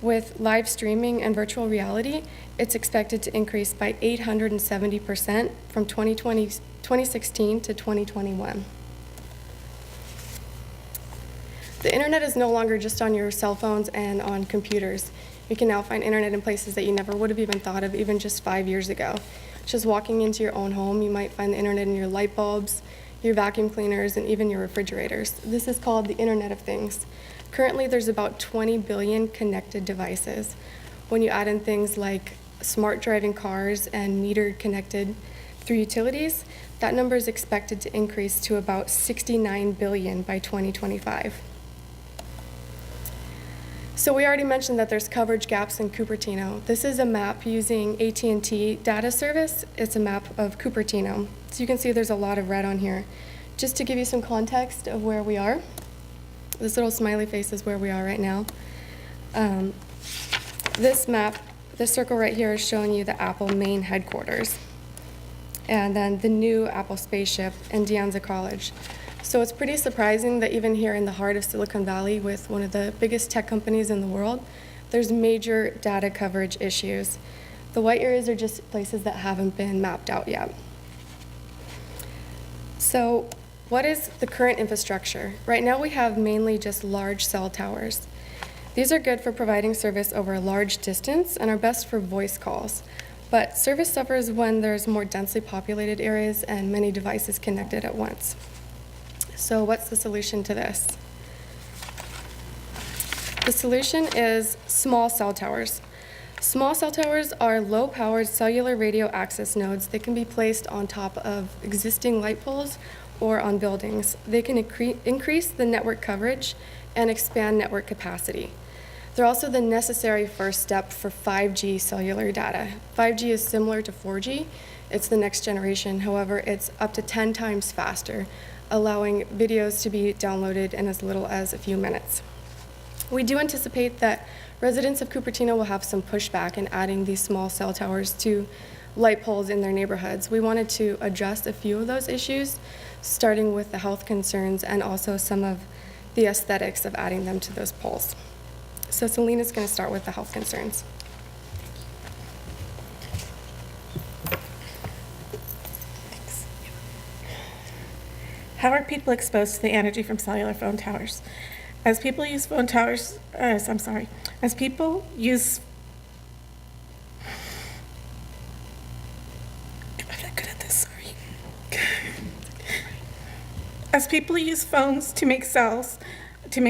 S2: With live streaming and virtual reality, it's expected to increase by 870% from 2016 to 2021. The internet is no longer just on your cell phones and on computers. You can now find internet in places that you never would have even thought of even just 5 years ago. Just walking into your own home, you might find the internet in your light bulbs, your vacuum cleaners, and even your refrigerators. This is called the Internet of Things. Currently, there's about 20 billion connected devices. When you add in things like smart driving cars and metered connected through utilities, that number is expected to increase to about 69 billion by 2025. So we already mentioned that there's coverage gaps in Cupertino. This is a map using AT&T data service. It's a map of Cupertino. So you can see there's a lot of red on here. Just to give you some context of where we are, this little smiley face is where we are right now. This map, this circle right here is showing you the Apple main headquarters, and then the new Apple spaceship in De Anza College. So it's pretty surprising that even here in the heart of Silicon Valley, with one of the biggest tech companies in the world, there's major data coverage issues. The white areas are just places that haven't been mapped out yet. So what is the current infrastructure? Right now we have mainly just large cell towers. These are good for providing service over a large distance and are best for voice calls. But service suffers when there's more densely populated areas and many devices connected at once. So what's the solution to this? The solution is small cell towers. Small cell towers are low-powered cellular radio access nodes that can be placed on top of existing light poles or on buildings. They can increase the network coverage and expand network capacity. They're also the necessary first step for 5G cellular data. 5G is similar to 4G. It's the next generation. However, it's up to 10 times faster, allowing videos to be downloaded in as little as a few minutes. We do anticipate that residents of Cupertino will have some pushback in adding these small cell towers to light poles in their neighborhoods. We wanted to address a few of those issues, starting with the health concerns and also some of the aesthetics of adding them to those poles. So Selena's going to start with the health concerns.
S5: How are people exposed to the energy from cellular phone towers? As people use phone towers, as people use, I'm not good at this, sorry. As people use phones to make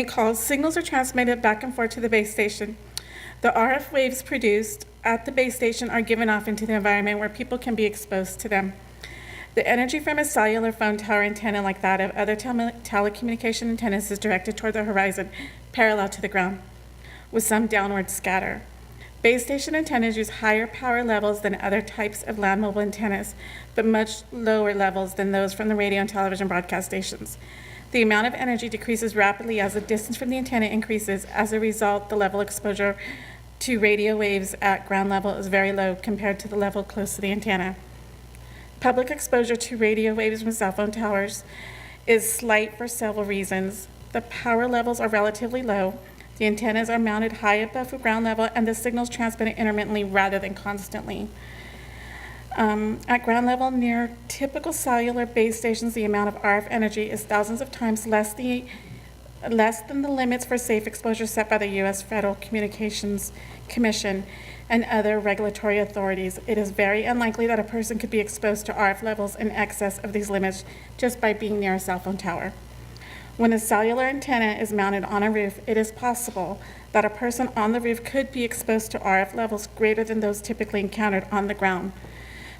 S5: calls, signals are transmitted back and forth to the base station. The RF waves produced at the base station are given off into the environment where people can be exposed to them. The energy from a cellular phone tower antenna, like that of other telecommunication antennas, is directed toward the horizon, parallel to the ground, with some downward scatter. Base station antennas use higher power levels than other types of land mobile antennas, but much lower levels than those from the radio and television broadcast stations. The amount of energy decreases rapidly as the distance from the antenna increases. As a result, the level of exposure to radio waves at ground level is very low compared to the level close to the antenna. Public exposure to radio waves from cell phone towers is slight for several reasons. The power levels are relatively low, the antennas are mounted high above the ground level, and the signals transmitted intermittently rather than constantly. At ground level, near typical cellular base stations, the amount of RF energy is thousands of times less than the limits for safe exposure set by the U.S. Federal Communications Commission and other regulatory authorities. It is very unlikely that a person could be exposed to RF levels in excess of these limits just by being near a cell phone tower. When a cellular antenna is mounted on a roof, it is possible that a person on the roof could be exposed to RF levels greater than those typically encountered on the ground.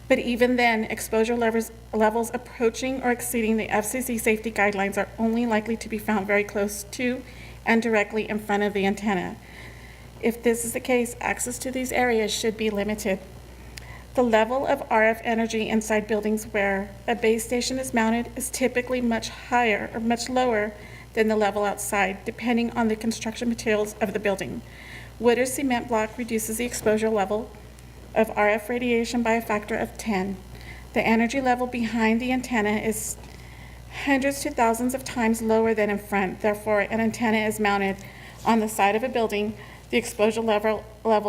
S5: But even then, exposure levels approaching or exceeding the FCC safety guidelines are only likely to be found very close to and directly in front of the antenna. If this is the case, access to these areas should be limited. The level of RF energy inside buildings where a base station is mounted is typically much higher or much lower than the level outside, depending on the construction materials of the building. Wood or cement block reduces the exposure level of RF radiation by a factor of 10. The energy level behind the antenna is hundreds to thousands of times lower than in front. Therefore, an antenna is mounted on the side of a building. The exposure level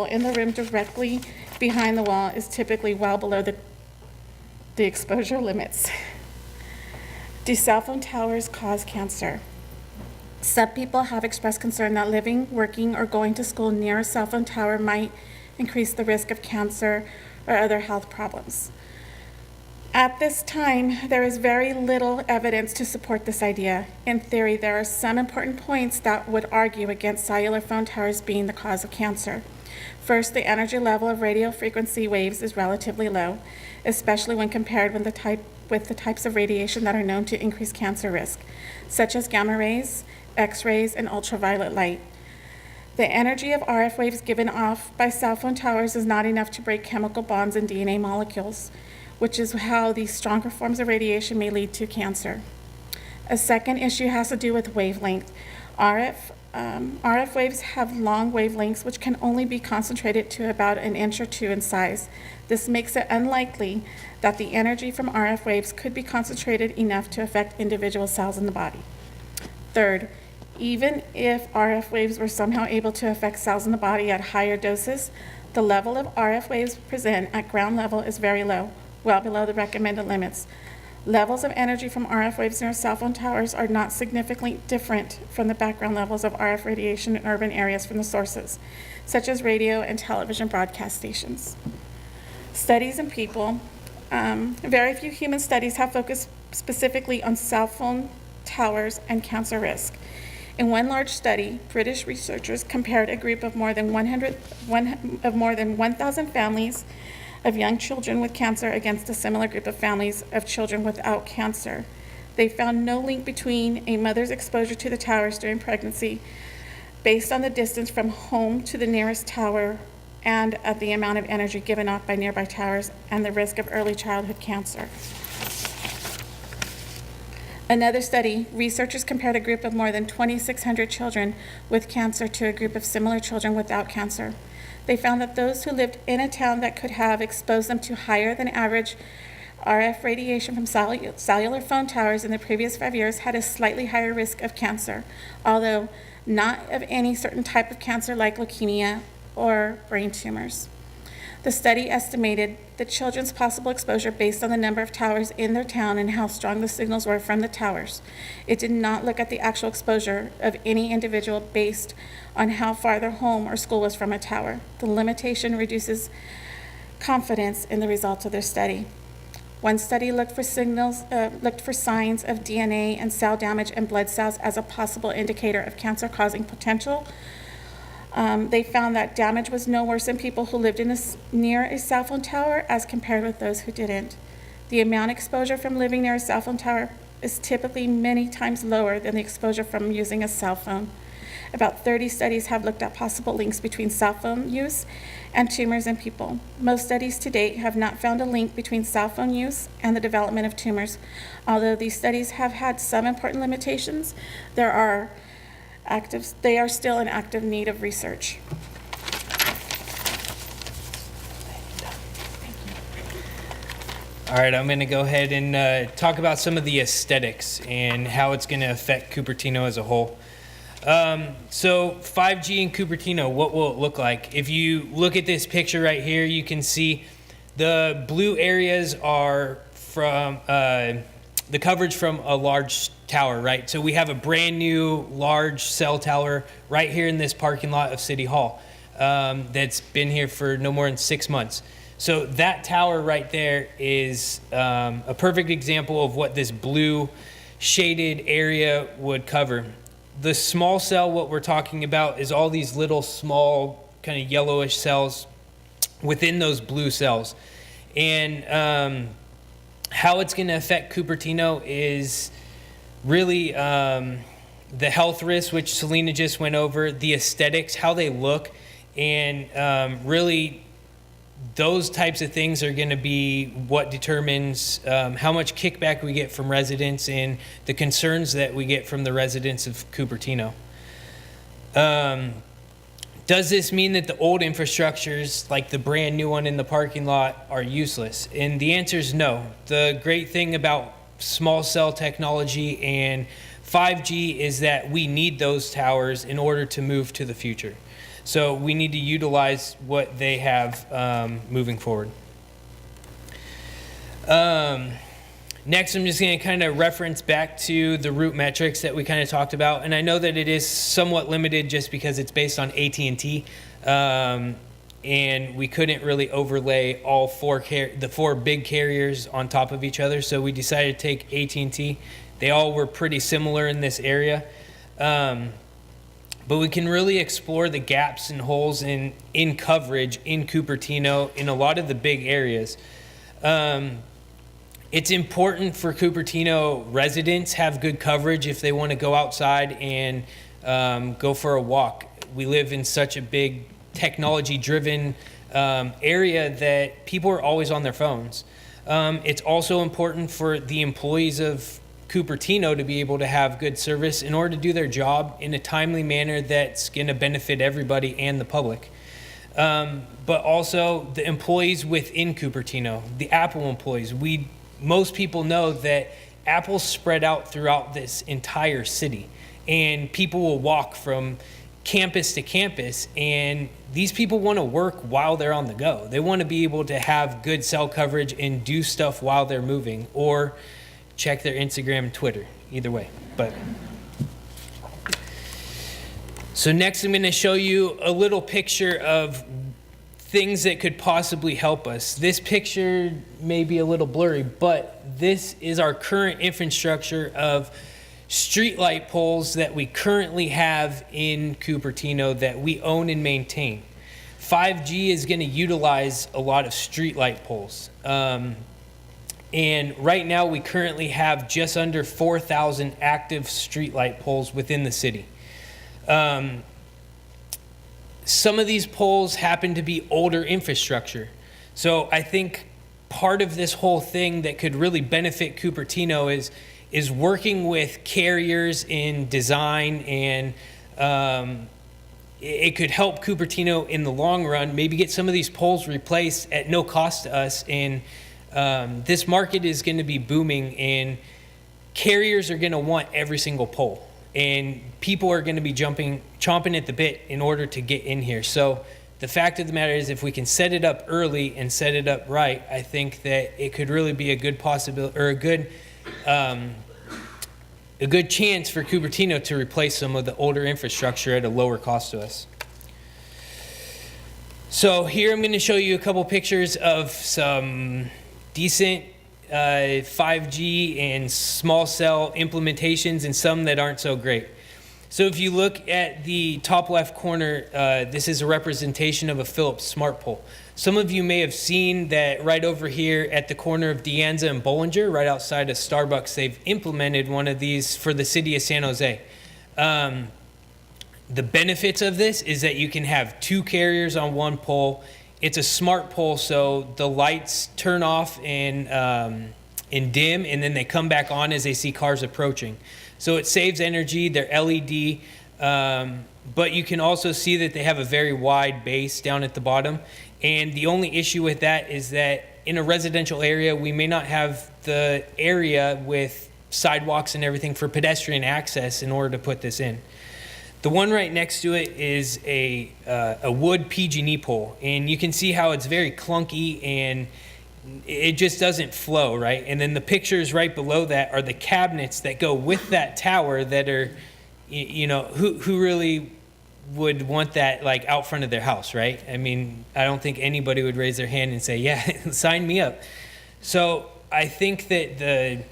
S5: in the room directly behind the wall is typically well below the exposure limits. Do cell phone towers cause cancer? Some people have expressed concern that living, working, or going to school near a cell phone tower might increase the risk of cancer or other health problems. At this time, there is very little evidence to support this idea. In theory, there are some important points that would argue against cellular phone towers being the cause of cancer. First, the energy level of radio frequency waves is relatively low, especially when compared with the types of radiation that are known to increase cancer risk, such as gamma rays, X-rays, and ultraviolet light. The energy of RF waves given off by cell phone towers is not enough to break chemical bonds in DNA molecules, which is how these stronger forms of radiation may lead to cancer. A second issue has to do with wavelength. RF waves have long wavelengths which can only be concentrated to about an inch or two in size. This makes it unlikely that the energy from RF waves could be concentrated enough to affect individual cells in the body. Third, even if RF waves were somehow able to affect cells in the body at higher doses, the level of RF waves present at ground level is very low, well below the recommended limits. Levels of energy from RF waves near cell phone towers are not significantly different from the background levels of RF radiation in urban areas from the sources, such as radio and television broadcast stations. Studies in people. Very few human studies have focused specifically on cell phone towers and cancer risk. In one large study, British researchers compared a group of more than 1,000 families of young children with cancer against a similar group of families of children without cancer. They found no link between a mother's exposure to the towers during pregnancy based on the distance from home to the nearest tower and of the amount of energy given off by nearby towers and the risk of early childhood cancer. Another study, researchers compared a group of more than 2,600 children with cancer to a group of similar children without cancer. They found that those who lived in a town that could have exposed them to higher than average RF radiation from cellular phone towers in the previous 5 years had a slightly higher risk of cancer, although not of any certain type of cancer like leukemia or brain tumors. The study estimated the children's possible exposure based on the number of towers in their town and how strong the signals were from the towers. It did not look at the actual exposure of any individual based on how far their home or school was from a tower. The limitation reduces confidence in the results of their study. One study looked for signs of DNA and cell damage in blood cells as a possible indicator of cancer-causing potential. They found that damage was no worse in people who lived near a cell phone tower as compared with those who didn't. The amount of exposure from living near a cell phone tower is typically many times lower than the exposure from using a cell phone. About 30 studies have looked at possible links between cell phone use and tumors in people. Most studies to date have not found a link between cell phone use and the development of tumors. Although these studies have had some important limitations, they are still in active need of research.
S28: All right, I'm going to go ahead and talk about some of the aesthetics and how it's going to affect Cupertino as a whole. So 5G in Cupertino, what will it look like? If you look at this picture right here, you can see The blue areas are from the coverage from a large tower, right? So we have a brand new large cell tower right here in this parking lot of City Hall that's been here for no more than 6 months. So that tower right there is a perfect example of what this blue shaded area would cover. The small cell, what we're talking about, is all these little small kind of yellowish cells within those blue cells. And how it's going to affect Cupertino is really the health risks, which Selena just went over, the aesthetics, how they look, and really those types of things are going to be what determines how much kickback we get from residents and the concerns that we get from the residents of Cupertino. Does this mean that the old infrastructures, like the brand new one in the parking lot, are useless? And the answer is no. The great thing about small cell technology and 5G is that we need those towers in order to move to the future. So we need to utilize what they have moving forward. Next, I'm just going to kind of reference back to the root metrics that we kind of talked about. And I know that it is somewhat limited just because it's based on AT&T. And we couldn't really overlay all the four big carriers on top of each other. So we decided to take AT&T. They all were pretty similar in this area. But we can really explore the gaps and holes in coverage in Cupertino in a lot of the big areas. It's important for Cupertino residents have good coverage if they want to go outside and go for a walk. We live in such a big technology-driven area that people are always on their phones. It's also important for the employees of Cupertino to be able to have good service in order to do their job in a timely manner that's going to benefit everybody and the public. But also the employees within Cupertino, the Apple employees. Most people know that Apple's spread out throughout this entire city, and people will walk from campus to campus, and these people want to work while they're on the go. They want to be able to have good cell coverage and do stuff while they're moving, or check their Instagram and Twitter, either way. But so next I'm going to show you a little picture of things that could possibly help us. This picture may be a little blurry, but this is our current infrastructure of streetlight poles that we currently have in Cupertino that we own and maintain. 5G is going to utilize a lot of streetlight poles. And right now we currently have just under 4,000 active streetlight poles within the city. Some of these poles happen to be older infrastructure. So I think part of this whole thing that could really benefit Cupertino is working with carriers in design, and it could help Cupertino in the long run, maybe get some of these poles replaced at no cost to us. And this market is going to be booming, and carriers are going to want every single pole, and people are going to be chomping at the bit in order to get in here. So the fact of the matter is, if we can set it up early and set it up right, I think that it could really be a good possibility, or a good chance for Cupertino to replace some of the older infrastructure at a lower cost to us. So here I'm going to show you a couple pictures of some decent 5G and small cell implementations, and some that aren't so great. So if you look at the top left corner, this is a representation of a Philips smart pole. Some of you may have seen that right over here at the corner of De Anza and Bollinger, right outside of Starbucks, they've implemented one of these for the city of San Jose. The benefits of this is that you can have two carriers on one pole. It's a smart pole, so the lights turn off and dim, and then they come back on as they see cars approaching. So it saves energy. They're LED, but you can also see that they have a very wide base down at the bottom. And the only issue with that is that in a residential area, we may not have the area with sidewalks and everything for pedestrian access in order to put this in. The one right next to it is a wood PG&E pole, and you can see how it's very clunky, and it just doesn't flow, right? And then the pictures right below that are the cabinets that go with that tower that are, who really would want that like out front of their house, right? I mean, I don't think anybody would raise their hand and say, yeah, sign me up. So I think that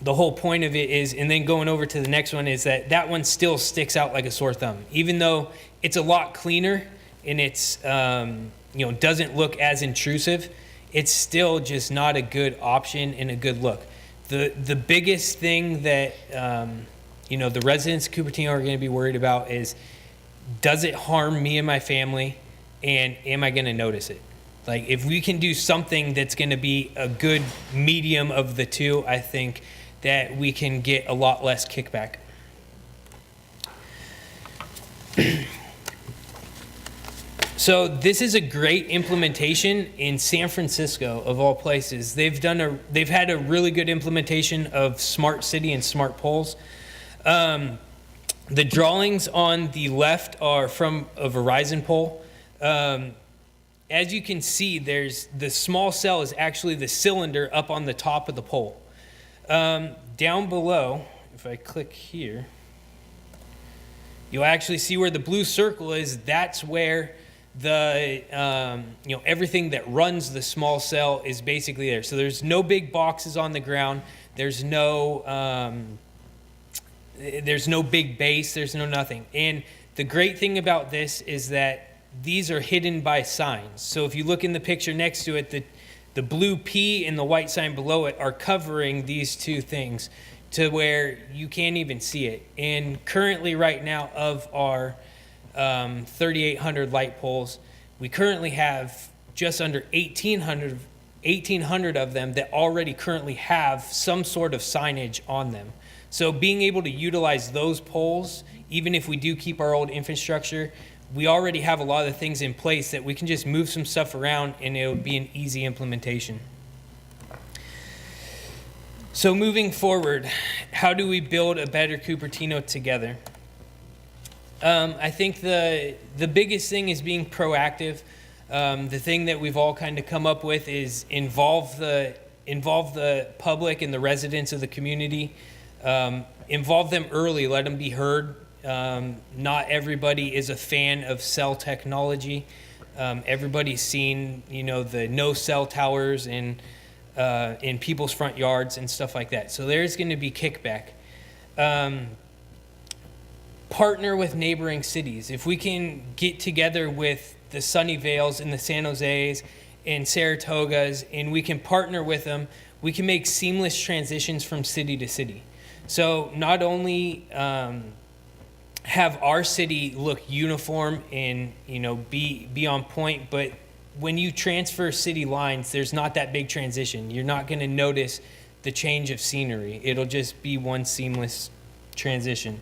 S28: the whole point of it is, and then going over to the next one, is that one still sticks out like a sore thumb, even though it's a lot cleaner and it's doesn't look as intrusive. It's still just not a good option and a good look. The biggest thing that the residents of Cupertino are going to be worried about is, does it harm me and my family, and am I going to notice it? Like, if we can do something that's going to be a good medium of the two, I think that we can get a lot less kickback. So this is a great implementation in San Francisco, of all places. They've had a really good implementation of smart city and smart poles. The drawings on the left are from a Verizon pole. As you can see, the small cell is actually the cylinder up on the top of the pole. Down below, if I click here, you'll actually see where the blue circle is. That's where the everything that runs the small cell is basically there. So there's no big boxes on the ground. There's no big base. There's no nothing. And the great thing about this is that these are hidden by signs. So if you look in the picture next to it, the blue P and the white sign below it are covering these two things to where you can't even see it. And currently right now, of our 3,800 light poles, we currently have just under 1,800 of them that already currently have some sort of signage on them. So being able to utilize those poles, even if we do keep our old infrastructure, we already have a lot of things in place that we can just move some stuff around and it'll be an easy implementation. So moving forward, how do we build a better Cupertino together? I think the biggest thing is being proactive. The thing that we've all kind of come up with is involve the public and the residents of the community. Involve them early, let them be heard. Not everybody is a fan of cell technology. Everybody's seen, the no cell towers in people's front yards and stuff like that. So there's going to be kickback. Partner with neighboring cities. If we can get together with the Sunnyvales and the San Jose's and Saratogas, and we can partner with them, we can make seamless transitions from city to city. So not only have our city look uniform and be on point, but when you transfer city lines, there's not that big transition. You're not going to notice the change of scenery. It'll just be one seamless transition.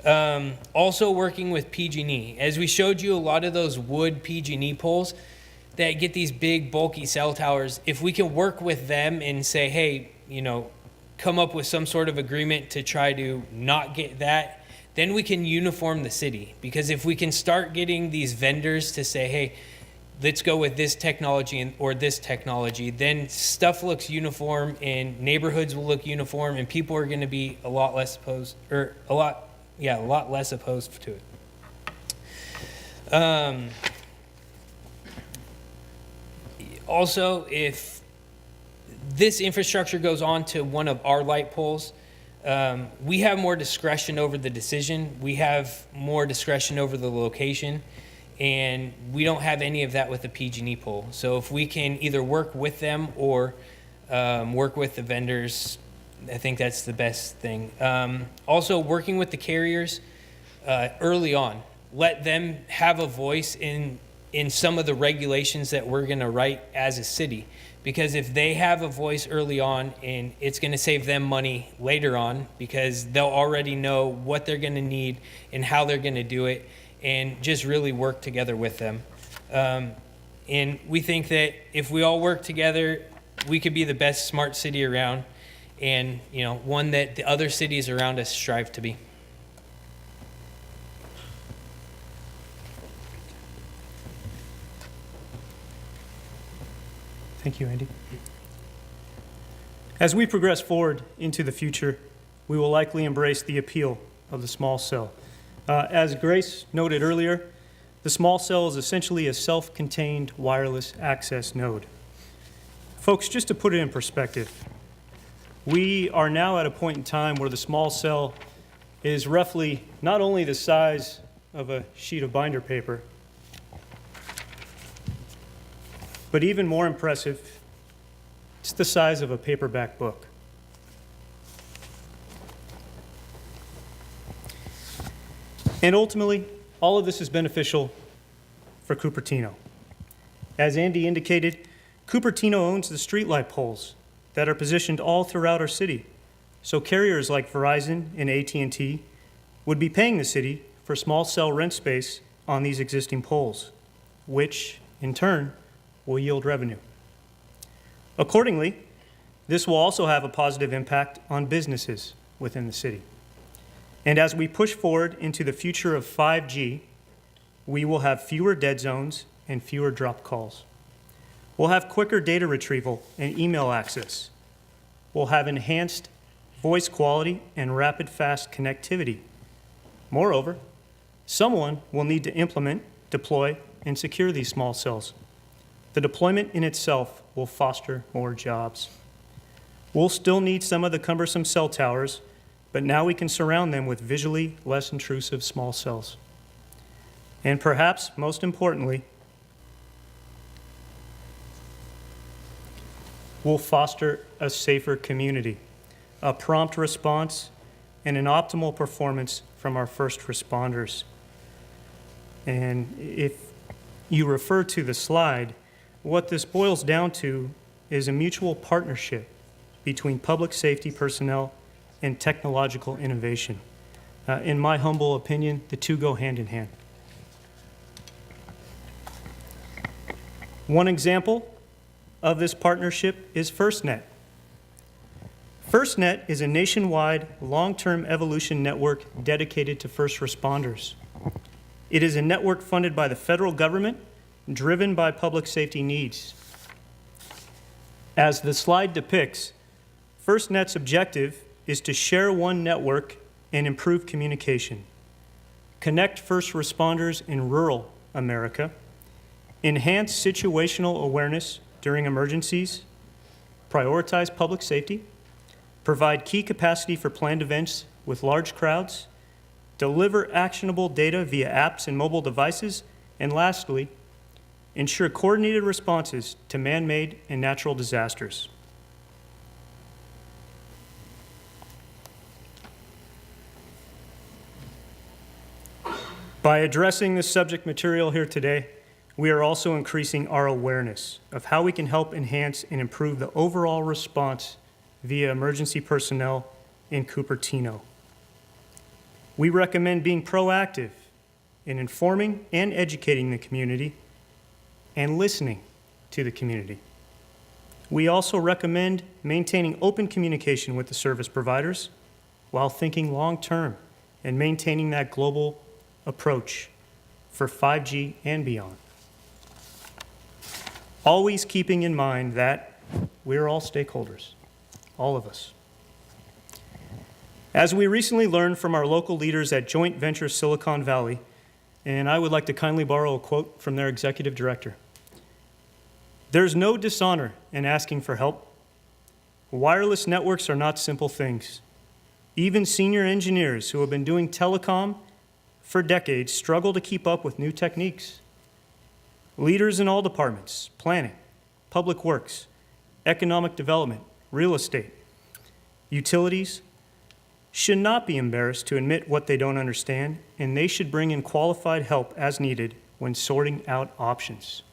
S28: Also working with PG&E. As we showed you, a lot of those wood PG&E poles that get these big bulky cell towers, if we can work with them and say, hey, come up with some sort of agreement to try to not get that, then we can uniform the city. Because if we can start getting these vendors to say, hey, let's go with this technology or this technology, then stuff looks uniform and neighborhoods will look uniform and people are going to be a lot less opposed to it. Also, if this infrastructure goes on to one of our light poles, we have more discretion over the decision. We have more discretion over the location, and we don't have any of that with the PG&E pole. So if we can either work with them or work with the vendors, I think that's the best thing. Also, working with the carriers early on. Let them have a voice in some of the regulations that we're going to write as a city. Because if they have a voice early on, and it's going to save them money later on, because they'll already know what they're going to need and how they're going to do it, and just really work together with them. And we think that if we all work together, we could be the best smart city around, and one that the other cities around us strive to be.
S6: Thank you, Andy. As we progress forward into the future, we will likely embrace the appeal of the small cell. As Grace noted earlier, the small cell is essentially a self-contained wireless access node. Folks, just to put it in perspective, we are now at a point in time where the small cell is roughly not only the size of a sheet of binder paper, but even more impressive, it's the size of a paperback book. And ultimately, all of this is beneficial for Cupertino. As Andy indicated, Cupertino owns the streetlight poles that are positioned all throughout our city. So carriers like Verizon and AT&T would be paying the city for small cell rent space on these existing poles, which in turn will yield revenue. Accordingly, this will also have a positive impact on businesses within the city. And as we push forward into the future of 5G, we will have fewer dead zones and fewer drop calls. We'll have quicker data retrieval and email access. We'll have enhanced voice quality and rapid, fast connectivity. Moreover, someone will need to implement, deploy, and secure these small cells. The deployment in itself will foster more jobs. We'll still need some of the cumbersome cell towers, but now we can surround them with visually less intrusive small cells. And perhaps most importantly, we'll foster a safer community, a prompt response, and an optimal performance from our first responders. And if you refer to the slide, what this boils down to is a mutual partnership between public safety personnel and technological innovation. In my humble opinion, the two go hand in hand. One example of this partnership is FirstNet. FirstNet is a nationwide long-term evolution network dedicated to first responders. It is a network funded by the federal government, driven by public safety needs. As the slide depicts, FirstNet's objective is to share one network and improve communication, connect first responders in rural America, enhance situational awareness during emergencies, prioritize public safety, provide key capacity for planned events with large crowds, deliver actionable data via apps and mobile devices, and lastly, ensure coordinated responses to man-made and natural disasters. By addressing this subject material here today, we are also increasing our awareness of how we can help enhance and improve the overall response via emergency personnel in Cupertino. We recommend being proactive in informing and educating the community and listening to the community. We also recommend maintaining open communication with the service providers while thinking long-term and maintaining that global approach for 5G and beyond. Always keeping in mind that we're all stakeholders, all of us. As we recently learned from our local leaders at Joint Venture Silicon Valley, and I would like to kindly borrow a quote from their executive director. There's no dishonor in asking for help. Wireless networks are not simple things. Even senior engineers who have been doing telecom for decades struggle to keep up with new techniques. Leaders in all departments, planning, public works, economic development, real estate, utilities, should not be embarrassed to admit what they don't understand, and they should bring in qualified help as needed when sorting out options.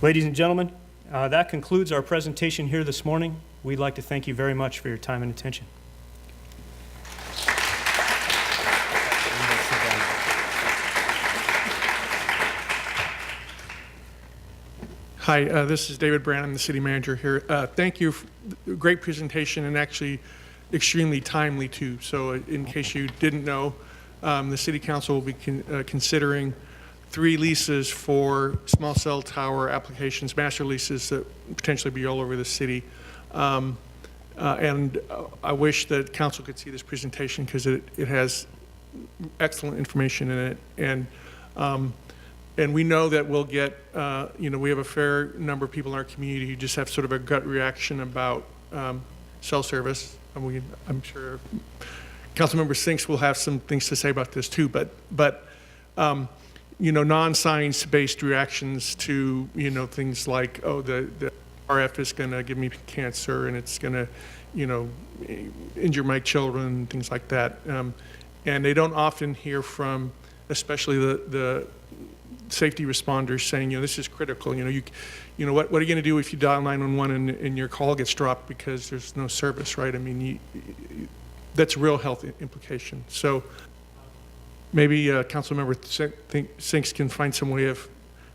S6: Ladies and gentlemen, that concludes our presentation here this morning. We'd like to thank you very much for your time and attention.
S3: Hi, this is David Brand. I'm the city manager here. Thank you. Great presentation and actually extremely timely too. So in case you didn't know, the city council will be considering 3 leases for small cell tower applications, master leases that potentially be all over the city. And I wish that council could see this presentation because it has excellent information in it. And we know that we'll get, we have a fair number of people in our community who just have sort of a gut reaction about cell service. I'm sure Councilmember Sinks will have some things to say about this too, but non-science-based reactions to, things like, oh, the RF is going to give me cancer and it's going to, injure my children, things like that. And they don't often hear from, especially the safety responders saying, this is critical. What are you going to do if you dial 911 and your call gets dropped because there's no service, right? I mean, that's a real health implication. So maybe Councilmember Sinks can find some way of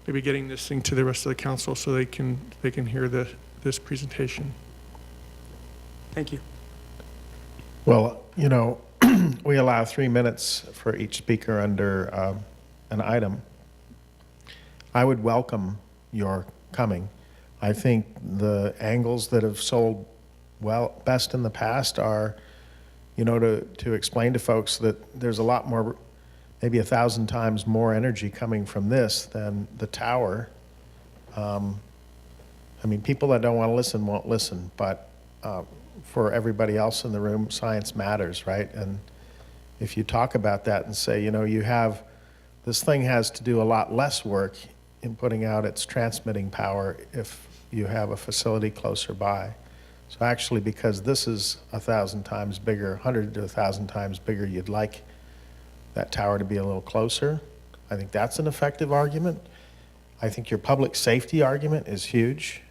S3: maybe getting this thing to the rest of the council so they can hear this presentation.
S7: Thank you.
S8: Well, we allow 3 minutes for each speaker under an item. I would welcome your coming. I think the angles that have sold best in the past are, to explain to folks that there's a lot more, maybe 1,000 times more energy coming from this than the tower. People that don't want to listen won't listen, but for everybody else in the room, science matters, right? And if you talk about that and say, this thing has to do a lot less work in putting out its transmitting power if you have a facility closer by. So actually, because this is 1,000 times bigger, 100 to 1,000 times bigger, you'd like that tower to be a little closer. I think that's an effective argument. I think your public safety argument is huge.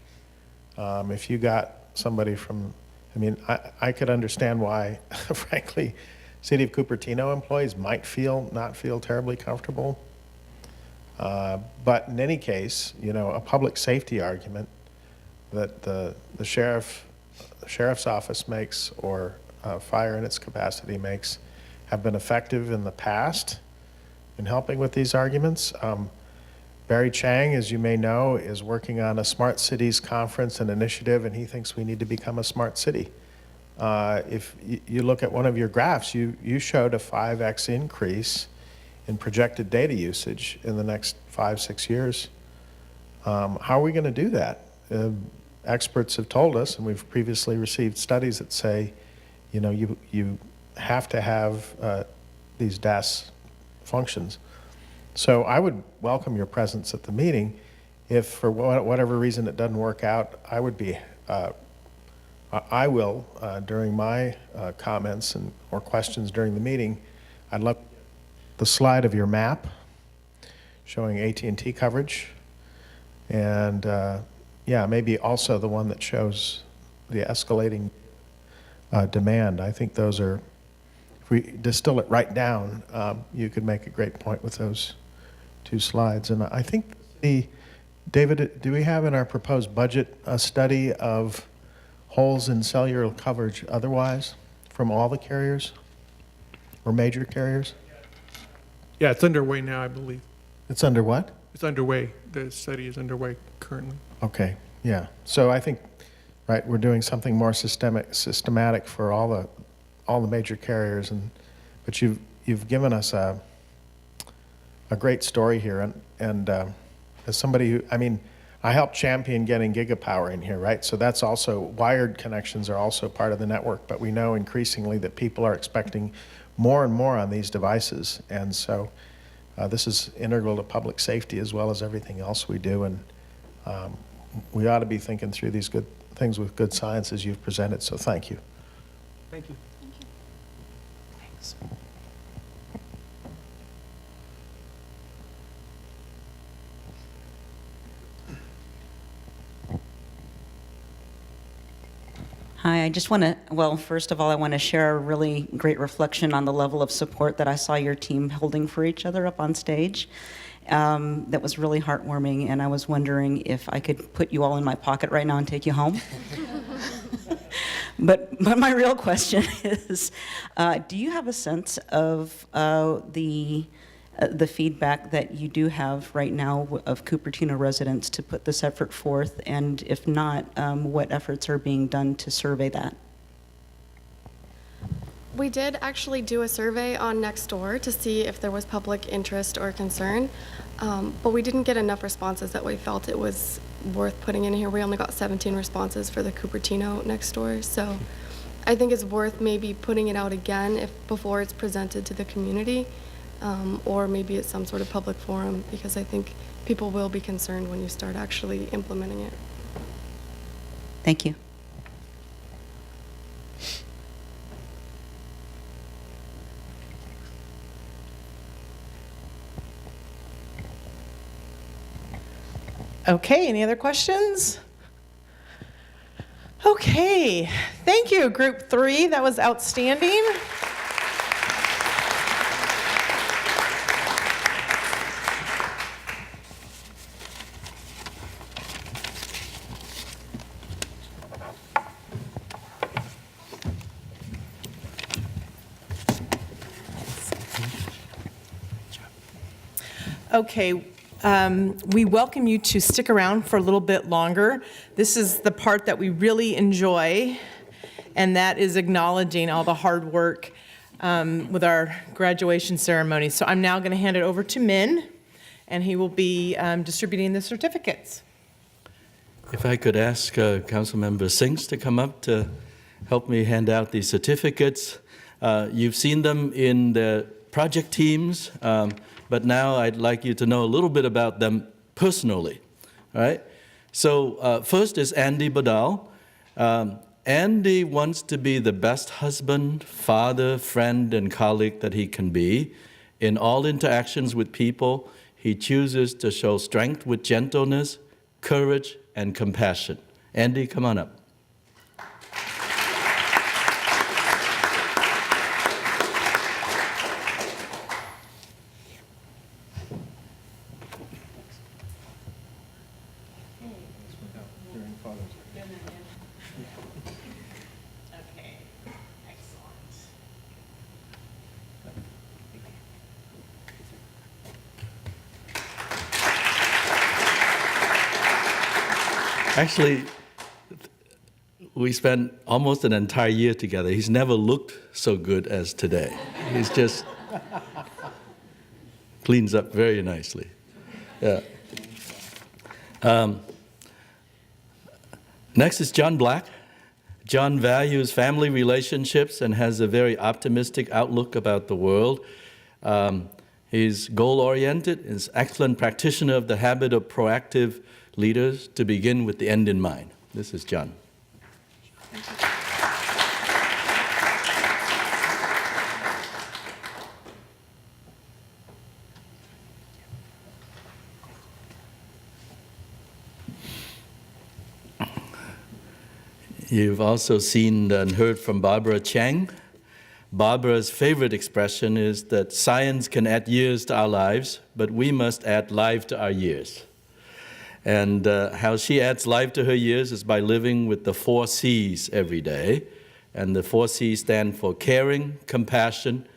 S8: If you got somebody from, I could understand why, frankly, City of Cupertino employees might not feel terribly comfortable. But in any case, a public safety argument that the sheriff's office makes or fire in its capacity makes have been effective in the past in helping with these arguments. Barry Chang, as you may know, is working on a Smart Cities Conference and initiative, and he thinks we need to become a smart city. If you look at one of your graphs, you showed a 5x increase in projected data usage in the next 5-6 years. How are we going to do that? Experts have told us, and we've previously received studies that say, you have to have these DAS functions. So I would welcome your presence at the meeting. If for whatever reason it doesn't work out, I will, during my comments or questions during the meeting, I'd love the slide of your map showing AT&T coverage. And maybe also the one that shows the escalating demand. I think those are, if we distill it right down, you could make a great point with those 2 slides. And I think David, do we have in our proposed budget a study of holes in cellular coverage otherwise from all the carriers or major carriers?
S3: Yeah, it's underway now, I believe.
S8: It's under what?
S3: It's underway. The study is underway currently.
S8: Okay, yeah. So I think, right, we're doing something more systematic for all the major carriers, but you've given us a great story here, and as somebody who, I helped champion getting gigapower in here, right? So that's also, wired connections are also part of the network, but we know increasingly that people are expecting more and more on these devices, and so this is integral to public safety as well as everything else we do, and we ought to be thinking through these good things with good science as you've presented, so thank you.
S7: Thank you.
S1: Thanks.
S10: Hi, I just want to, first of all, I want to share a really great reflection on the level of support that I saw your team holding for each other up on stage. That was really heartwarming, and I was wondering if I could put you all in my pocket right now and take you home. But my real question is, do you have a sense of the the feedback that you do have right now of Cupertino residents to put this effort forth? And if not, what efforts are being done to survey that?
S2: We did actually do a survey on Nextdoor to see if there was public interest or concern, but we didn't get enough responses that we felt it was worth putting in here. We only got 17 responses for the Cupertino Nextdoor, so I think it's worth maybe putting it out again before it's presented to the community, or maybe it's some sort of public forum, because I think people will be concerned when you start actually implementing it.
S10: Thank you.
S1: Okay, any other questions? Okay, thank you, Group 3. That was outstanding. Okay, we welcome you to stick around for a little bit longer. This is the part that we really enjoy, and that is acknowledging all the hard work with our graduation ceremony. So I'm now going to hand it over to Min, and he will be distributing the certificates.
S14: If I could ask Councilmember Sinks to come up to help me hand out these certificates. You've seen them in the project teams, but now I'd like you to know a little bit about them personally, all right? So first is Andy Badal. Andy wants to be the best husband, father, friend, and colleague that he can be. In all interactions with people, he chooses to show strength with gentleness, courage, and compassion. Andy, come on up. Actually, we spent almost an entire year together. He's never looked so good as today. He's just cleans up very nicely. Yeah. Next is John Black. John values family relationships and has a very optimistic outlook about the world. He's goal-oriented, is an excellent practitioner of the habit of proactive leaders to begin with the end in mind. This is John. You've also seen and heard from Barbara Chang. Barbara's favorite expression is that science can add years to our lives, but we must add life to our years. And how she adds life to her years is by living with the 4 C's every day. And the 4 C's stand for caring, compassion,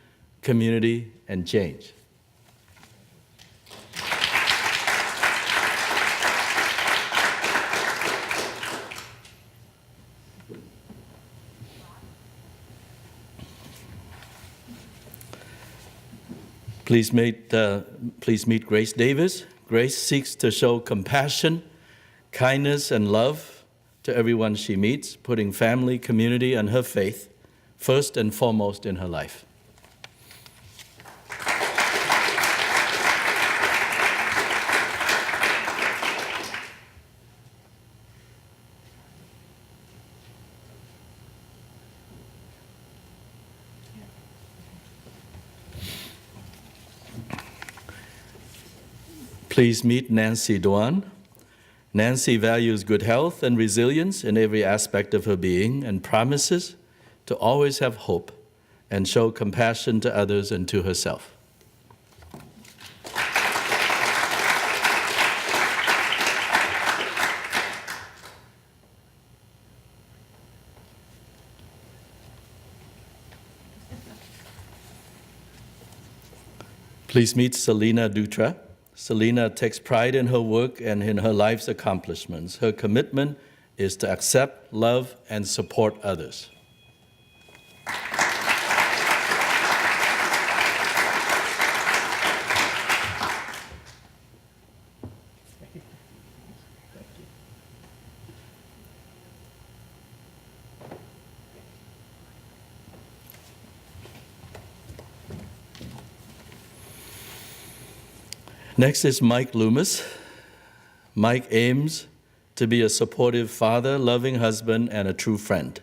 S14: community, and change. Please meet Grace Davis. Grace seeks to show compassion, kindness, and love to everyone she meets, putting family, community, and her faith first and foremost in her life. Please meet Nancy Duan. Nancy values good health and resilience in every aspect of her being and promises to always have hope and show compassion to others and to herself. Please meet Selena Dutra. Selena takes pride in her work and in her life's accomplishments. Her commitment is to accept, love, and support others. Next is Mike Loomis. Mike aims to be a supportive father, loving husband, and a true friend.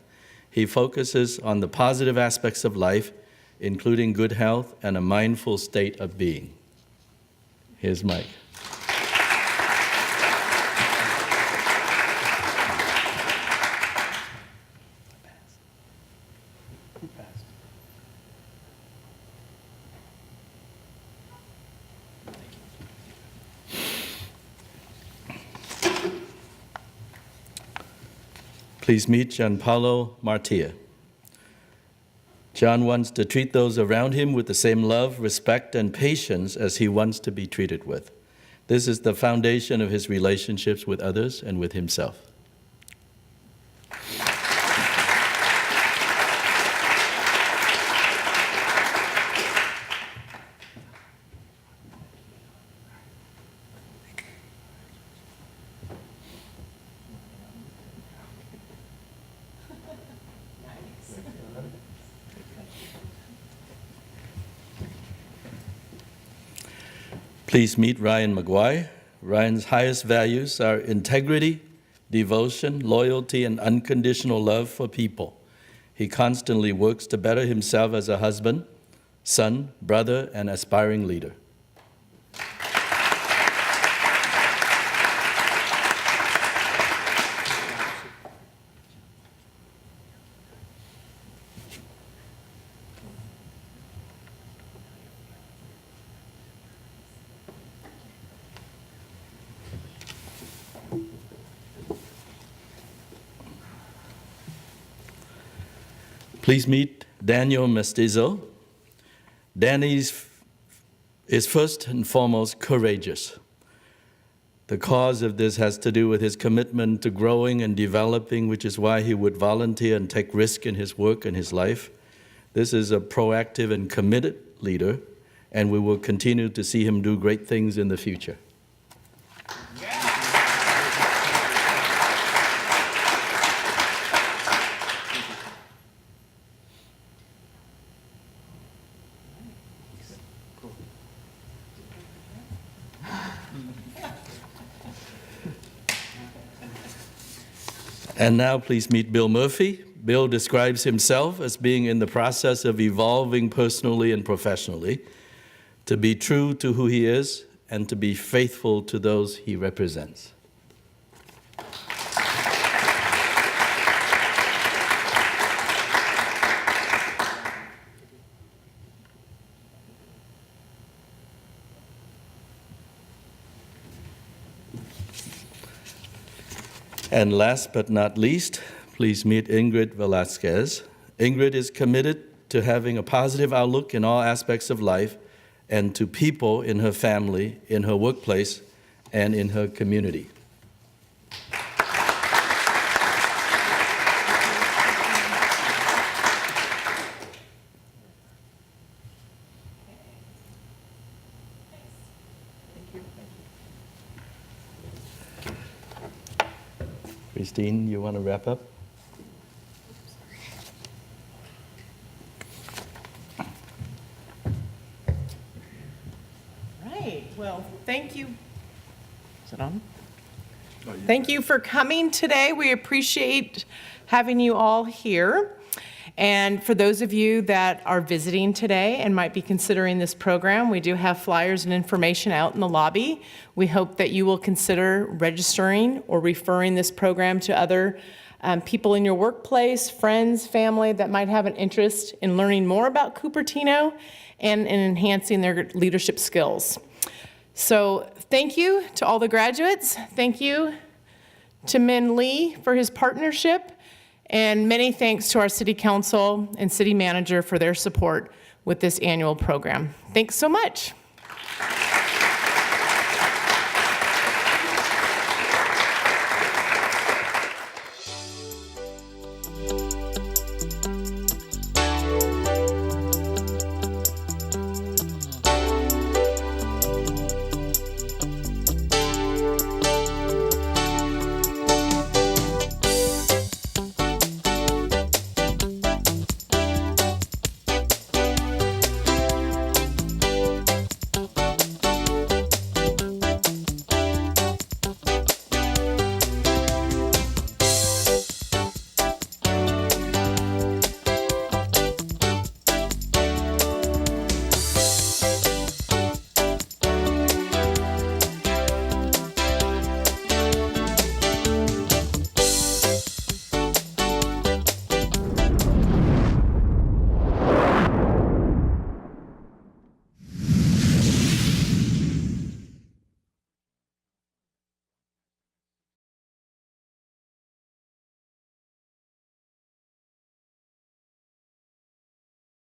S14: He focuses on the positive aspects of life, including good health and a mindful state of being. Here's Mike. Please meet Gianpaolo Martia. John wants to treat those around him with the same love, respect, and patience as he wants to be treated with. This is the foundation of his relationships with others and with himself. Please meet Ryan McGuire. Ryan's highest values are integrity, devotion, loyalty, and unconditional love for people. He constantly works to better himself as a husband, son, brother, and aspiring leader. Please meet Daniel Mestizo. Danny is first and foremost courageous. The cause of this has to do with his commitment to growing and developing, which is why he would volunteer and take risk in his work and his life. This is a proactive and committed leader, and we will continue to see him do great things in the future. And now please meet Bill Murphy. Bill describes himself as being in the process of evolving personally and professionally, to be true to who he is and to be faithful to those he represents. And last but not least, please meet Ingrid Velasquez. Ingrid is committed to having a positive outlook in all aspects of life and to people in her family, in her workplace, and in her community. Christine, you want to wrap up?
S1: Right. Well, thank you. Is it on? Thank you for coming today. We appreciate having you all here. And for those of you that are visiting today and might be considering this program, we do have flyers and information out in the lobby. We hope that you will consider registering or referring this program to other people in your workplace, friends, family that might have an interest in learning more about Cupertino and in enhancing their leadership skills. So thank you to all the graduates. Thank you to Min Lee for his partnership. And many thanks to our City Council and City Manager for their support with this annual program. Thanks so much.